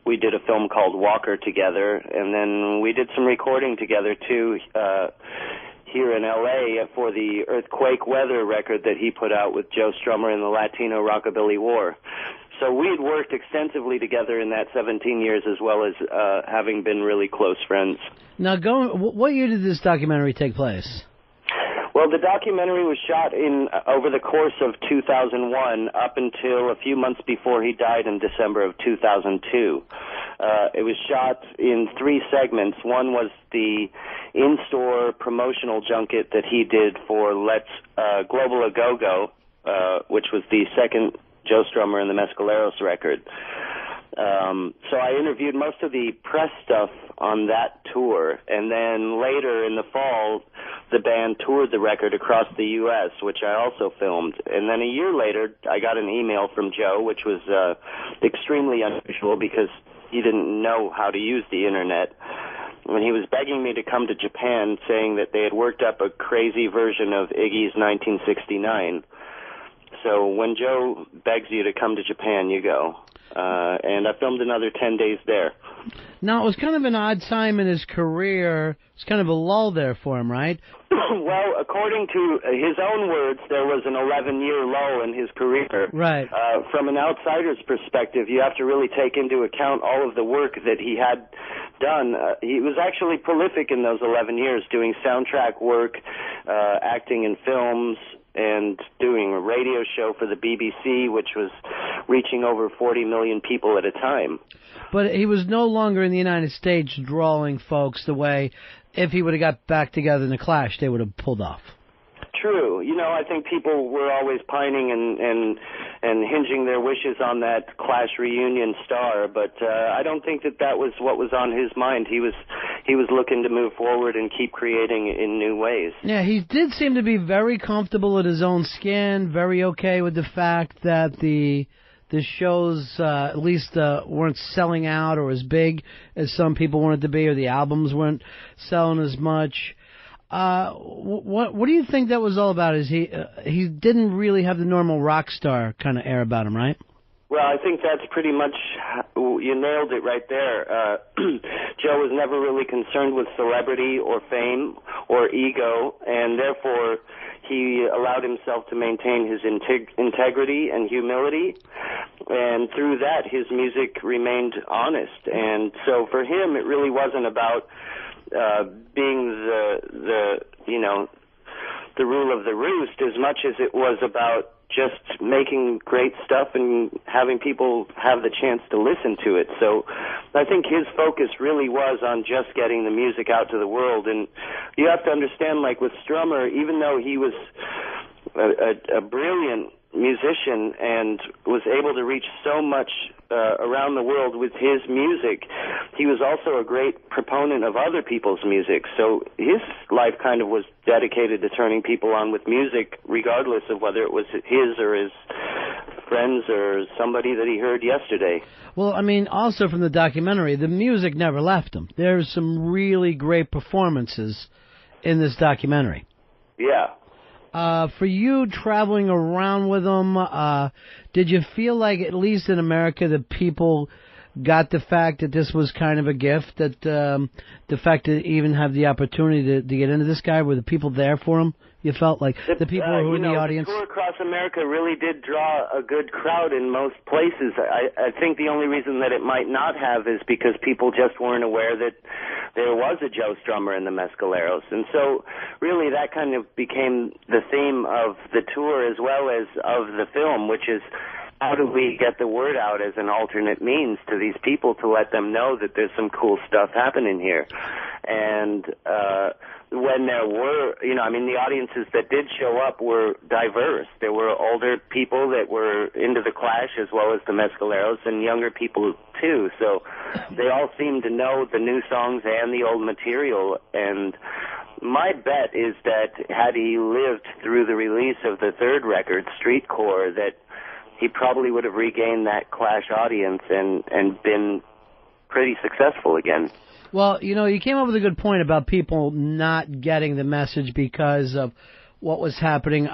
we did a film called Walker together, and then we did some recording together, too, here in L.A. for the Earthquake Weather record that he put out with Joe Strummer in the Latino Rockabilly War. So we had worked extensively together in that 17 years, as well as having been really close friends. Now, what year did this documentary take place? Well, the documentary was shot over the course of 2001 up until a few months before he died in December of 2002. It was shot in 3 segments. One was the in-store promotional junket that he did for Let's Global A Go-Go, which was the second Joe Strummer and the Mescaleros record. So I interviewed most of the press stuff on that tour, and then later in the fall the band toured the record across the U.S., which I also filmed. And then a year later, I got an email from Joe, which was extremely unusual because he didn't know how to use the Internet. And he was begging me to come to Japan, saying that they had worked up a crazy version of Iggy's 1969. So when Joe begs you to come to Japan, you go. And I filmed another 10 days there. Now, it was kind of an odd time in his career. It's kind of a lull there for him, right? Well, according to his own words, there was an 11-year lull in his career. Right. From an outsider's perspective, you have to really take into account all of the work that he had done. He was actually prolific in those 11 years, doing soundtrack work, acting in films, and doing a radio show for the BBC, which was reaching over 40 million people at a time. But he was no longer in the United States drawing folks the way, if he would have got back together in the Clash, they would have pulled off. True. You know, I think people were always pining and hinging their wishes on that Clash reunion star, but I don't think that was what was on his mind. He was looking to move forward and keep creating in new ways. Yeah, he did seem to be very comfortable in his own skin, very okay with the fact that the shows at least weren't selling out or as big as some people wanted to be, or the albums weren't selling as much. What do you think that was all about? Is he didn't really have the normal rock star kind of air about him, right? Well, I think that's pretty much, you nailed it right there. Joe was never really concerned with celebrity or fame or ego, and therefore he allowed himself to maintain his integrity and humility, and through that his music remained honest. And so for him, it really wasn't about being the rule of the roost as much as it was about just making great stuff and having people have the chance to listen to it. So I think his focus really was on just getting the music out to the world. And you have to understand, like with Strummer, even though he was a brilliant musician and was able to reach so much around the world with his music, he was also a great proponent of other people's music. So his life kind of was dedicated to turning people on with music, regardless of whether it was his or his friends or somebody that he heard yesterday. Well, I mean, also from the documentary, the music never left him. There's some really great performances in this documentary. Yeah. For you traveling around with him, did you feel like, at least in America, that people got the fact that this was kind of a gift, that the fact to even have the opportunity to get into this guy, were the people there for him? You felt like the people who were in the audience? The tour across America really did draw a good crowd in most places. I think the only reason that it might not have is because people just weren't aware that there was a Joe Strummer in the Mescaleros. And so really that kind of became the theme of the tour as well as of the film, which is how do we get the word out as an alternate means to these people to let them know that there's some cool stuff happening here. And when there were, the audiences that did show up were diverse. There were older people that were into the Clash as well as the Mescaleros, and younger people too. So they all seemed to know the new songs and the old material. And my bet is that had he lived through the release of the third record, Streetcore, that he probably would have regained that Clash audience and been pretty successful again. Well, you came up with a good point about people not getting the message because of what was happening.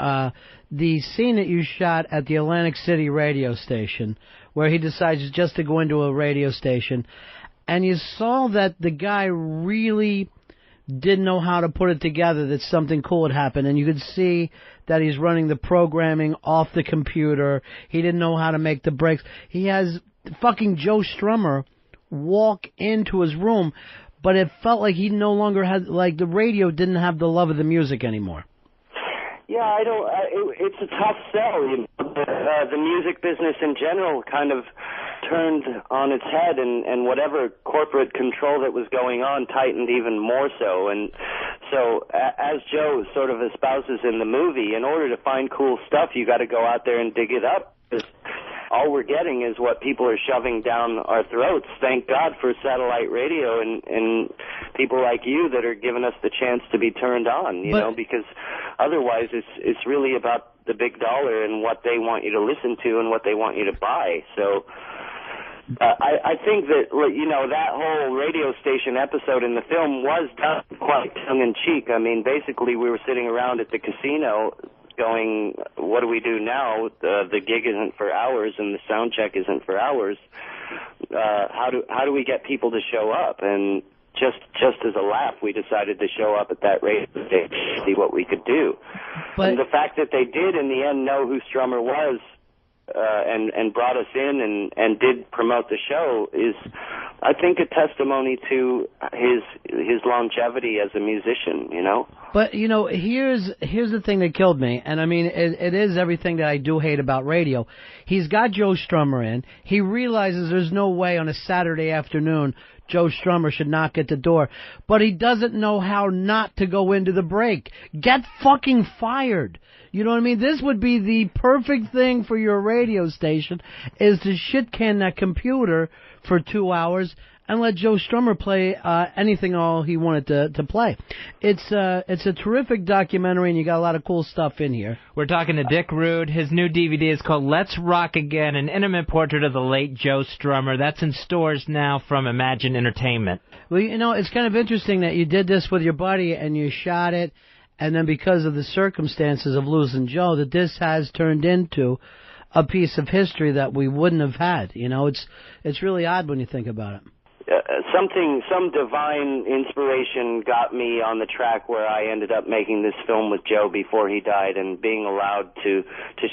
The scene that you shot at the Atlantic City radio station, where he decides just to go into a radio station, and you saw that the guy really didn't know how to put it together, that something cool had happened, and you could see that he's running the programming off the computer. He didn't know how to make the breaks. He has fucking Joe Strummer walk into his room, but it felt like he no longer had, like, the radio didn't have the love of the music anymore. Yeah, it's a tough sell. The music business in general kind of turned on its head, and whatever corporate control that was going on tightened even more so. And so, as Joe sort of espouses in the movie, in order to find cool stuff, you got to go out there and dig it up. all we're getting is what people are shoving down our throats. Thank God for satellite radio and people like you that are giving us the chance to be turned on, you know, because otherwise it's really about the big dollar and what they want you to listen to and what they want you to buy. So I think that, you know, that whole radio station episode in the film was done quite tongue-in-cheek. I mean, basically we were sitting around at the casino going, what do we do now? The gig isn't for hours and the sound check isn't for hours. How do we get people to show up? And just as a laugh, we decided to show up at that radio station to see what we could do. And the fact that they did in the end know who Strummer was, and brought us in and did promote the show is, I think, a testimony to his longevity as a musician, you know? But, you know, here's the thing that killed me, and I mean, it is everything that I do hate about radio. He's got Joe Strummer in. He realizes there's no way on a Saturday afternoon Joe Strummer should knock at the door, but he doesn't know how not to go into the break. Get fucking fired. You know what I mean? This would be the perfect thing for your radio station, is to shit can that computer for 2 hours and let Joe Strummer play anything all he wanted to play. It's a terrific documentary, and you got a lot of cool stuff in here. We're talking to Dick Rude. His new DVD is called Let's Rock Again, an intimate portrait of the late Joe Strummer. That's in stores now from Imagine Entertainment. Well, you know, it's kind of interesting that you did this with your buddy and you shot it, and then because of the circumstances of losing Joe, that this has turned into a piece of history that we wouldn't have had. You know, it's really odd when you think about it. Some divine inspiration got me on the track where I ended up making this film with Joe before he died, and being allowed to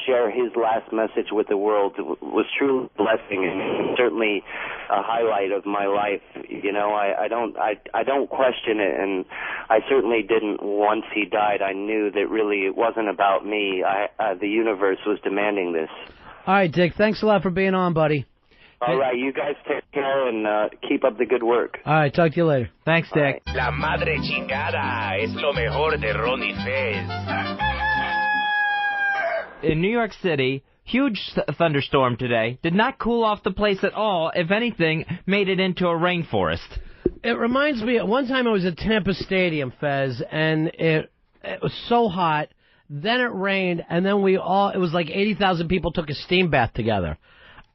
share his last message with the world was truly a blessing and certainly a highlight of my life. You know, I don't question it, and I certainly didn't once he died. I knew that really it wasn't about me. The universe was demanding this. All right, Dick, thanks a lot for being on, buddy. All right, you guys take care and keep up the good work. All right, talk to you later. Thanks, Dick. La madre chingada es lo mejor de Ron y Fez. In New York City, huge thunderstorm today. Did not cool off the place at all. If anything, made it into a rainforest. It reminds me, one time I was at Tampa Stadium, Fez, and it was so hot. Then it rained, and then it was like 80,000 people took a steam bath together.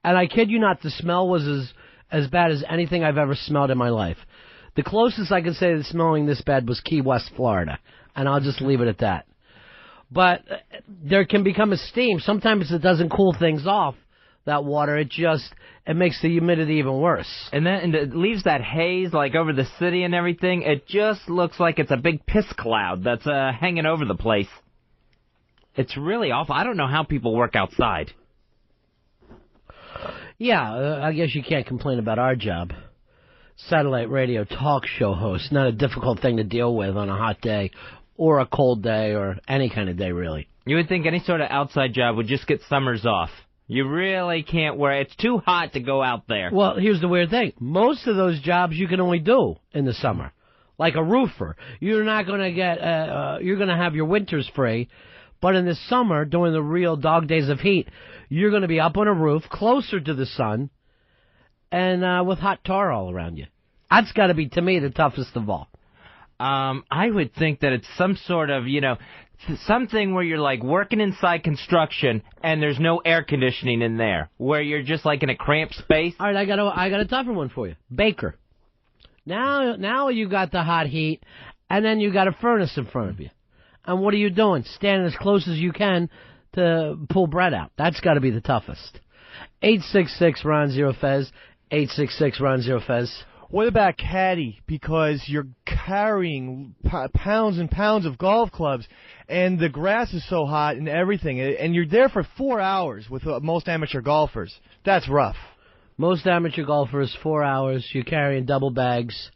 And I kid you not, the smell was as bad as anything I've ever smelled in my life. The closest I could say to smelling this bad was Key West, Florida. And I'll just leave it at that. But there can become a steam. Sometimes it doesn't cool things off, that water. It makes the humidity even worse. And it leaves that haze like over the city and everything. It just looks like it's a big piss cloud that's hanging over the place. It's really awful. I don't know how people work outside. Yeah, I guess you can't complain about our job. Satellite radio talk show host, not a difficult thing to deal with on a hot day or a cold day or any kind of day, really. You would think any sort of outside job would just get summers off. You really can't wear it. It's too hot to go out there. Well, here's the weird thing. Most of those jobs you can only do in the summer. Like a roofer. You're not going to get, you're going to have your winters free. But in the summer, during the real dog days of heat, you're going to be up on a roof, closer to the sun, and with hot tar all around you. That's got to be, to me, the toughest of all. I would think that it's some sort of, you know, something where you're like working inside construction and there's no air conditioning in there, where you're just like in a cramped space. All right, I got a tougher one for you. Baker. Now you got the hot heat, and then you got a furnace in front of you. And what are you doing? Standing as close as you can to pull bread out. That's got to be the toughest. 866-RON-0-FEZ. 866-RON-0-FEZ. What about caddy? Because you're carrying pounds and pounds of golf clubs, and the grass is so hot and everything, and you're there for 4 hours with most amateur golfers. That's rough. Most amateur golfers, 4 hours. You're carrying double bags.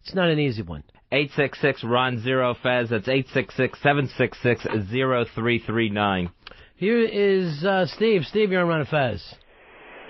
It's not an easy one. 866-RON-0-FEZ. That's 866-766-0339. Here is Steve. Steve, you're on Ron and Fez.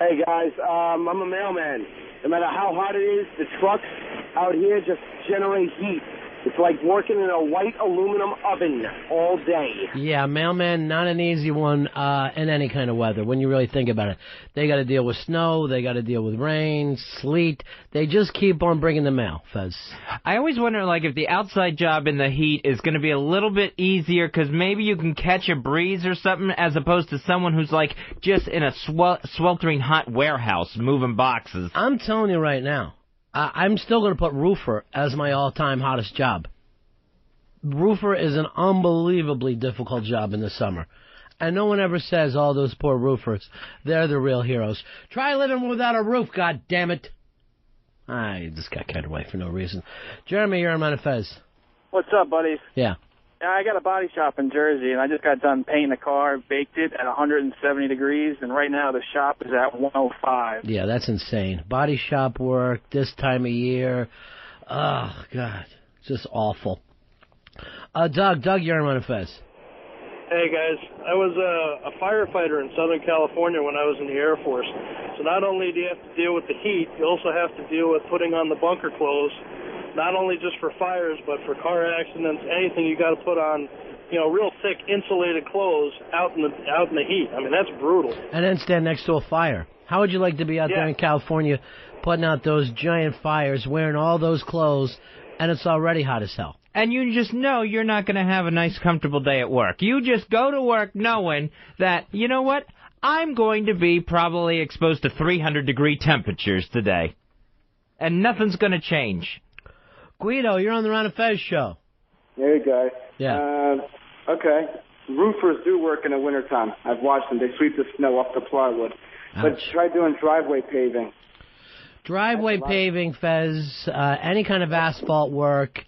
Hey, guys. I'm a mailman. No matter how hot it is, the trucks out here just generate heat. It's like working in a white aluminum oven all day. Yeah, mailman, not an easy one in any kind of weather when you really think about it. They got to deal with snow. They got to deal with rain, sleet. They just keep on bringing the mail, Fez. I always wonder, like, if the outside job in the heat is going to be a little bit easier because maybe you can catch a breeze or something as opposed to someone who's, like, just in a sweltering hot warehouse moving boxes. I'm telling you right now. I'm still going to put roofer as my all-time hottest job. Roofer is an unbelievably difficult job in the summer. And no one ever says, all those poor roofers, they're the real heroes. Try living without a roof, God damn it. I just got carried away for no reason. Jeremy, you're on Ron and Fez. What's up, buddy? Yeah. I got a body shop in Jersey, and I just got done painting a car, baked it at 170 degrees, and right now the shop is at 105. Yeah, that's insane. Body shop work, this time of year. Oh, God. It's just awful. Doug, you're on Ron and Fez. Hey, guys. I was a firefighter in Southern California when I was in the Air Force. So not only do you have to deal with the heat, you also have to deal with putting on the bunker clothes. Not only just for fires, but for car accidents, anything you got to put on, real thick insulated clothes out in the heat. I mean, that's brutal. And then stand next to a fire. How would you like to be out there in California putting out those giant fires, wearing all those clothes, and it's already hot as hell? And you just know you're not going to have a nice, comfortable day at work. You just go to work knowing that, you know what, I'm going to be probably exposed to 300-degree temperatures today. And nothing's going to change. Guido, you're on the Ron and Fez show. Hey, guys. Yeah. Okay. Roofers do work in the wintertime. I've watched them. They sweep the snow off the plywood. Ouch. But try doing driveway paving. Driveway paving, Fez, any kind of asphalt work,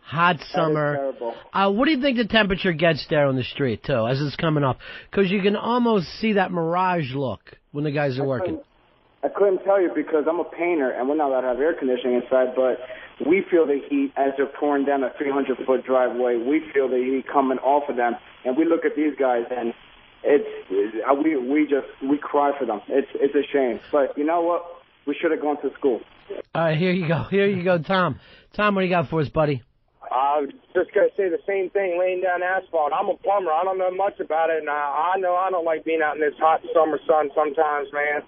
hot summer. That is terrible. What do you think the temperature gets there on the street, too, as it's coming up? Because you can almost see that mirage look when the guys are working. I couldn't tell you because I'm a painter, and we're not allowed to have air conditioning inside, but we feel the heat as they're pouring down a 300-foot driveway. We feel the heat coming off of them, and we look at these guys, and we cry for them. It's a shame. But you know what? We should have gone to school. All right, here you go, Tom. Tom, what do you got for us, buddy? I was just going to say the same thing, laying down asphalt. I'm a plumber. I don't know much about it, and I know I don't like being out in this hot summer sun sometimes, man.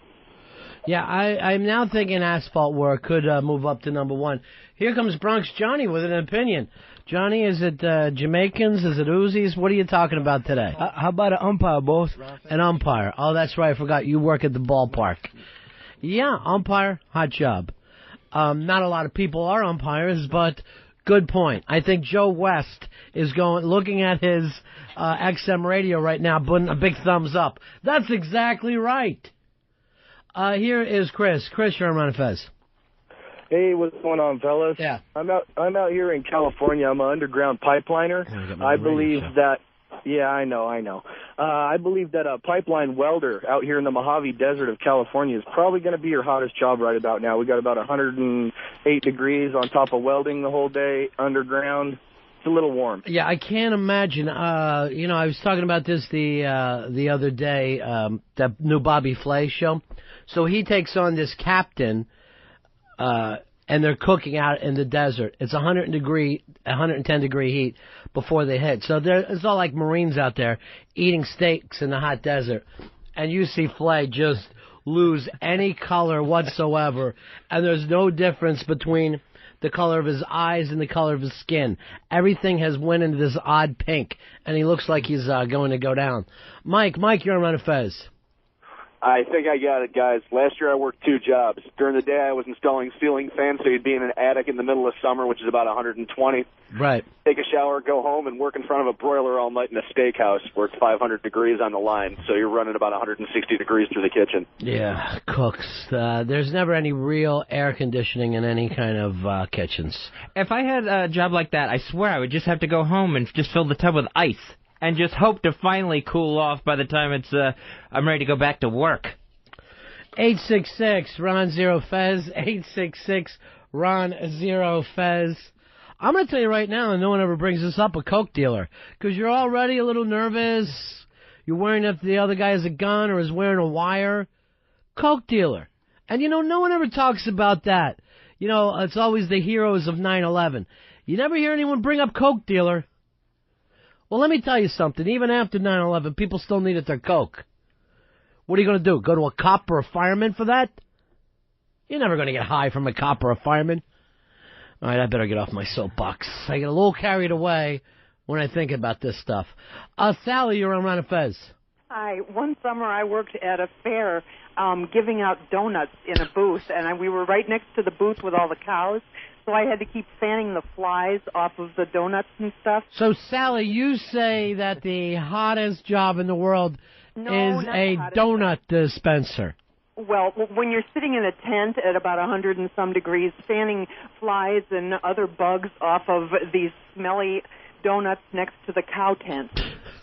Yeah, I'm now thinking asphalt work could move up to number one. Here comes Bronx Johnny with an opinion. Johnny, is it Jamaicans? Is it Uzis? What are you talking about today? How about an umpire, boss? An umpire. Oh, that's right. I forgot. You work at the ballpark. Yeah, umpire, hot job. Not a lot of people are umpires, but good point. I think Joe West is looking at his XM radio right now, putting a big thumbs up. That's exactly right. Here is Chris. Chris, you're on Ron and Fez. Hey, what's going on, fellas? Yeah. I'm out here in California. I'm an underground pipeliner. I believe that. Yeah, I know. I believe that a pipeline welder out here in the Mojave Desert of California is probably going to be your hottest job right about now. We got about 108 degrees on top of welding the whole day underground. It's a little warm. Yeah, I can't imagine. I was talking about this the other day, that new Bobby Flay show. So he takes on this captain, and they're cooking out in the desert. It's 110 degree heat before they hit. So it's all like Marines out there eating steaks in the hot desert. And you see Flay just lose any color whatsoever. And there's no difference between the color of his eyes and the color of his skin. Everything has went into this odd pink. And he looks like he's going to go down. Mike, you're on Ron and Fez. I think I got it, guys. Last year I worked 2 jobs. During the day I was installing ceiling fans, so you'd be in an attic in the middle of summer, which is about 120. Right. Take a shower, go home, and work in front of a broiler all night in a steakhouse where it's 500 degrees on the line, so you're running about 160 degrees through the kitchen. Yeah, cooks. There's never any real air conditioning in any kind of kitchens. If I had a job like that, I swear I would just have to go home and just fill the tub with ice. And just hope to finally cool off by the time I'm ready to go back to work. 866 Ron Zero Fez. 866 Ron Zero Fez. I'm going to tell you right now, and no one ever brings this up, a coke dealer, because you're already a little nervous. You're worrying if the other guy has a gun or is wearing a wire. Coke dealer. And no one ever talks about that. It's always the heroes of 9/11. You never hear anyone bring up coke dealer. Well, let me tell you something. Even after 9/11, people still needed their coke. What are you going to do? Go to a cop or a fireman for that? You're never going to get high from a cop or a fireman. All right, I better get off my soapbox. I get a little carried away when I think about this stuff. Sally, you're on Ron and Fez. Hi. One summer I worked at a fair giving out donuts in a booth, and we were right next to the booth with all the cows, so I had to keep fanning the flies off of the donuts and stuff. So, Sally, you say that the hottest job in the world is a donut dispenser. Well, when you're sitting in a tent at about 100 and some degrees, fanning flies and other bugs off of these smelly donuts next to the cow tent.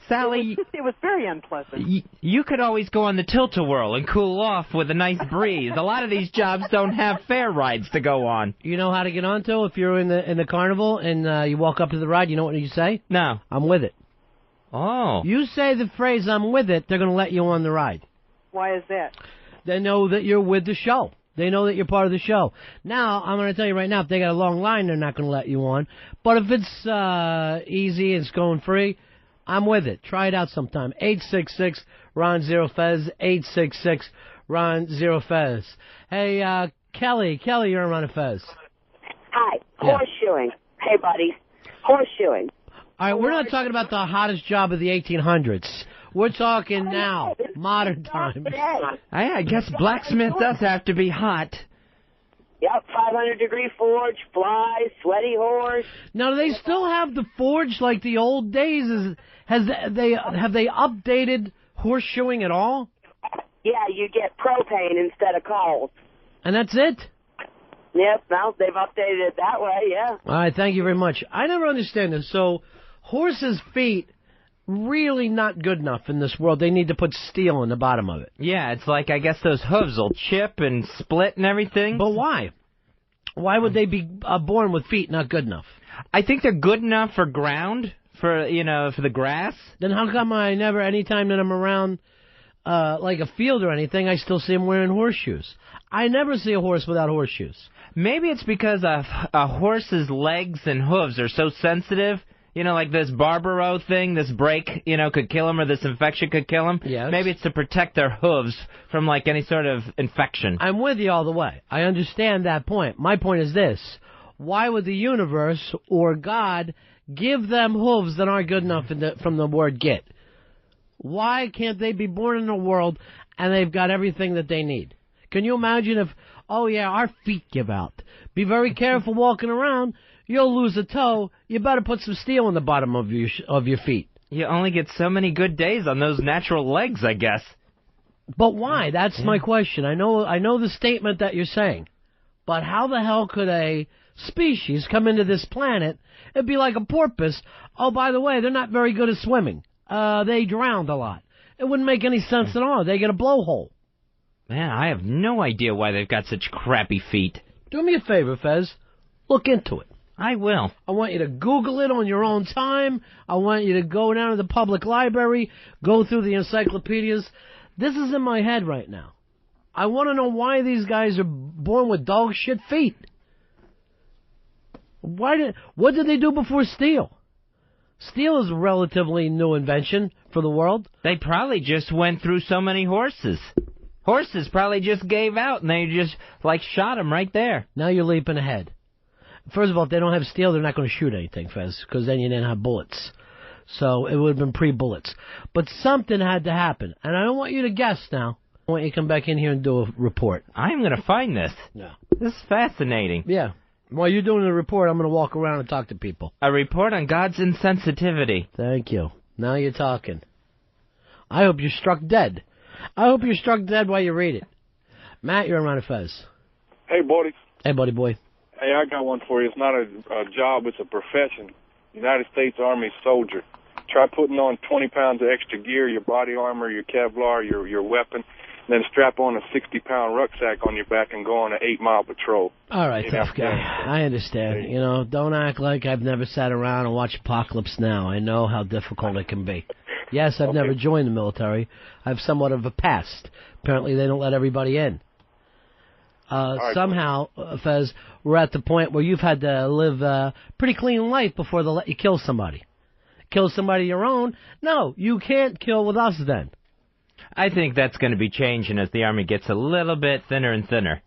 Sally, it was very unpleasant. You could always go on the tilt-a-whirl and cool off with a nice breeze. A lot of these jobs don't have fair rides to go on. You know how to get onto if you're in the carnival and you walk up to the ride, you know what you say? No. I'm with it. Oh. You say the phrase, I'm with it, they're going to let you on the ride. Why is that? They know that you're with the show. They know that you're part of the show. Now, I'm going to tell you right now, if they got a long line, they're not going to let you on. But if it's easy and it's going free, I'm with it. Try it out sometime. 866-RON-0-FEZ, 866-RON-0-FEZ. Hey, Kelly, you're on Ron and Fez. Hi. Horseshoeing. Hey, buddy. Horseshoeing. All right, we're not talking about the hottest job of the 1800s. We're talking now, modern times. I guess blacksmith does have to be hot. Yep, 500-degree forge, flies, sweaty horse. Now, do they still have the forge like the old days? Have they updated horseshoeing at all? Yeah, you get propane instead of coals. And that's it? Yep, well, they've updated it that way, yeah. All right, thank you very much. I never understand this. So, horses' feet really not good enough in this world. They need to put steel in the bottom of it. Yeah, it's like, I guess those hooves will chip and split and everything. But why? Why would they be born with feet not good enough? I think they're good enough for ground, for the grass. Then how come anytime that I'm around, like a field or anything, I still see them wearing horseshoes? I never see a horse without horseshoes. Maybe it's because a horse's legs and hooves are so sensitive. You know, like this Barbaro thing, this break, could kill him, or this infection could kill him. Yes. Maybe it's to protect their hooves from, like, any sort of infection. I'm with you all the way. I understand that point. My point is this. Why would the universe or God give them hooves that aren't good enough from the word get? Why can't they be born in a world and they've got everything that they need? Can you imagine if, our feet give out? Be very careful walking around. You'll lose a toe. You better put some steel in the bottom of your feet. You only get so many good days on those natural legs, I guess. But why? That's my question. I know the statement that you're saying. But how the hell could a species come into this planet? It'd be like a porpoise. Oh, by the way, they're not very good at swimming. They drowned a lot. It wouldn't make any sense at all. They get a blowhole. Man, I have no idea why they've got such crappy feet. Do me a favor, Fez. Look into it. I will. I want you to Google it on your own time. I want you to go down to the public library, go through the encyclopedias. This is in my head right now. I want to know why these guys are born with dog shit feet. What did they do before steel? Steel is a relatively new invention for the world. They probably just went through so many horses. Horses probably just gave out and they just, shot them right there. Now you're leaping ahead. First of all, if they don't have steel, they're not going to shoot anything, Fez, because then you didn't have bullets. So it would have been pre-bullets. But something had to happen. And I don't want you to guess now. I want you to come back in here and do a report. I'm going to find this. Yeah. This is fascinating. Yeah. While you're doing the report, I'm going to walk around and talk to people. A report on God's insensitivity. Thank you. Now you're talking. I hope you're struck dead. I hope you're struck dead while you read it. Matt, you're on Ron and Fez. Hey, buddy. Hey, buddy boy. Hey, I got one for you. It's not a job, it's a profession. United States Army soldier. Try putting on 20 pounds of extra gear, your body armor, your Kevlar, your weapon, then strap on a 60-pound rucksack on your back and go on an 8-mile patrol. All right, tough guy. I understand. Don't act like I've never sat around and watched Apocalypse Now. I know how difficult it can be. Yes, I've never joined the military. I have somewhat of a past. Apparently, they don't let everybody in. Somehow, Fez, we're at the point where you've had to live a pretty clean life before they let you kill somebody. Kill somebody your own? No, you can't kill with us then. I think that's going to be changing as the Army gets a little bit thinner and thinner.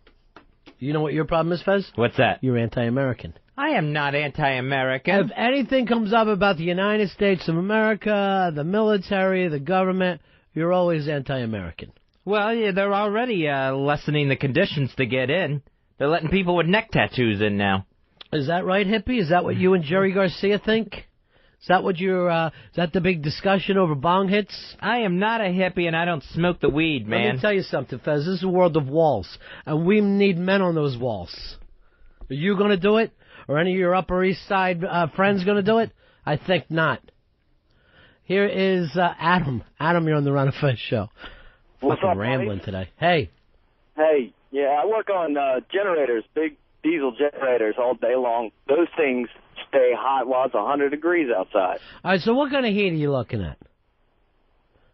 You know what your problem is, Fez? What's that? You're anti-American. I am not anti-American. If anything comes up about the United States of America, the military, the government, you're always anti-American. Well, yeah, they're already lessening the conditions to get in. They're letting people with neck tattoos in now. Is that right, hippie? Is that what you and Jerry Garcia think? Is that what you're, is that the big discussion over bong hits? I am not a hippie and I don't smoke the weed, man. Let me tell you something, Fez. This is a world of walls, and we need men on those walls. Are you going to do it? Or any of your Upper East Side friends going to do it? I think not. Here is Adam. Adam, you're on the Ron and Fez show. What's Fucking up, rambling buddy? today. Hey. Hey, yeah, I work on generators, big diesel generators all day long. Those things stay hot while it's 100 degrees outside. All right, so what kind of heat are you looking at?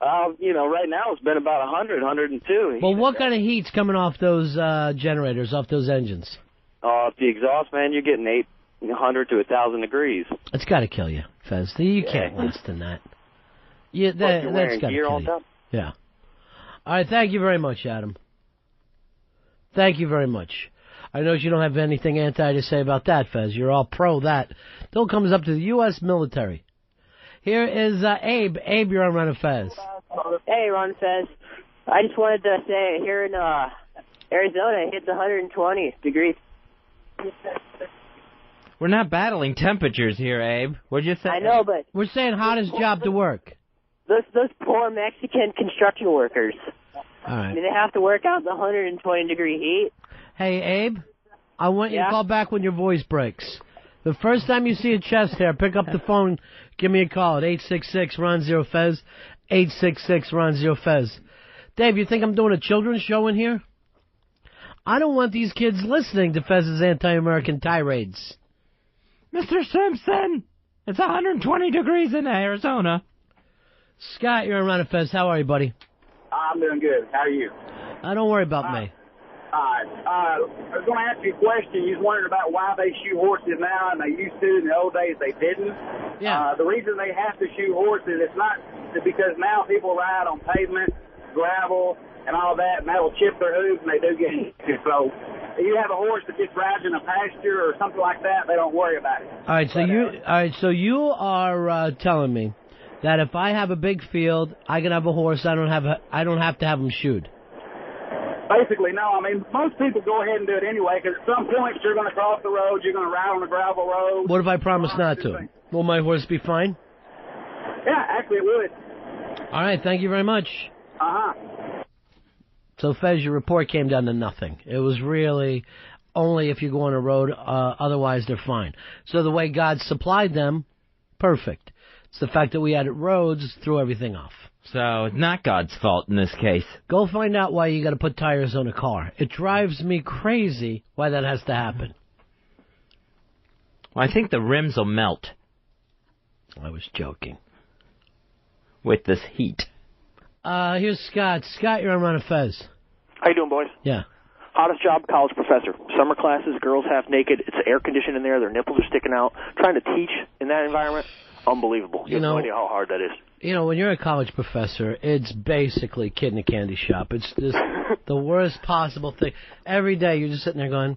Right now it's been about 100, 102. Well, what kind of heat's coming off those generators, off those engines? The exhaust, man, you're getting 800 to 1,000 degrees. It's got to kill you, Fez. You can't last in that. Yeah, You're wearing that's got to gear kill all you. the time? Yeah. All right, thank you very much, Adam. Thank you very much. I know you don't have anything anti to say about that, Fez. You're all pro that. Still comes up to the U.S. military. Here is Abe. Abe, you're on Ron and Fez. Hey, Ron and Fez. I just wanted to say here in Arizona, it hits 120 degrees. We're not battling temperatures here, Abe. What'd you say? I know, but we're saying hottest job to work. Those poor Mexican construction workers. All right. I mean, they have to work out the 120-degree heat. Hey, Abe, I want you to call back when your voice breaks. The first time you see a chest hair, pick up the phone, give me a call at 866-RON-0-FEZ, 866-RON-0-FEZ. Dave, you think I'm doing a children's show in here? I don't want these kids listening to Fez's anti-American tirades. Mr. Simpson, it's 120 degrees in Arizona. Scott, you're on Ron and Fez. How are you, buddy? I'm doing good. How are you? Don't worry about me. I was going to ask you a question. You was wondering about why they shoot horses now, and they used to. In the old days, they didn't. Yeah. The reason they have to shoot horses, it's not because now people ride on pavement, gravel, and all that, and that'll chip their hooves, and they do get injured. So if you have a horse that just rides in a pasture or something like that, they don't worry about it. All right, so you are telling me that if I have a big field, I can have a horse. I don't have to have him shoot. Basically, no. I mean, most people go ahead and do it anyway, because at some point you're going to cross the road, you're going to ride on a gravel road. What if I promise not to? Will my horse be fine? Yeah, actually it would. All right, thank you very much. Uh-huh. So, Fez, your report came down to nothing. It was really only if you go on a road, otherwise they're fine. So the way God supplied them, perfect. It's the fact that we had roads threw everything off. So it's not God's fault in this case. Go find out why you got to put tires on a car. It drives me crazy why that has to happen. Well, I think the rims will melt. I was joking. With this heat. Here's Scott. Scott, you're on Ron and Fez. How you doing, boys? Yeah. Hottest job, college professor. Summer classes, girls half naked. It's air conditioned in there. Their nipples are sticking out. Trying to teach in that environment, unbelievable. You have no idea how hard that is. You know, when you're a college professor, it's basically kid in a candy shop. It's just the worst possible thing. Every day you're just sitting there going,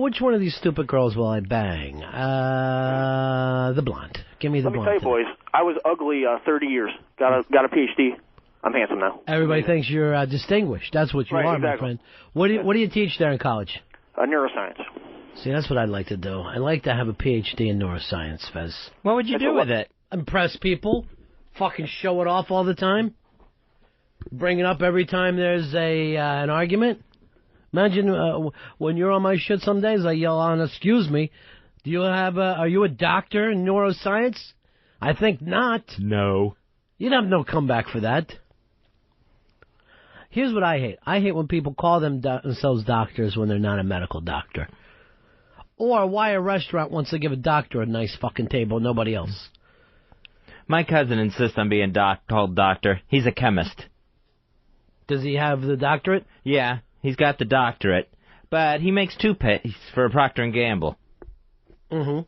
which one of these stupid girls will I bang? The blonde. Give me the blonde. Let me tell you, boys, I was ugly 30 years. Got a PhD. I'm handsome now. Everybody thinks you're distinguished. That's what you are, my friend. What do you teach there in college? Neuroscience. See, that's what I'd like to do. I'd like to have a PhD in neuroscience, Fez. What would you do with it? Impress people. Fucking show it off all the time. Bring it up every time there's an argument. Imagine when you're on my shit some days, I yell on, excuse me, are you a doctor in neuroscience? I think not. No. You'd have no comeback for that. Here's what I hate. I hate when people call themselves doctors when they're not a medical doctor. Or why a restaurant wants to give a doctor a nice fucking table, nobody else. My cousin insists on being called doctor. He's a chemist. Does he have the doctorate? Yeah, he's got the doctorate. but he makes toothpaste for Procter & Gamble. Mm-hmm.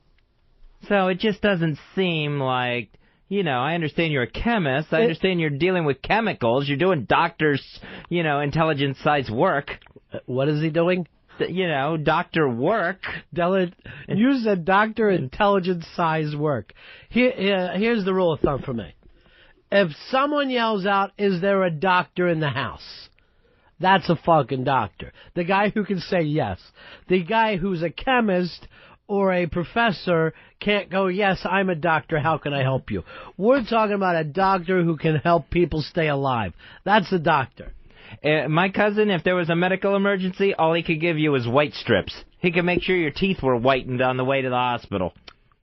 So it just doesn't seem like, I understand you're a chemist. I understand you're dealing with chemicals. You're doing doctor's, intelligence-sized work. What is he doing? Doctor work. You said doctor intelligence-sized work. Here's the rule of thumb for me. If someone yells out, "Is there a doctor in the house?" That's a fucking doctor. The guy who can say yes. The guy who's a chemist or a professor can't go, "Yes, I'm a doctor. How can I help you?" We're talking about a doctor who can help people stay alive. That's a doctor. My cousin, if there was a medical emergency, all he could give you was white strips. He could make sure your teeth were whitened on the way to the hospital.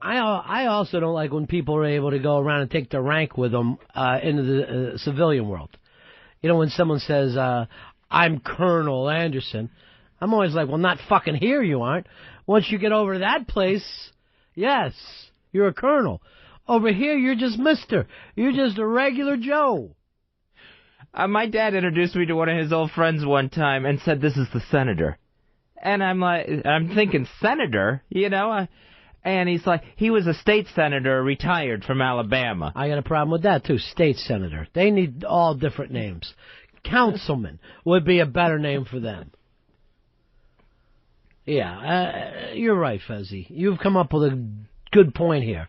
I also don't like when people are able to go around and take their rank with them into the civilian world. When someone says, "I'm Colonel Anderson," I'm always like, well, not fucking here you aren't. Once you get over to that place, yes, you're a colonel. Over here, you're just Mister. You're just a regular Joe. My dad introduced me to one of his old friends one time and said, "This is the senator." And I'm thinking, senator? And he's like, he was a state senator, retired from Alabama. I got a problem with that, too. State senator. They need all different names. Councilman would be a better name for them. Yeah, you're right, Fezzy. You've come up with a good point here.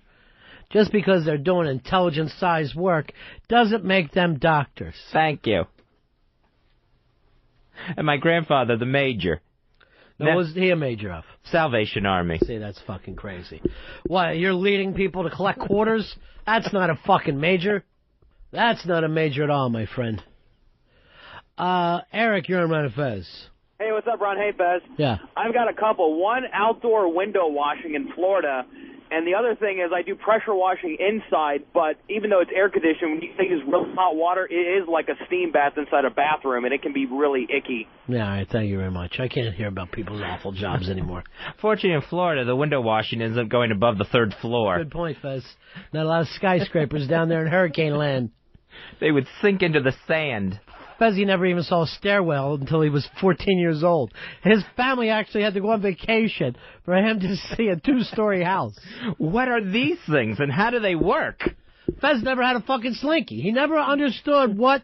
Just because they're doing intelligence-sized work doesn't make them doctors. Thank you. And my grandfather, the major. What was he a major of? Salvation Army. See, that's fucking crazy. What, you're leading people to collect quarters? That's not a fucking major. That's not a major at all, my friend. Eric, you're on Ron and Fez. Hey, what's up, Ron? Hey, Fez. Yeah. I've got a couple. One, outdoor window washing in Florida. And the other thing is I do pressure washing inside, but even though it's air conditioned, when you use real hot water, it is like a steam bath inside a bathroom, and it can be really icky. Yeah, all right, thank you very much. I can't hear about people's awful jobs anymore. Fortunately, in Florida, the window washing ends up going above the 3rd floor. Good point, Fez. Not a lot of skyscrapers down there in hurricane land. They would sink into the sand. Fezzy never even saw a stairwell until he was 14 years old. His family actually had to go on vacation for him to see a 2-story house. What are these things, and how do they work? Fez never had a fucking slinky. He never understood what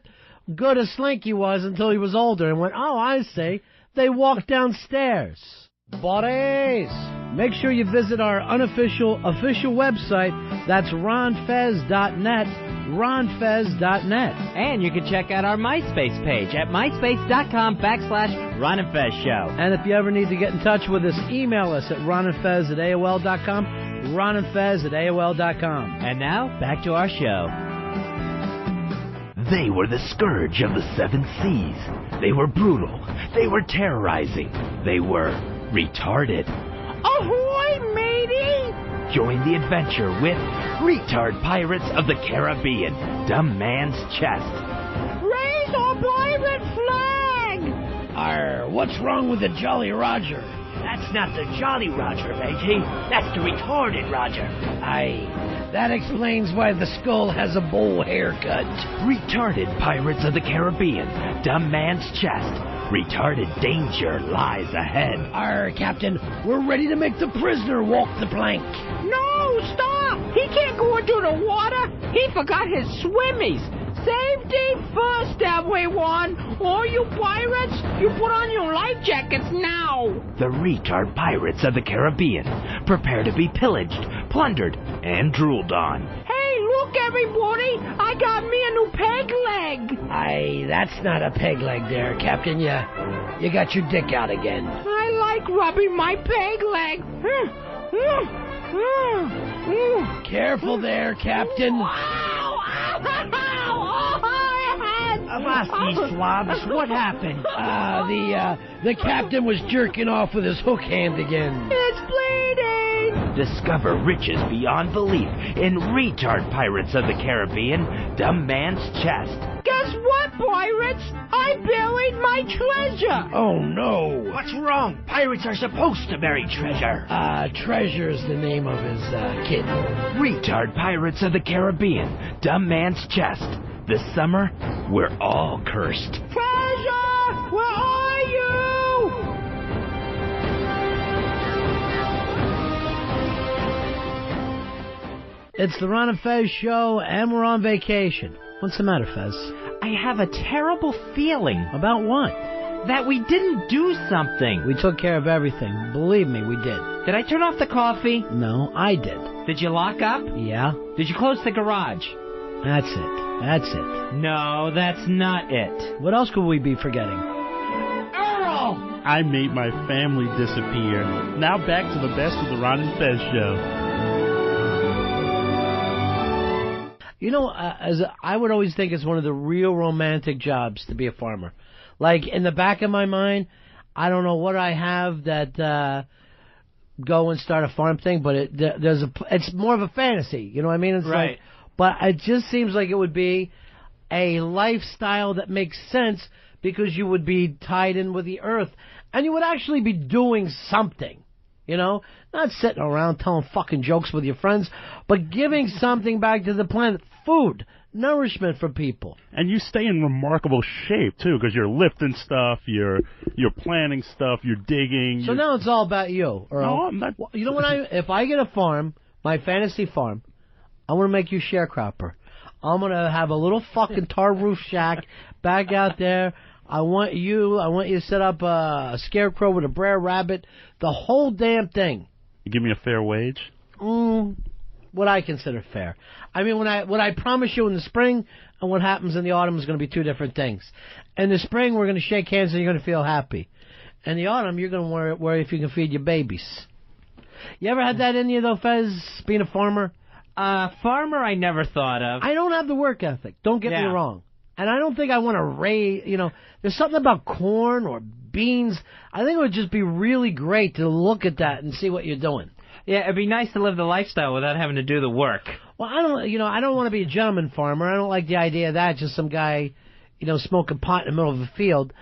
good a slinky was until he was older and went, oh, I see. They walk downstairs. Buddies! Make sure you visit our official website. That's ronfez.net. ronfez.net. And you can check out our MySpace page at myspace.com/Ron and Fez Show. And if you ever need to get in touch with us, email us at ronandfez@AOL.com, ronandfez@AOL.com. And now, back to our show. They were the scourge of the 7 seas. They were brutal. They were terrorizing. They were retarded. Ahoy, matey! Join the adventure with Retard Pirates of the Caribbean, Dumb Man's Chest. Raise our pirate flag! Arr, what's wrong with the Jolly Roger? That's not the Jolly Roger, matey. That's the retarded Roger. Aye, that explains why the skull has a bowl haircut. Retarded Pirates of the Caribbean, Dumb Man's Chest. Retarded danger lies ahead. Arr, Captain, we're ready to make the prisoner walk the plank. No, stop! He can't go into the water. He forgot his swimmies. Safety first, everyone. All you pirates, you put on your life jackets now. The Retard Pirates of the Caribbean. Prepare to be pillaged, plundered, and drooled on. Hey, look, everybody. I got me a new peg leg. Aye, that's not a peg leg there, Captain. You got your dick out again. I like rubbing my peg leg. Careful there, Captain. Avast, these slobs. What happened? The captain was jerking off with his hook hand again. It's bleeding. Discover riches beyond belief in Retard Pirates of the Caribbean, Dumb Man's Chest. Guess what, pirates? I buried my treasure. Oh, no. What's wrong? Pirates are supposed to bury treasure. Treasure's the name of his kid. Retard Pirates of the Caribbean, Dumb Man's Chest. This summer, we're all cursed. Treasure! Where are you? It's the Ron and Fez show, and we're on vacation. What's the matter, Fez? I have a terrible feeling. About what? That we didn't do something. We took care of everything. Believe me, we did. Did I turn off the coffee? No, I did. Did you lock up? Yeah. Did you close the garage? That's it. That's it. No, that's not it. What else could we be forgetting? Earl! I made my family disappear. Now back to the best of the Ron and Fez show. You know, I would always think it's one of the real romantic jobs to be a farmer. Like, in the back of my mind, I don't know what I have that go and start a farm thing, but it's more of a fantasy. You know what I mean? It's right. Like, but it just seems like it would be a lifestyle that makes sense because you would be tied in with the earth, and you would actually be doing something. You know, not sitting around telling fucking jokes with your friends, but giving something back to the planet. Food, nourishment for people. And you stay in remarkable shape, too, because you're lifting stuff, you're planting stuff, you're digging. So now it's all about you, Earl. No, I'm not. You know what? If I get a farm, my fantasy farm, I want to make you sharecropper. I'm going to have a little fucking tar roof shack back out there. I want you to set up a scarecrow with a Brer Rabbit, the whole damn thing. You give me a fair wage? What I consider fair. I mean, what I promise you in the spring and what happens in the autumn is going to be two different things. In the spring, we're going to shake hands and you're going to feel happy. In the autumn, you're going to worry if you can feed your babies. You ever had that in you, though, Fez, being a farmer? Farmer I never thought of. I don't have the work ethic. Don't get me wrong. And I don't think I want to raise, there's something about corn or beans. I think it would just be really great to look at that and see what you're doing. Yeah, it'd be nice to live the lifestyle without having to do the work. Well, I don't want to be a gentleman farmer. I don't like the idea of that, just some guy, smoking pot in the middle of a field.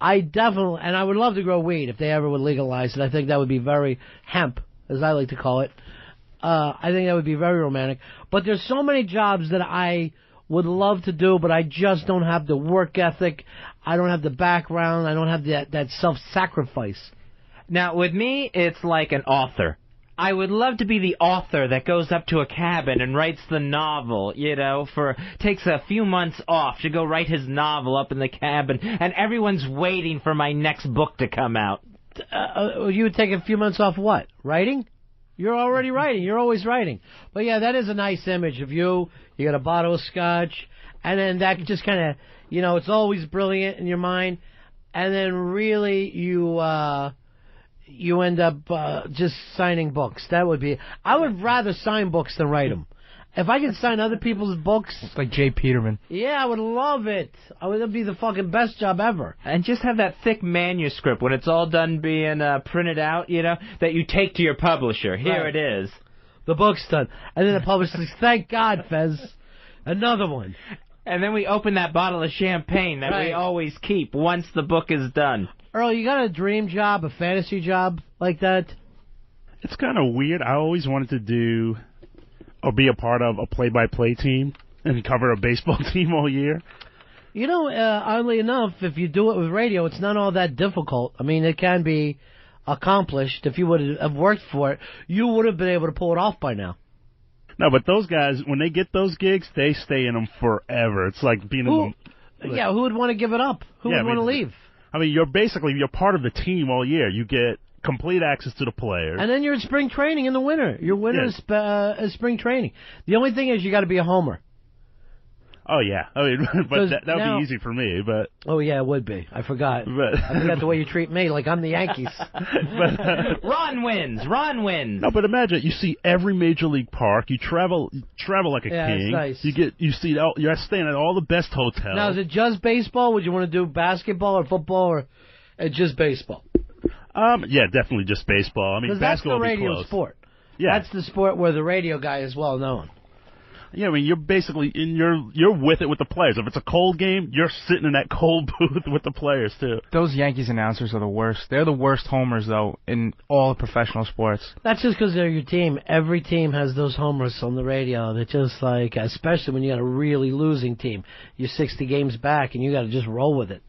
I would love to grow weed if they ever would legalize it. I think that would be very hemp, as I like to call it. I think that would be very romantic. But there's so many jobs that I would love to do, but I just don't have the work ethic. I don't have the background. I don't have that self-sacrifice. Now, with me, it's like an author. I would love to be the author that goes up to a cabin and writes the novel, takes a few months off to go write his novel up in the cabin, and everyone's waiting for my next book to come out. You would take a few months off what? Writing? You're already writing. You're always writing. But, yeah, that is a nice image of you. You got a bottle of scotch, and then that just kind of, it's always brilliant in your mind, and then really you end up just signing books. That would be... I would rather sign books than write them. If I could sign other people's books... It's like J. Peterman. Yeah, I would love it. That'd be the fucking best job ever. And just have that thick manuscript when it's all done being printed out, that you take to your publisher. Here it is. The book's done. And then the publisher says, thank God, Fez. Another one. And then we open that bottle of champagne that we always keep once the book is done. Earl, you got a dream job, a fantasy job like that? It's kind of weird. I always wanted to do or be a part of a play-by-play team and cover a baseball team all year. Oddly enough, if you do it with radio, it's not all that difficult. I mean, it can be accomplished. If you would have worked for it, you would have been able to pull it off by now. No, but those guys, when they get those gigs, they stay in them forever. It's like being in them. Yeah, who would want to give it up? Who would want to leave? I mean, you're part of the team all year. You get complete access to the players. And then you're in spring training in the winter. Your winter is spring training. The only thing is you got to be a homer. Oh, yeah. I mean, but that would be easy for me. But oh, yeah, it would be. I forgot. I forgot the way you treat me, like I'm the Yankees. Ron wins. Ron wins. No, but imagine, you see every major league park. You travel like a king. It's nice. You're staying at all the best hotels. Now, is it just baseball? Would you want to do basketball or football or just baseball? Yeah, definitely just baseball. I mean, basketball would be close. That's the radio sport. Yeah. That's the sport where the radio guy is well known. Yeah, I mean, you're basically you're with it with the players. If it's a cold game, you're sitting in that cold booth with the players too. Those Yankees announcers are the worst. They're the worst homers though in all professional sports. That's just because they're your team. Every team has those homers on the radio. They're just like, especially when you got a really losing team. You're 60 games back and you got to just roll with it.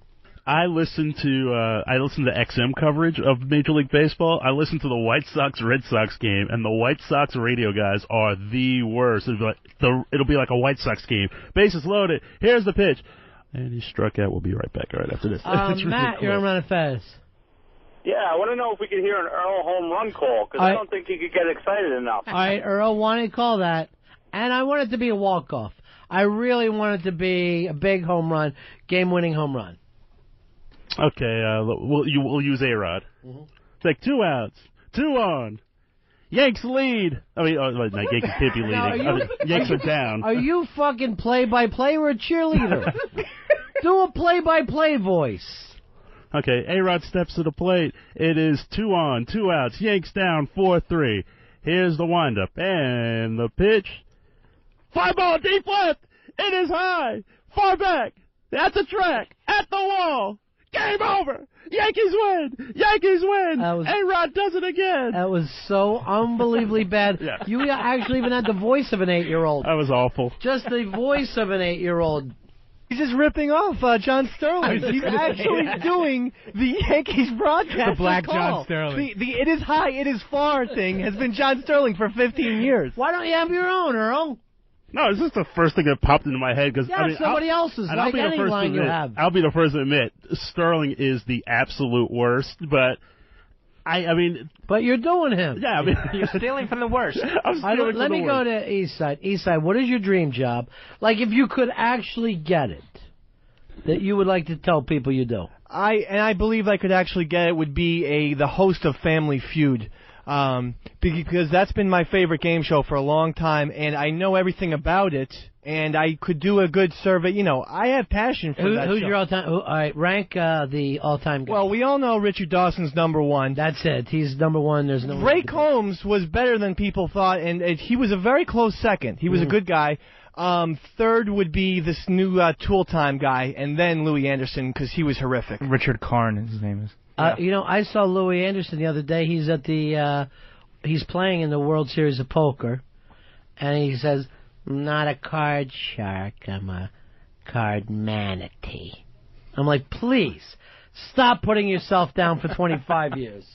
I listen to XM coverage of Major League Baseball. I listen to the White Sox-Red Sox game, and the White Sox radio guys are the worst. It'll be like a White Sox game. Bases loaded. Here's the pitch. And he struck out. We'll be right back right after this. Matt, you're on Ron and Fez. Yeah, I want to know if we could hear an Earl home run call, because I don't think he could get excited enough. All right, Earl, why don't you call that? And I want it to be a walk-off. I really want it to be a big home run, game-winning home run. Okay, we'll use A-Rod. Mm-hmm. It's like 2 outs, 2 on. Yanks lead. I mean, Yankees can't be leading. Yanks are down. Are you fucking play-by-play or a cheerleader? Do a play-by-play voice. Okay, A-Rod steps to the plate. It is 2 on, 2 outs. Yanks down 4-3. Here's the windup and the pitch. Fly ball deep left. It is high. Far back. At the track. At the wall. Game over. Yankees win. Yankees win. A-Rod does it again. That was so unbelievably bad. Yeah. You actually even had the voice of an 8-year-old. That was awful. Just the voice of an 8-year-old. He's just ripping off John Sterling. He's actually doing the Yankees broadcast. The black John Sterling. The it is high, it is far thing has been John Sterling for 15 years. Why don't you have your own, Earl? No, it's just the first thing that popped into my head. Cause, somebody else's, like any line you have. I'll be the first to admit, Sterling is the absolute worst, but I mean... But you're doing him. Yeah, I mean... You're stealing from the worst. Let me go to Eastside. Eastside, what is your dream job? Like, if you could actually get it, that you would like to tell people you do. I believe I could actually get it would be the host of Family Feud. Because that's been my favorite game show for a long time, and I know everything about it, and I could do a good survey. You know, I have passion for that Who's show. your all-time? All right, rank the all-time guy. Well, we all know Richard Dawson's number one. That's it. He's number one. There's no. Ray Combs was better than people thought, and he was a very close second. He was a good guy. Third would be this new Tool Time guy, and then Louis Anderson, because he was horrific. Richard Karn, his name is. You know, I saw Louis Anderson the other day. He's at he's playing in the World Series of Poker, and he says, "I'm not a card shark. I'm a card manatee." I'm like, please, stop putting yourself down for 25 years.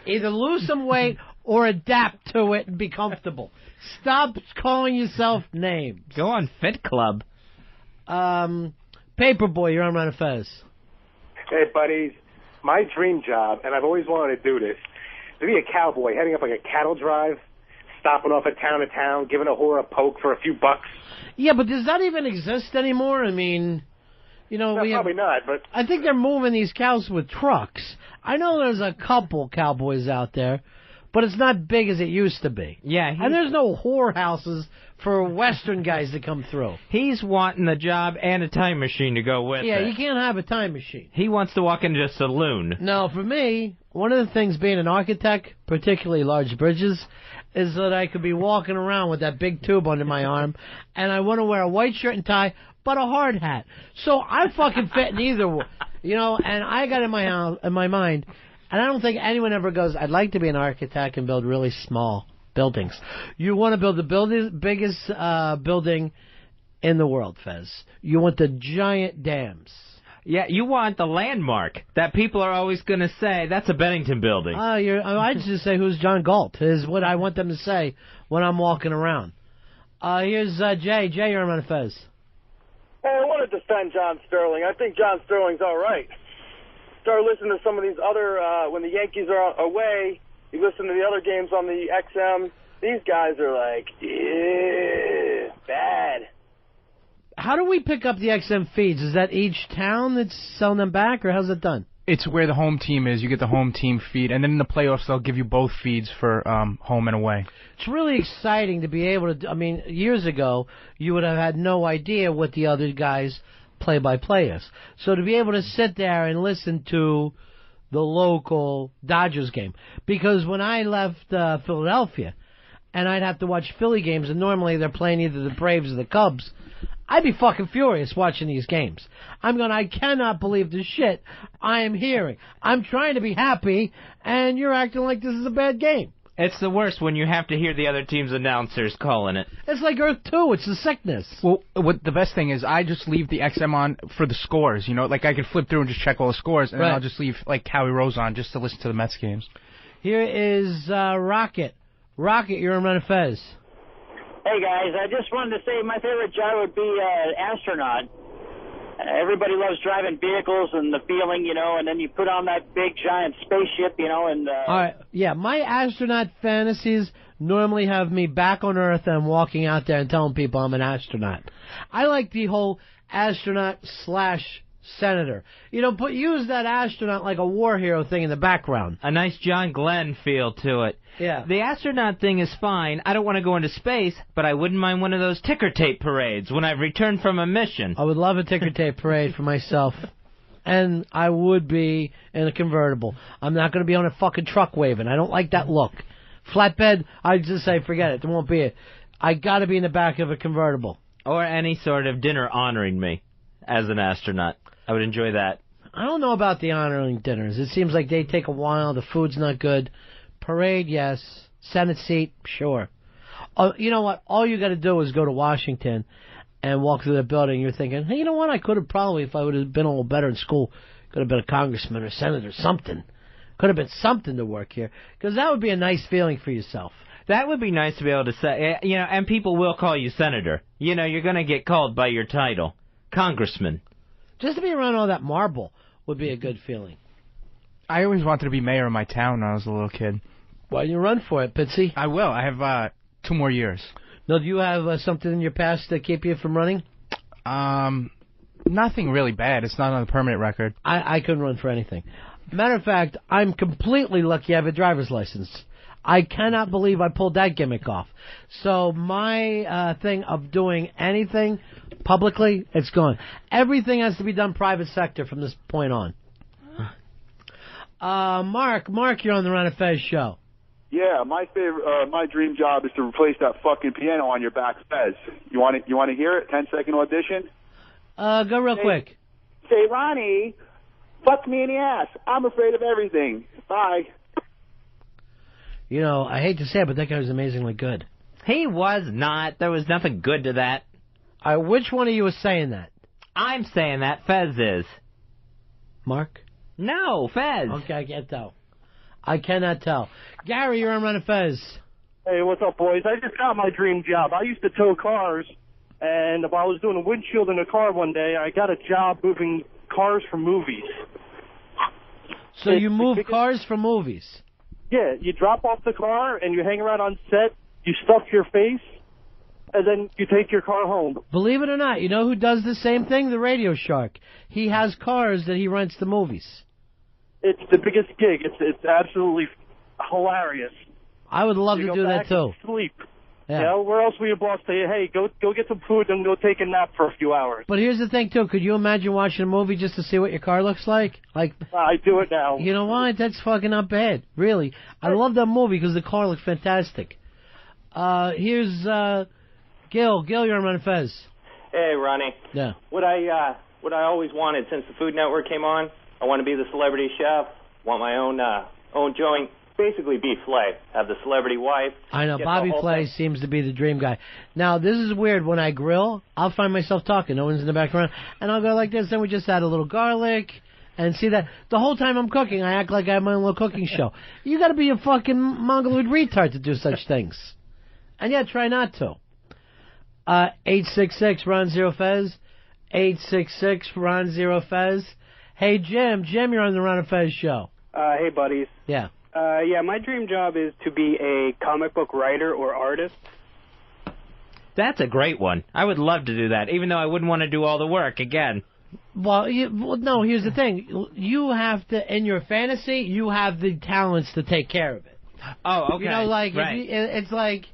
Either lose some weight or adapt to it and be comfortable. Stop calling yourself names. Go on Fit Club. Paperboy, you're on Ron and Fez. Hey, buddies. My dream job, and I've always wanted to do this, to be a cowboy, heading up like a cattle drive, stopping off at town to town, giving a whore a poke for a few bucks. Yeah, but does that even exist anymore? I mean, you know, no, probably not, but... I think they're moving these cows with trucks. I know there's a couple cowboys out there, but it's not big as it used to be. Yeah. And there's no whorehouses for Western guys to come through. He's wanting the job and a time machine to go with it. Yeah, you can't have a time machine. He wants to walk into a saloon. No, for me, one of the things being an architect, particularly large bridges, is that I could be walking around with that big tube under my arm, and I want to wear a white shirt and tie, but a hard hat. So I fucking fit in either one. You know, and I got in my mind, and I don't think anyone ever goes, I'd like to be an architect and build really small buildings. You want to build the biggest building in the world, Fez. You want the giant dams. Yeah, you want the landmark that people are always going to say, that's a Bennington building. I'd just say, who's John Galt, is what I want them to say when I'm walking around. Here's Jay. Jay, you're on Fez. Hey, I want to defend John Sterling. I think John Sterling's all right. Start listening to some of these other, when the Yankees are away, you listen to the other games on the XM, these guys are like, bad. How do we pick up the XM feeds? Is that each town that's selling them back, or how's it done? It's where the home team is. You get the home team feed, and then in the playoffs they'll give you both feeds for home and away. It's really exciting to be able to. I mean, years ago you would have had no idea what the other guys' play-by-play is. So to be able to sit there and listen to the local Dodgers game, because when I left Philadelphia, and I'd have to watch Philly games, and normally they're playing either the Braves or the Cubs, I'd be fucking furious watching these games. I cannot believe the shit I am hearing. I'm trying to be happy, and you're acting like this is a bad game. It's the worst when you have to hear the other team's announcers calling it. It's like Earth 2. It's the sickness. Well, what the best thing is, I just leave the XM on for the scores. You know, like I can flip through and just check all the scores, and then I'll just leave like Howie Rose on just to listen to the Mets games. Here is Rocket. Rocket, you're on Ron and Fez. Hey, guys, I just wanted to say my favorite job would be astronaut. Everybody loves driving vehicles and the feeling, you know, and then you put on that big, giant spaceship, you know, and... All right, yeah, my astronaut fantasies normally have me back on Earth and walking out there and telling people I'm an astronaut. I like the whole astronaut/senator. You know, use that astronaut like a war hero thing in the background. A nice John Glenn feel to it. Yeah. The astronaut thing is fine. I don't want to go into space, but I wouldn't mind one of those ticker tape parades when I've returned from a mission. I would love a ticker tape parade for myself. And I would be in a convertible. I'm not going to be on a fucking truck waving. I don't like that look. Flatbed, I just say forget it. There won't be it. I got to be in the back of a convertible. Or any sort of dinner honoring me as an astronaut. I would enjoy that. I don't know about the honoring dinners. It seems like they take a while. The food's not good. Parade, yes. Senate seat, sure. You know what? All you got to do is go to Washington and walk through the building. You're thinking, hey, you know what? I could have probably, if I would have been a little better in school, could have been a congressman or senator, something. Could have been something to work here. Because that would be a nice feeling for yourself. That would be nice to be able to say, you know, and people will call you senator. You know, you're going to get called by your title. Congressman. Just to be around all that marble would be a good feeling. I always wanted to be mayor of my town when I was a little kid. Why don't you run for it, Pitsy? I will. I have 2 more years. No, do you have something in your past to keep you from running? Nothing really bad. It's not on the permanent record. I couldn't run for anything. Matter of fact, I'm completely lucky I have a driver's license. I cannot believe I pulled that gimmick off. So my thing of doing anything publicly, it's gone. Everything has to be done private sector from this point on. Mark, you're on the Ron and Fez show. Yeah, my favorite, my dream job is to replace that fucking piano on your back, Fez. You want to hear it? 10-second audition. Go real quick. Say, Ronnie, fuck me in the ass. I'm afraid of everything. Bye. You know, I hate to say it, but that guy was amazingly good. He was not. There was nothing good to that. Which one of you is saying that? I'm saying that. Fez is. Mark? No, Fez. Okay, I can't tell. I cannot tell. Gary, you're on Ron and Fez. Hey, what's up, boys? I just got my dream job. I used to tow cars, and if I was doing a windshield in a car one day, I got a job moving cars for movies. So you move cars for movies? Yeah, you drop off the car, and you hang around on set, you stuff your face, and then you take your car home. Believe it or not, you know who does the same thing? The Radio Shark. He has cars that he rents to movies. It's the biggest gig. It's absolutely hilarious. I would love to do that too. Sleep. Yeah. You know, where else will your boss say, hey, go get some food and go take a nap for a few hours? But here's the thing too. Could you imagine watching a movie just to see what your car looks like? Like I do it now. You know what? That's fucking not bad. Really, I love that movie because the car looked fantastic. Here's Gil. Gil, you're on Ron and Fez. Hey, Ronnie. Yeah. What I always wanted since the Food Network came on, I want to be the celebrity chef, want my own joint, basically be Flay, have the celebrity wife. I know, Bobby Flay seems to be the dream guy. Now, this is weird. When I grill, I'll find myself talking. No one's in the background. And I'll go like this, then we just add a little garlic. And see that the whole time I'm cooking, I act like I have my own little cooking show. You got to be a fucking mongoloid retard to do such things. And yeah, try not to. 866-RON-0-FEZ. 866-RON-0-FEZ. Hey, Jim, you're on the Ron and Fez show. Hey, buddies. Yeah. Yeah, my dream job is to be a comic book writer or artist. That's a great one. I would love to do that, even though I wouldn't want to do all the work again. Well, no, here's the thing. You have to, in your fantasy, you have the talents to take care of it. Oh, okay. You know, like, right. It's like,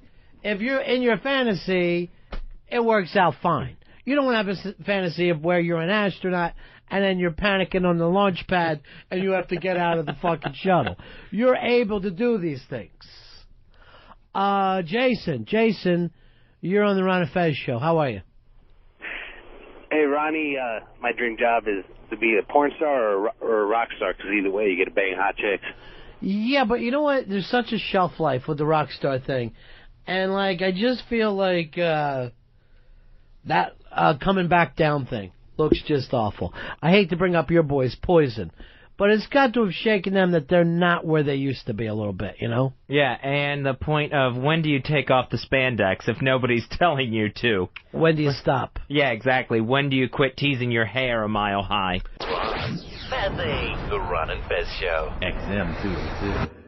if you're in your fantasy, it works out fine. You don't want to have a fantasy of where you're an astronaut and then you're panicking on the launch pad and you have to get out of the fucking shuttle. You're able to do these things. Jason, you're on the Ron and Fez show. How are you? Hey, Ronnie, my dream job is to be a porn star or a rock star, because either way you get to bang hot chicks. Yeah, but you know what? There's such a shelf life with the rock star thing. And, like, I just feel like that coming back down thing looks just awful. I hate to bring up your boys, Poison, but it's got to have shaken them that they're not where they used to be a little bit, you know? Yeah, and the point of when do you take off the spandex if nobody's telling you to? When do you stop? Yeah, exactly. When do you quit teasing your hair a mile high? The Ron and Fez Show. XM 202.